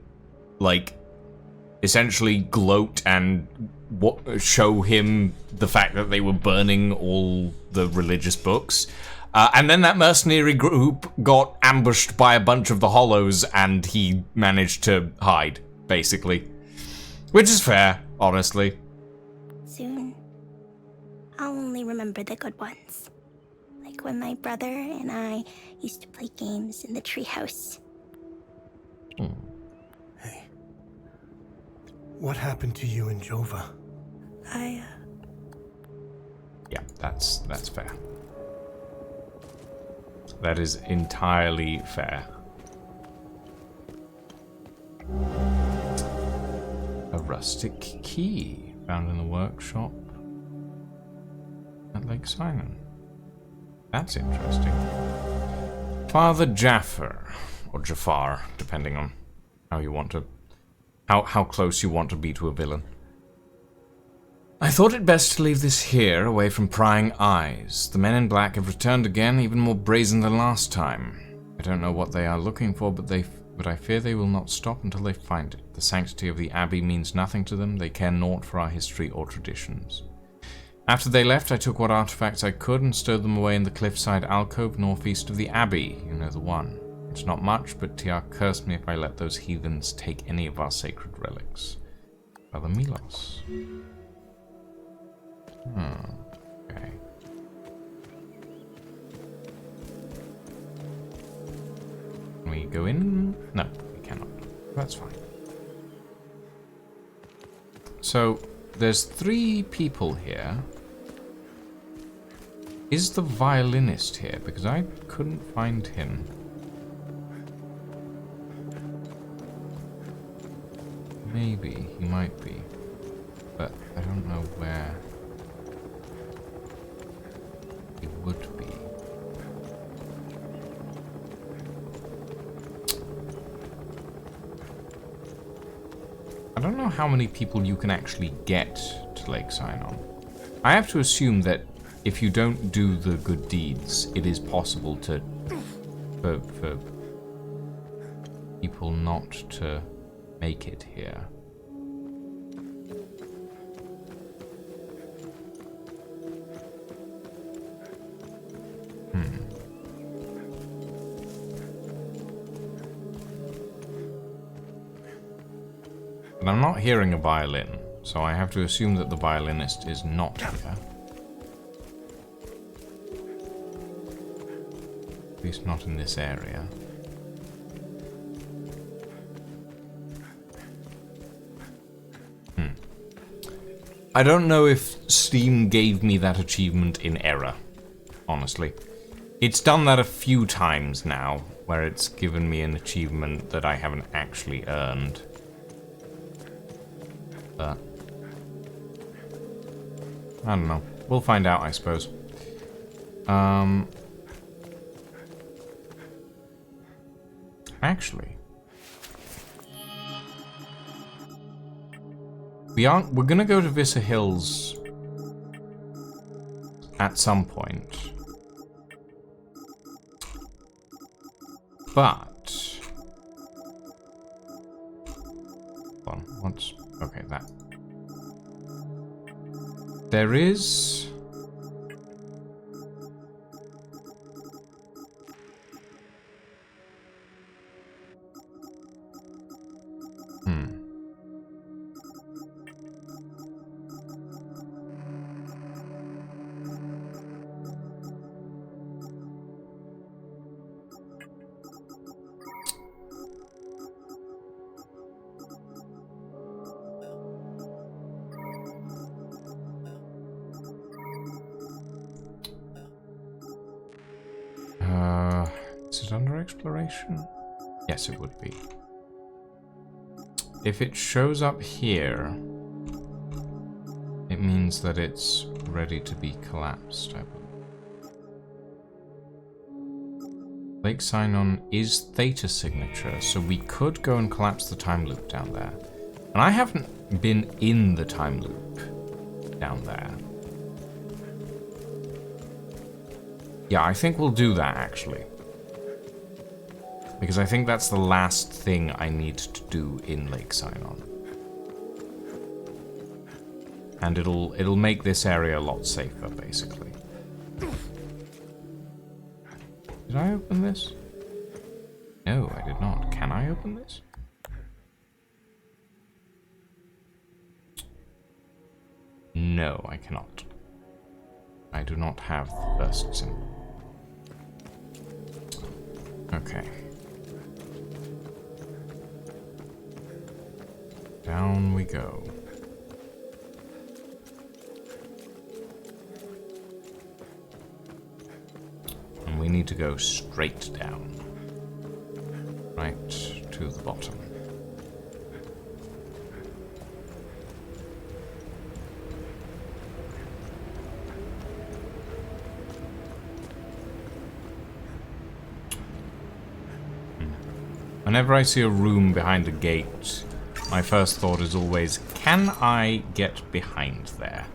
essentially gloat and show him the fact that they were burning all the religious books. And then that mercenary group got ambushed by a bunch of the Hollows and he managed to hide, basically. Which is fair, honestly. Soon, I'll only remember the good ones. Like when my brother and I used to play games in the treehouse. Hey. What happened to you and Jova? Yeah, that's fair. That is entirely fair. A rustic key found in the workshop at Lake Sinon. That's interesting. Father Jaffer, or Jafar, depending on how you want to, how close you want to be to a villain. I thought it best to leave this here, away from prying eyes. The men in black have returned again, even more brazen than last time. I don't know what they are looking for, but I fear they will not stop until they find it. The sanctity of the Abbey means nothing to them. They care naught for our history or traditions. After they left, I took what artifacts I could and stowed them away in the cliffside alcove northeast of the Abbey. You know the one. It's not much, but Tiar cursed me if I let those heathens take any of our sacred relics. Brother Milos. Okay. Can we go in? No, we cannot. That's fine. So, there's 3 people here. Is the violinist here? Because I couldn't find him. Maybe he might be, but I don't know where he would be. I don't know how many people you can actually get to Lake Sinon. I have to assume that if you don't do the good deeds, it is possible to for people not to make it here. But I'm not hearing a violin, so I have to assume that the violinist is not here. At least not in this area. I don't know if Steam gave me that achievement in error, honestly. It's done that a few times now, where it's given me an achievement that I haven't actually earned. But I don't know. We'll find out, I suppose. Actually, we're gonna go to Vissa Hills at some point. But hold on, what's okay, that. There is is it under exploration? Yes, it would be. If it shows up here, it means that it's ready to be collapsed, I believe. Lake Sinon is Theta signature, so we could go and collapse the time loop down there. And I haven't been in the time loop down there. Yeah, I think we'll do that, actually. Because I think that's the last thing I need to do in Lake Sinon. And it'll make this area a lot safer, basically. Did I open this? No, I did not. Can I open this? No, I cannot. I do not have the first symbol. Okay. Down we go. And we need to go straight down. Right to the bottom. Whenever I see a room behind a gate, my first thought is always, can I get behind there?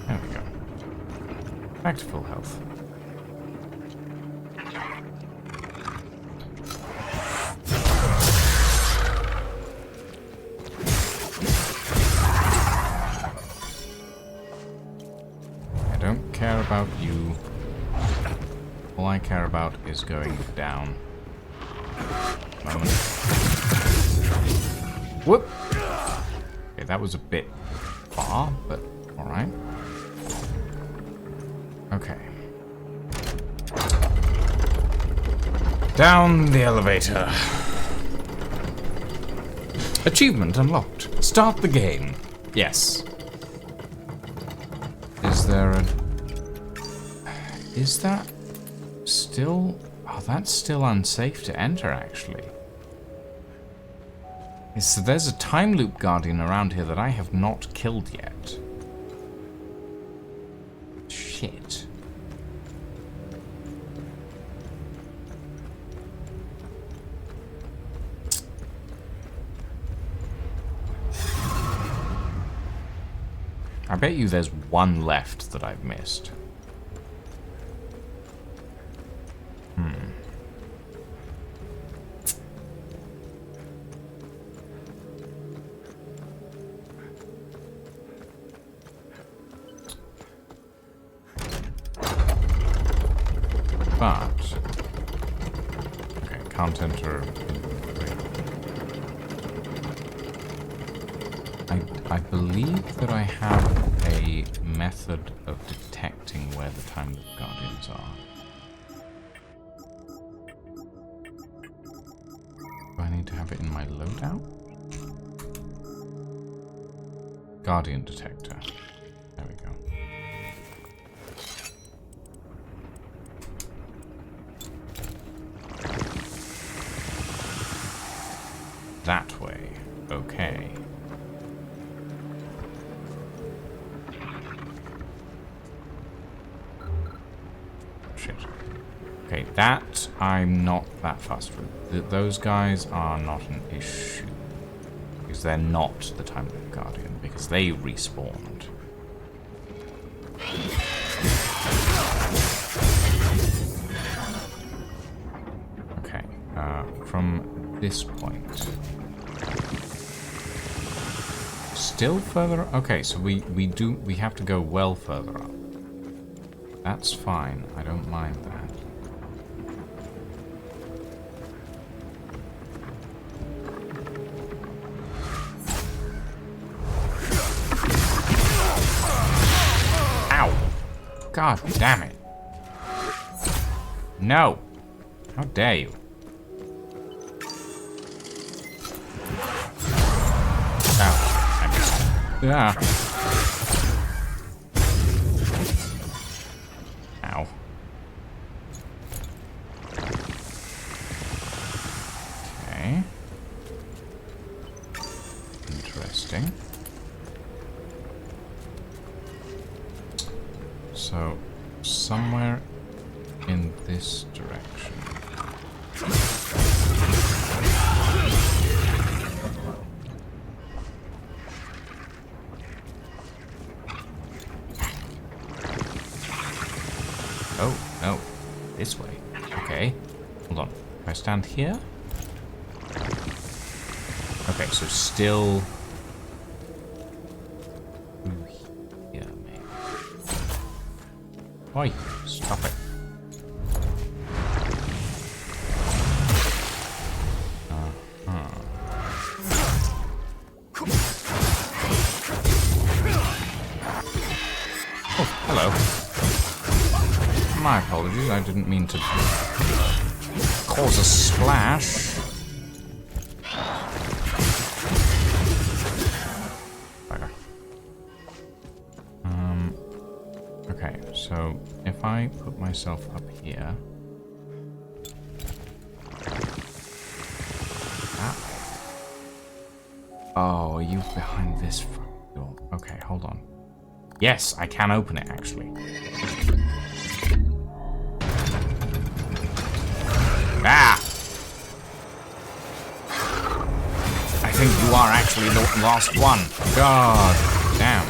There we go. Back to full health. I don't care about you. All I care about is going down. Moment. Whoop! Okay, that was a bit far, but alright. Okay. Down the elevator. Achievement unlocked. Start the game. Yes. Is there a... Is that still... Oh, that's still unsafe to enter, actually. So there's a time loop guardian around here that I have not killed yet. Shit. I bet you there's one left that I've missed. But... Okay, can't enter... I believe that I have a method of detecting where the time loop guardians are. Do I need to have it in my loadout? Guardian detector. There we go. That way. Okay. Shit. Okay, that I'm not that fussed with. Those guys are not an issue. Because they're not the Time Loop Guardian, because they respawned. Okay, from this point. Still further up? Okay, so we have to go well further up. That's fine, I don't mind that. God damn it. No. How dare you? Ow. I missed. Ah. Ow. Okay. Interesting. So, somewhere in this direction. Oh, no. This way. Okay. Hold on. If I stand here? Okay, so still... Oi, stop it. Oh, Hello. My apologies, I didn't mean to cause a splash. Okay, so if I put myself up here. Oh, are you behind this front door? Okay, hold on. Yes, I can open it, actually. Ah! I think you are actually the last one. God damn.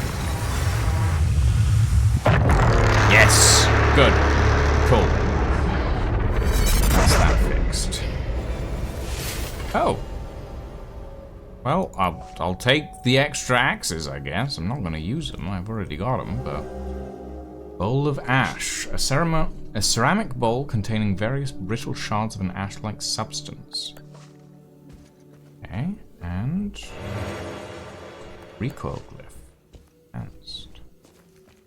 Yes! Good. Cool. That's that fixed. Oh. Well, I'll take the extra axes, I guess. I'm not going to use them. I've already got them, but... Bowl of ash. A ceramic bowl containing various brittle shards of an ash-like substance. Okay, and... recoil glyph. Advanced.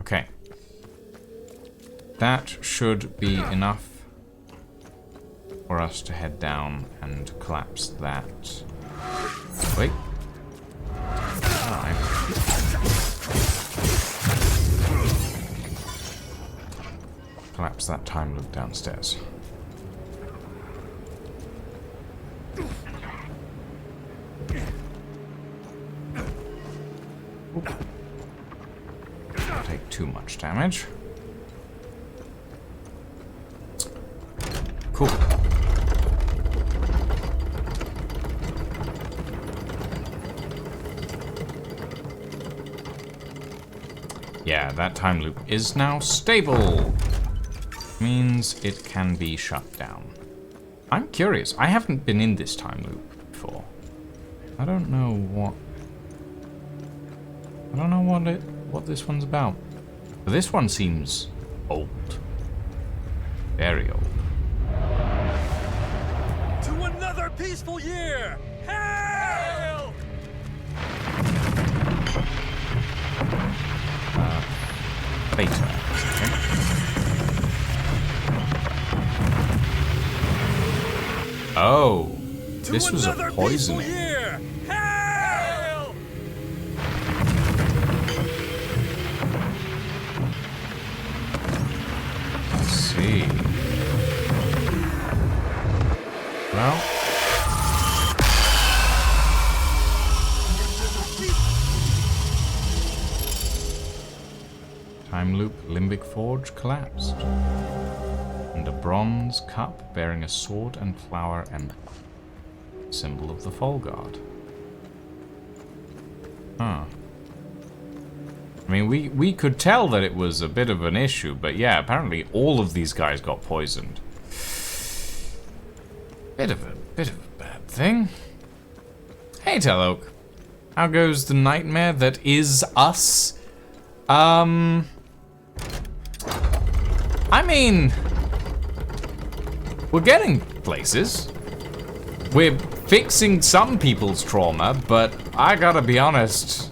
Okay. That should be enough for us to head down and collapse that. Wait. Alright. Collapse that time loop downstairs. Oop. Don't take too much damage. Cool. Yeah, that time loop is now stable. Means it can be shut down. I'm curious. I haven't been in this time loop before. I don't know what this one's about. But this one seems old. Very old. To another peaceful year! Hail! Beta. Okay. Oh, this was a poisoning. Hail! Let's see. Well. Time loop, Limbic Forge collapsed. And a bronze cup bearing a sword and flower emblem. Symbol of the Fall Guard. Huh. I mean, we could tell that it was a bit of an issue, but yeah, apparently all of these guys got poisoned. Bit of a bad thing. Hey, Telloak. How goes the nightmare that is us? I mean, we're getting places. We're fixing some people's trauma, but I gotta be honest,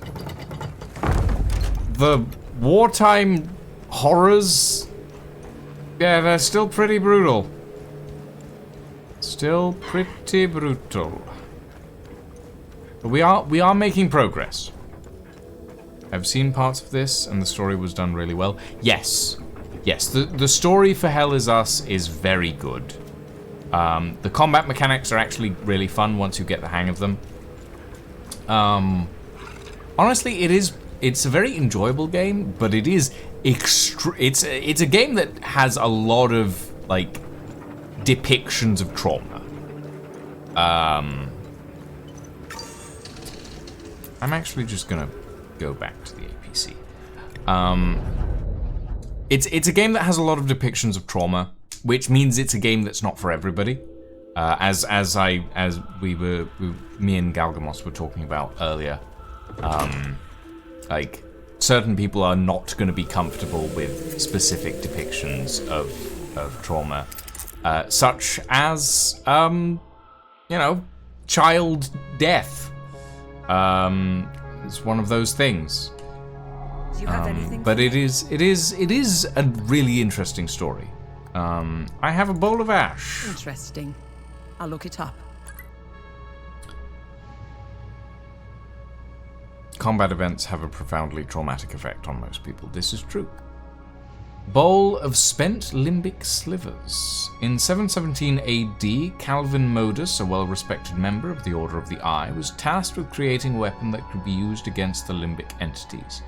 the wartime horrors, yeah, they're still pretty brutal. Still pretty brutal. But we are making progress. I've seen parts of this, and the story was done really well. Yes. Yes, the story for Hell Is Us is very good. The combat mechanics are actually really fun once you get the hang of them. Honestly, it's a very enjoyable game, but it is it's a game that has a lot of like depictions of trauma. I'm actually just gonna go back to the APC. It's a game that has a lot of depictions of trauma, which means it's a game that's not for everybody. As me and Galgamos were talking about earlier, like certain people are not going to be comfortable with specific depictions of trauma, such as you know, child death. It's one of those things. Do you have anything? But it is a really interesting story. I have a bowl of ash. Interesting. I'll look it up. Combat events have a profoundly traumatic effect on most people. This is true. Bowl of spent limbic slivers. In 717 AD, Calvin Modus, a well-respected member of the Order of the Eye, was tasked with creating a weapon that could be used against the limbic entities.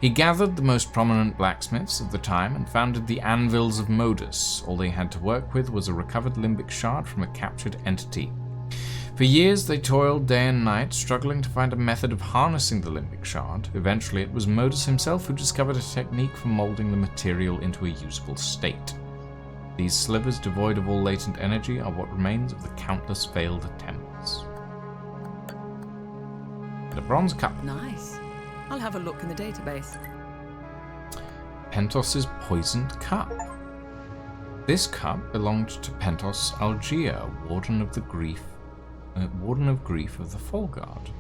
He gathered the most prominent blacksmiths of the time and founded the Anvils of Modus. All they had to work with was a recovered limbic shard from a captured entity. For years they toiled day and night, struggling to find a method of harnessing the limbic shard. Eventually it was Modus himself who discovered a technique for molding the material into a usable state. These slivers, devoid of all latent energy, are what remains of the countless failed attempts. The bronze cup. Nice. I'll have a look in the database. Pentos's poisoned cup. This cup belonged to Pentos Algia, Warden of Grief of the Fall Guard.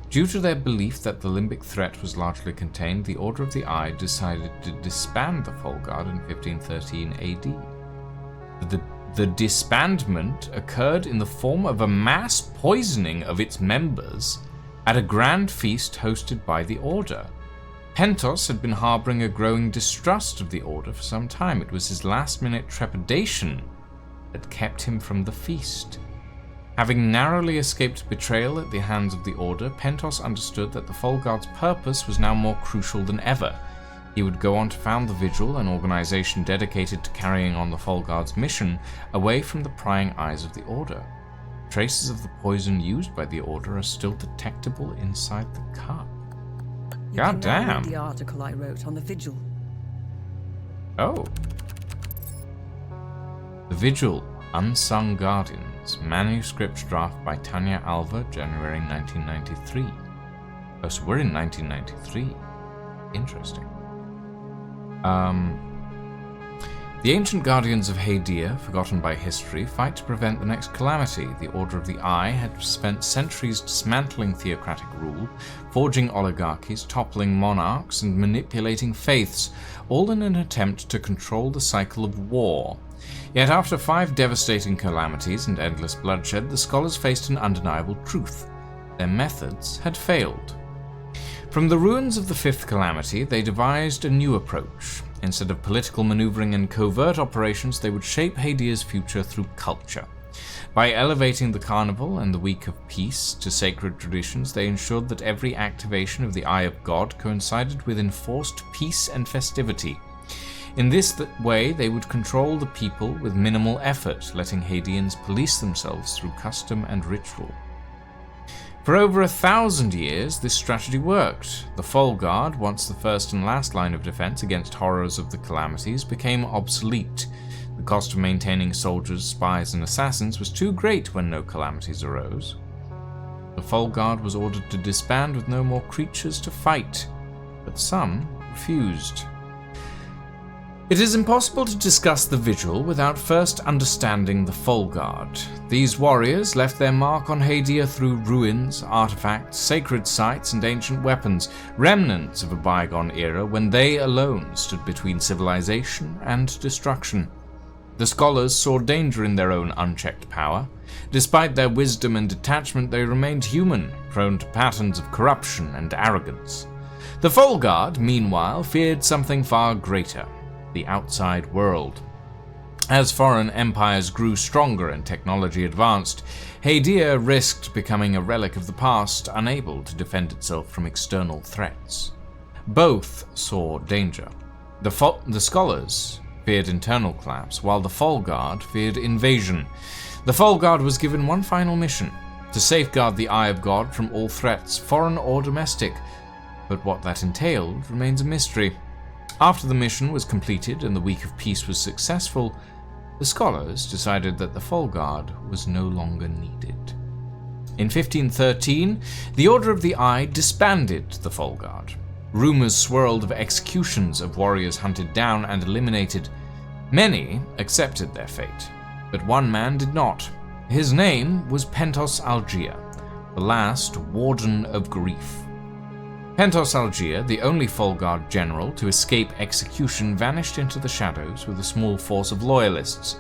Due to their belief that the limbic threat was largely contained, the Order of the Eye decided to disband the Fall Guard in 1513 AD. The disbandment occurred in the form of a mass poisoning of its members at a grand feast hosted by the Order. Pentos had been harboring a growing distrust of the Order for some time. It was his last-minute trepidation that kept him from the feast. Having narrowly escaped betrayal at the hands of the Order, Pentos understood that the Fall Guard's purpose was now more crucial than ever. He would go on to found the Vigil, an organization dedicated to carrying on the Fall Guard's mission away from the prying eyes of the Order. Traces of the poison used by the Order are still detectable inside the cup. God damn. The article I wrote on the Vigil. Oh. The Vigil, Unsung Guardians, manuscript draft by Tanya Alva, January 1993. Oh, so we're in 1993. Interesting. The ancient guardians of Hadia, forgotten by history, fight to prevent the next calamity. The Order of the Eye had spent centuries dismantling theocratic rule, forging oligarchies, toppling monarchs, and manipulating faiths, all in an attempt to control the cycle of war. Yet after 5 devastating calamities and endless bloodshed, the scholars faced an undeniable truth. Their methods had failed. From the ruins of the 5th calamity, they devised a new approach. Instead of political maneuvering and covert operations, they would shape Hadia's future through culture. By elevating the carnival and the Week of Peace to sacred traditions, they ensured that every activation of the Eye of God coincided with enforced peace and festivity. In this way, they would control the people with minimal effort, letting Hadians police themselves through custom and ritual. For over 1,000 years, this strategy worked. The Fall Guard, once the first and last line of defense against horrors of the calamities, became obsolete. The cost of maintaining soldiers, spies, and assassins was too great when no calamities arose. The Fall Guard was ordered to disband with no more creatures to fight, but some refused. It is impossible to discuss the Vigil without first understanding the Fall Guard. These warriors left their mark on Hadia through ruins, artifacts, sacred sites, and ancient weapons, remnants of a bygone era when they alone stood between civilization and destruction. The scholars saw danger in their own unchecked power. Despite their wisdom and detachment, they remained human, prone to patterns of corruption and arrogance. The Fall Guard, meanwhile, feared something far greater: the outside world. As foreign empires grew stronger and technology advanced, Hadia risked becoming a relic of the past, unable to defend itself from external threats. Both saw danger. The scholars feared internal collapse, while the Fall Guard feared invasion. The Fall Guard was given one final mission: to safeguard the Eye of God from all threats, foreign or domestic. But what that entailed remains a mystery. After the mission was completed and the Week of Peace was successful, the scholars decided that the Fall Guard was no longer needed. In 1513, the Order of the Eye disbanded the Fall Guard. Rumors swirled of executions of warriors hunted down and eliminated. Many accepted their fate, but one man did not. His name was Pentos Algia, the last Warden of Grief. Pentos Algier, the only Folguard general to escape execution, vanished into the shadows with a small force of loyalists.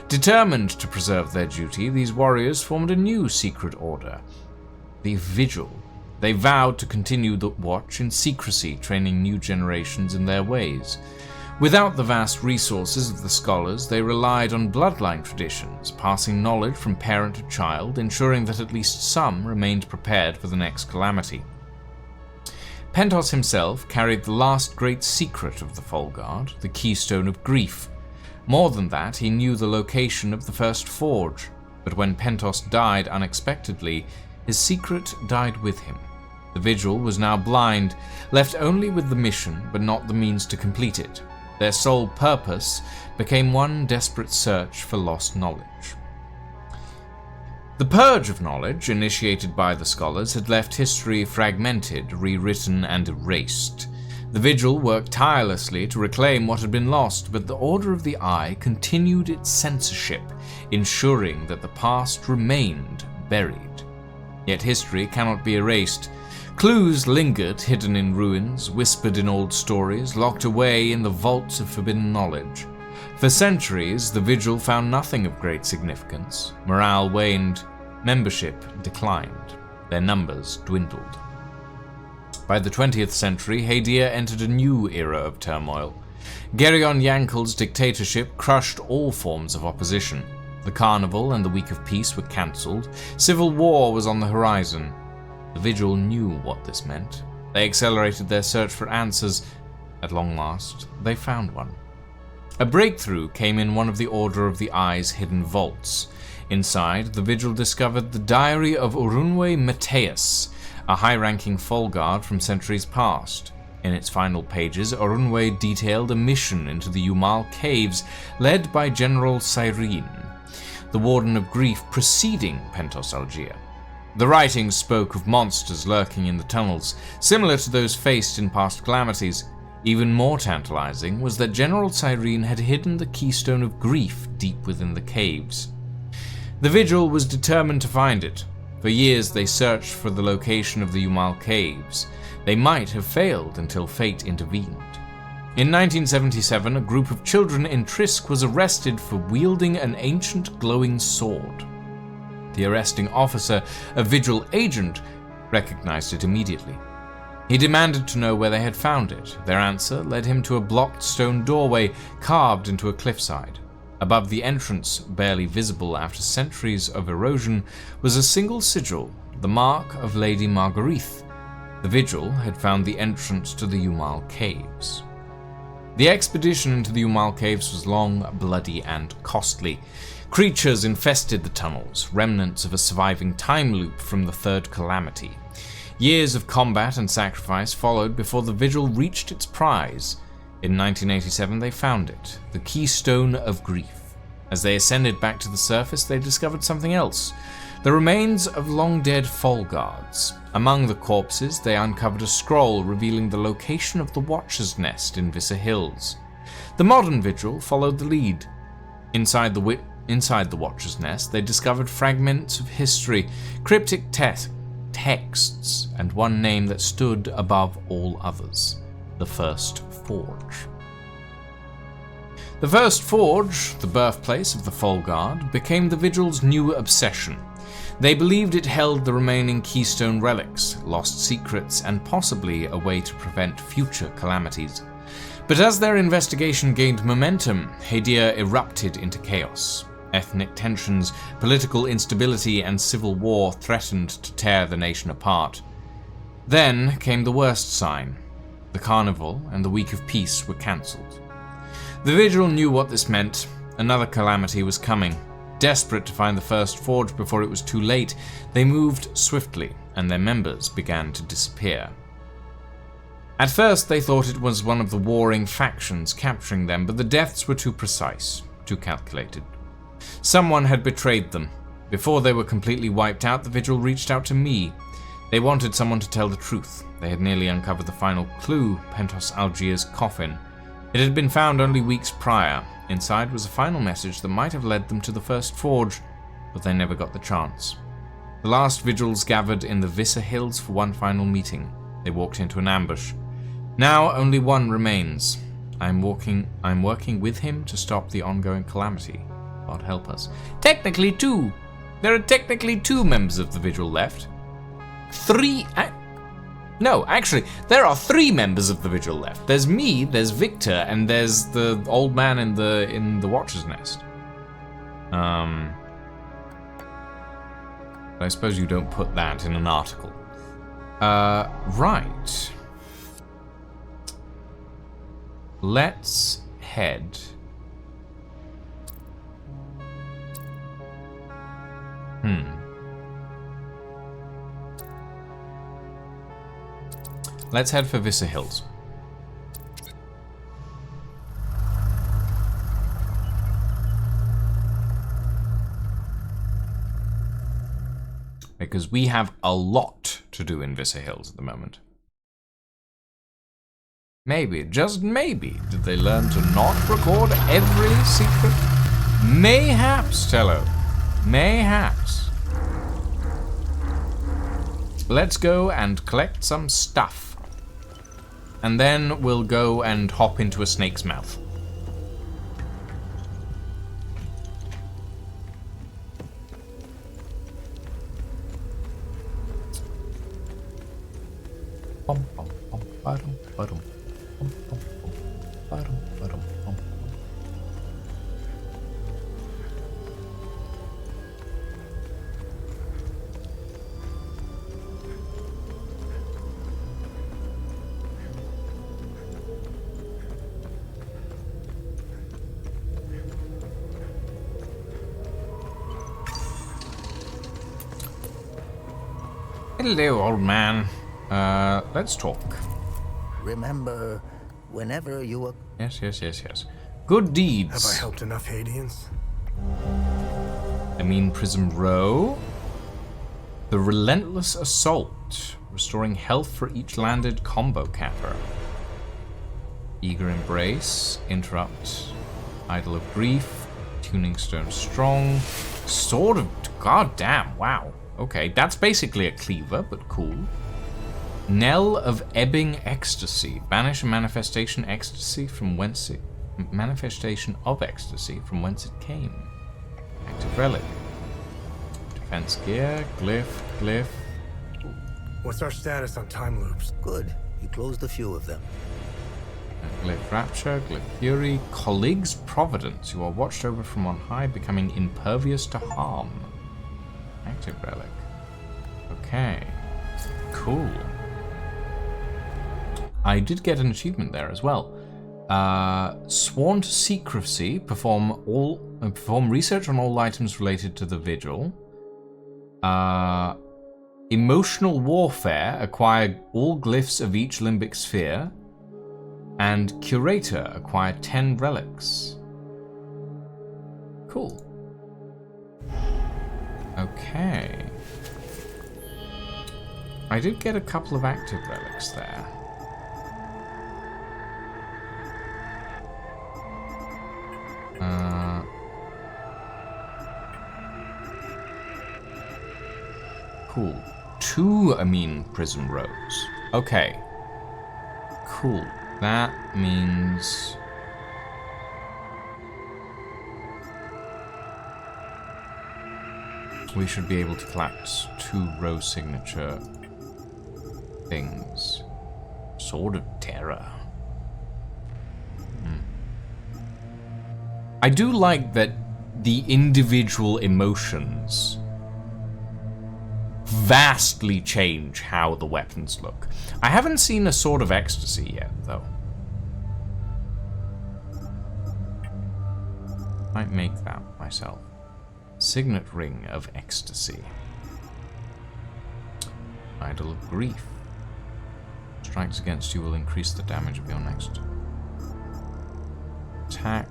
Determined to preserve their duty, these warriors formed a new secret order, the Vigil. They vowed to continue the watch in secrecy, training new generations in their ways. Without the vast resources of the scholars, they relied on bloodline traditions, passing knowledge from parent to child, ensuring that at least some remained prepared for the next calamity. Pentos himself carried the last great secret of the Folguard, the Keystone of Grief. More than that, he knew the location of the first forge, but when Pentos died unexpectedly, his secret died with him. The Vigil was now blind, left only with the mission but not the means to complete it. Their sole purpose became one desperate search for lost knowledge. The purge of knowledge, initiated by the scholars, had left history fragmented, rewritten, and erased. The Vigil worked tirelessly to reclaim what had been lost, but the Order of the Eye continued its censorship, ensuring that the past remained buried. Yet history cannot be erased. Clues lingered, hidden in ruins, whispered in old stories, locked away in the vaults of forbidden knowledge. For centuries, the Vigil found nothing of great significance. Morale waned, membership declined, their numbers dwindled. By the 20th century, Hadir entered a new era of turmoil. Geryon Yankel's dictatorship crushed all forms of opposition. The Carnival and the Week of Peace were cancelled. Civil war was on the horizon. The Vigil knew what this meant. They accelerated their search for answers. At long last, they found one. A breakthrough came in one of the Order of the Eye's hidden vaults. Inside, the Vigil discovered the diary of Orunwe Mateus, a high-ranking Folguard from centuries past. In its final pages, Orunwe detailed a mission into the Umal Caves led by General Cyrene, the Warden of Grief preceding Pentos Algier. The writings spoke of monsters lurking in the tunnels, similar to those faced in past calamities. Even more tantalizing was that General Cyrene had hidden the Keystone of Grief deep within the caves. The Vigil was determined to find it. For years they searched for the location of the Umal Caves. They might have failed until fate intervened. In 1977, a group of children in Trisk was arrested for wielding an ancient glowing sword. The arresting officer, a Vigil agent, recognized it immediately. He demanded to know where they had found it. Their answer led him to a blocked stone doorway carved into a cliffside. Above the entrance, barely visible after centuries of erosion, was a single sigil, the mark of Lady Marguerite. The Vigil had found the entrance to the Umal Caves. The expedition into the Umal Caves was long, bloody, and costly. Creatures infested the tunnels, remnants of a surviving time loop from the Third Calamity. Years of combat and sacrifice followed before the Vigil reached its prize. In 1987 they found it, the Keystone of Grief. As they ascended back to the surface, they discovered something else, the remains of long-dead Folguards. Among the corpses, they uncovered a scroll revealing the location of the Watcher's Nest in Vissa Hills. The modern Vigil followed the lead. Inside the Watcher's Nest, they discovered fragments of history, cryptic texts, and one name that stood above all others, the First Forge. The First Forge, the birthplace of the Folguard, became the Vigil's new obsession. They believed it held the remaining Keystone relics, lost secrets, and possibly a way to prevent future calamities. But as their investigation gained momentum, Hadir erupted into chaos. Ethnic tensions, political instability, and civil war threatened to tear the nation apart. Then came the worst sign. The Carnival and the Week of Peace were cancelled. The Vigil knew what this meant. Another calamity was coming. Desperate to find the First Forge before it was too late, they moved swiftly, and their members began to disappear. At first they thought it was one of the warring factions capturing them, but the deaths were too precise, too calculated. Someone had betrayed them. Before they were completely wiped out, the Vigil reached out to me. They wanted someone to tell the truth. They had nearly uncovered the final clue, Pentos Algier's coffin. It had been found only weeks prior. Inside was a final message that might have led them to the First Forge, but they never got the chance. The last Vigils gathered in the Vissa Hills for one final meeting. They walked into an ambush. Now only one remains. I'm working with him to stop the ongoing calamity. God help us. Technically 2. There are technically 2 members of the Vigil left. 3. No, actually, there are 3 members of the Vigil left. There's me, there's Victor, and there's the old man in the Watcher's Nest. But I suppose you don't put that in an article. Right. Let's head. Let's head for Vissa Hills. Because we have a lot to do in Vissa Hills at the moment. Maybe, just maybe, did they learn to not record every secret? Mayhaps, Tello. Mayhaps. Let's go and collect some stuff. And then we'll go and hop into a snake's mouth. Bum, bum, bum, ba-dum, ba-dum. Bum, bum, bum, ba-dum, ba-dum, bum. Hello, old man. Let's talk. Remember, whenever you were... Yes. Good deeds. Have I helped enough Haitians? I mean Prism Row. The Relentless Assault. Restoring health for each landed combo capper. Eager Embrace. Interrupt. Idol of Grief. Tuning Stone Strong. Sword of... Goddamn, wow. Okay, that's basically a cleaver, but cool. Knell of Ebbing Ecstasy. Banish a manifestation ecstasy from whence it... Manifestation of ecstasy from whence it came. Active relic. Defense gear. Glyph. What's our status on time loops? Good. You closed a few of them. Glyph Rapture. Glyph Fury. Colleague's Providence. You are watched over from on high, becoming impervious to harm. Active relic. Okay. Cool. I did get an achievement there as well. Sworn to secrecy. Perform research on all items related to the Vigil. Emotional warfare. Acquire all glyphs of each limbic sphere. And curator. Acquire 10 relics. Cool. Okay. I did get a couple of active relics there. Cool. 2 amine prism rows. Okay. Cool. That means... we should be able to collect 2 row signature things. Sword of Terror. I do like that the individual emotions vastly change how the weapons look. I haven't seen a Sword of Ecstasy yet, though. Might make that myself. Signet Ring of Ecstasy. Idol of Grief. Strikes against you will increase the damage of your next attack.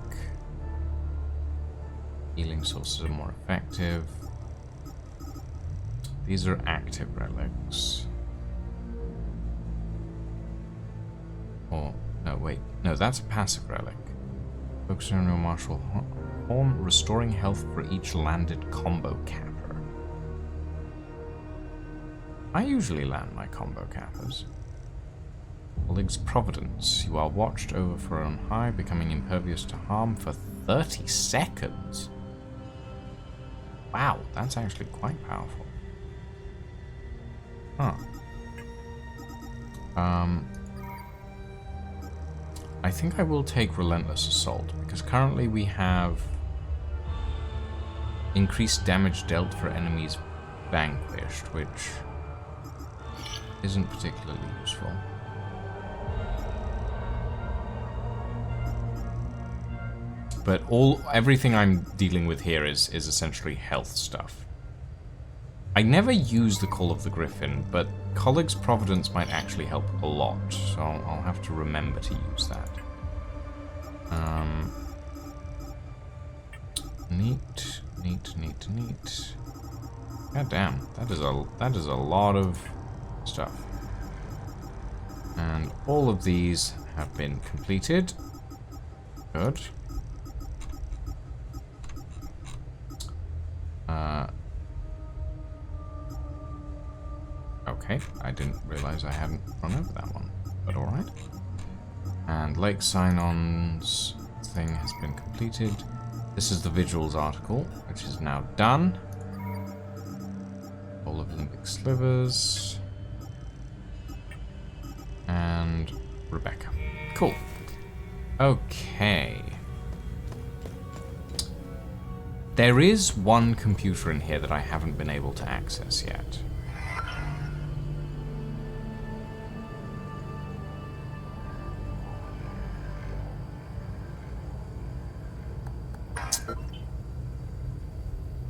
Healing sources are more effective. These are active relics. Oh, no, wait. No, that's a passive relic. Focusing on your martial horn, restoring health for each landed combo capper. I usually land my combo cappers. Colleague's Providence. You are watched over from on high, becoming impervious to harm for 30 seconds. Wow, that's actually quite powerful. Huh. I think I will take Relentless Assault, because currently we have increased damage dealt for enemies vanquished, which isn't particularly useful. But everything I'm dealing with here is essentially health stuff. I never use the Call of the Griffin, but Colleague's Providence might actually help a lot, so I'll have to remember to use that. Neat. God damn, that is a lot of stuff. And all of these have been completed. Good. Okay, I didn't realize I hadn't run over that one, but alright. And Lake Sinon's thing has been completed. This is the Vigils article, which is now done. All of Limbic Slivers. And Rebecca. Cool. Okay. There is one computer in here that I haven't been able to access yet.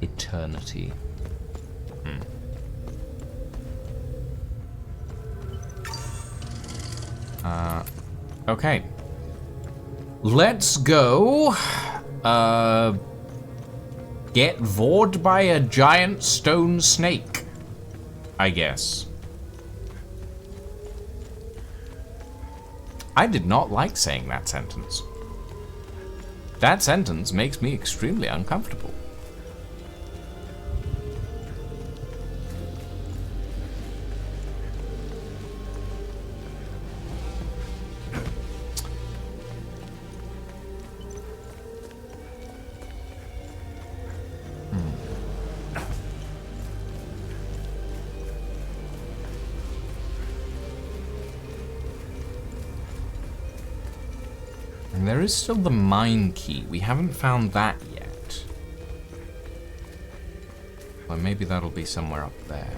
Eternity. Okay. Let's go. Get vored by a giant stone snake, I guess. I did not like saying that sentence. That sentence makes me extremely uncomfortable. And there is still the mine key. We haven't found that yet. Well, maybe that'll be somewhere up there.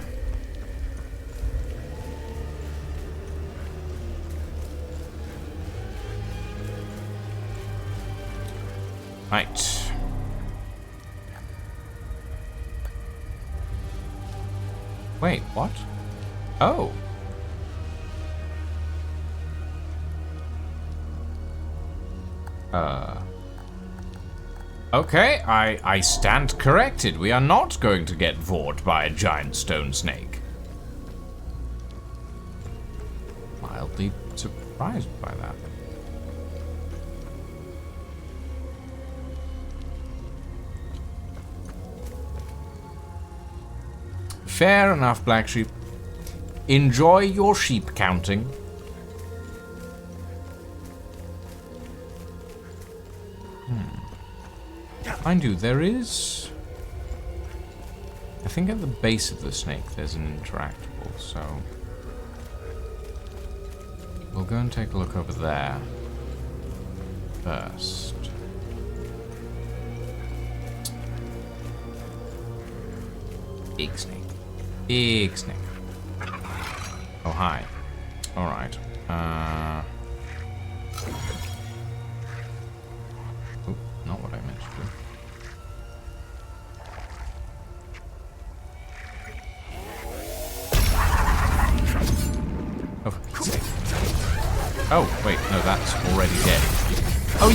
Right. Wait, what? Oh. Okay, I stand corrected. We are not going to get vored by a giant stone snake. Mildly surprised by that. Fair enough, Black Sheep. Enjoy your sheep counting. Mind you, there is... I think at the base of the snake there's an interactable, so... we'll go and take a look over there first. Big snake. Big snake. Oh, hi. Alright. Oh, not what I meant to do. Oh, for Pete's sake. Oh, wait, no, that's already dead. Oh,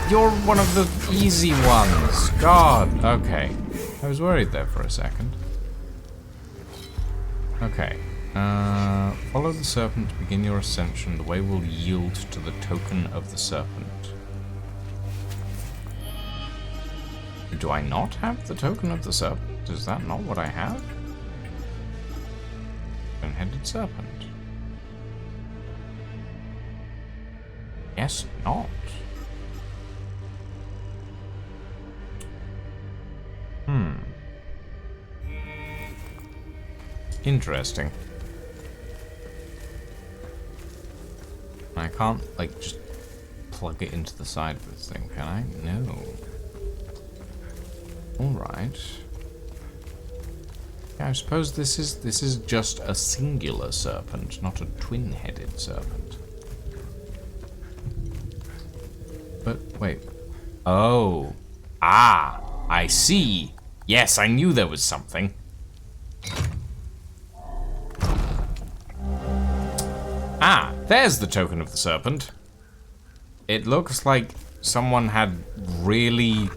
you're one of the easy ones. God, okay. I was worried there for a second. Okay. Follow the serpent to begin your ascension. The way will yield to the token of the serpent. Do I not have the token of the serpent? Is that not what I have? Stone-headed serpent. Guess not. Interesting. I can't, like, just plug it into the side of this thing, can I? No. Alright. Yeah, I suppose this is just a singular serpent, not a twin-headed serpent. But, wait. Oh. Ah, I see. Yes, I knew there was something. Ah, there's the token of the serpent. It looks like someone had really,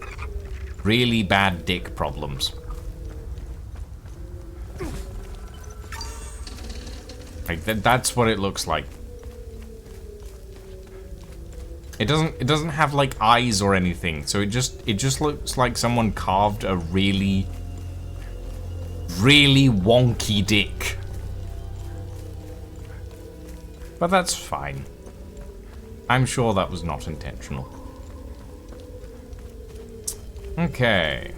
really bad dick problems. Like that's what it looks like. It doesn't have like eyes or anything, so it just looks like someone carved a really, really wonky dick. But that's fine. I'm sure that was not intentional. Okay.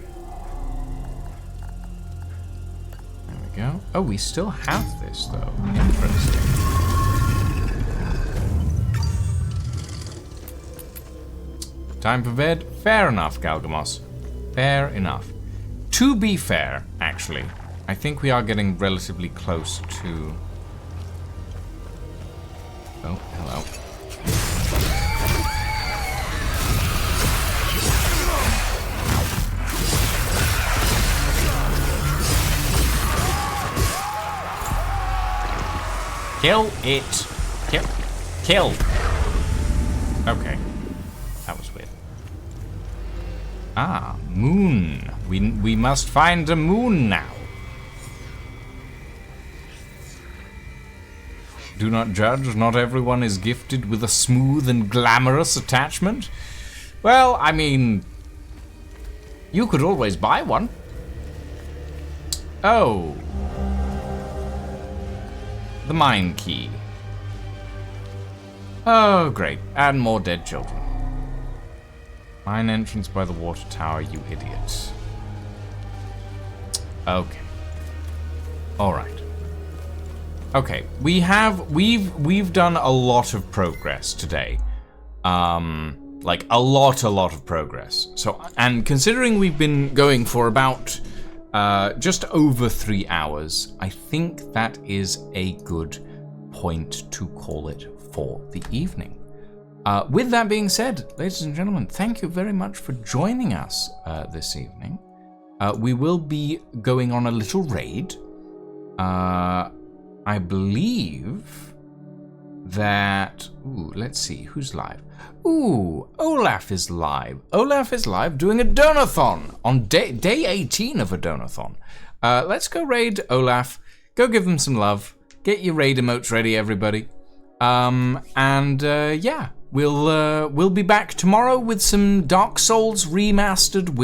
There we go. Oh, we still have this, though. Interesting. Time for bed? Fair enough, Galgamos. Fair enough. To be fair, actually, I think we are getting relatively close to... Oh, hello. Kill it. Kill. Okay. That was weird. Ah, moon. We must find a moon now. Do not judge, not everyone is gifted with a smooth and glamorous attachment. Well, I mean, you could always buy one. Oh. The mine key. Oh, great. And more dead children. Mine entrance by the water tower, you idiot. Okay. Alright. Okay, we've done a lot of progress today. Like a lot of progress. So, and considering we've been going for about just over 3 hours, I think that is a good point to call it for the evening. With that being said, ladies and gentlemen, thank you very much for joining us this evening. We will be going on a little raid. I believe that... Ooh, let's see, who's live? Ooh, Olaf is live. Olaf is live doing a donathon on day 18 of a donathon. Let's go raid Olaf. Go give them some love. Get your raid emotes ready, everybody. Yeah, we'll be back tomorrow with some Dark Souls remastered with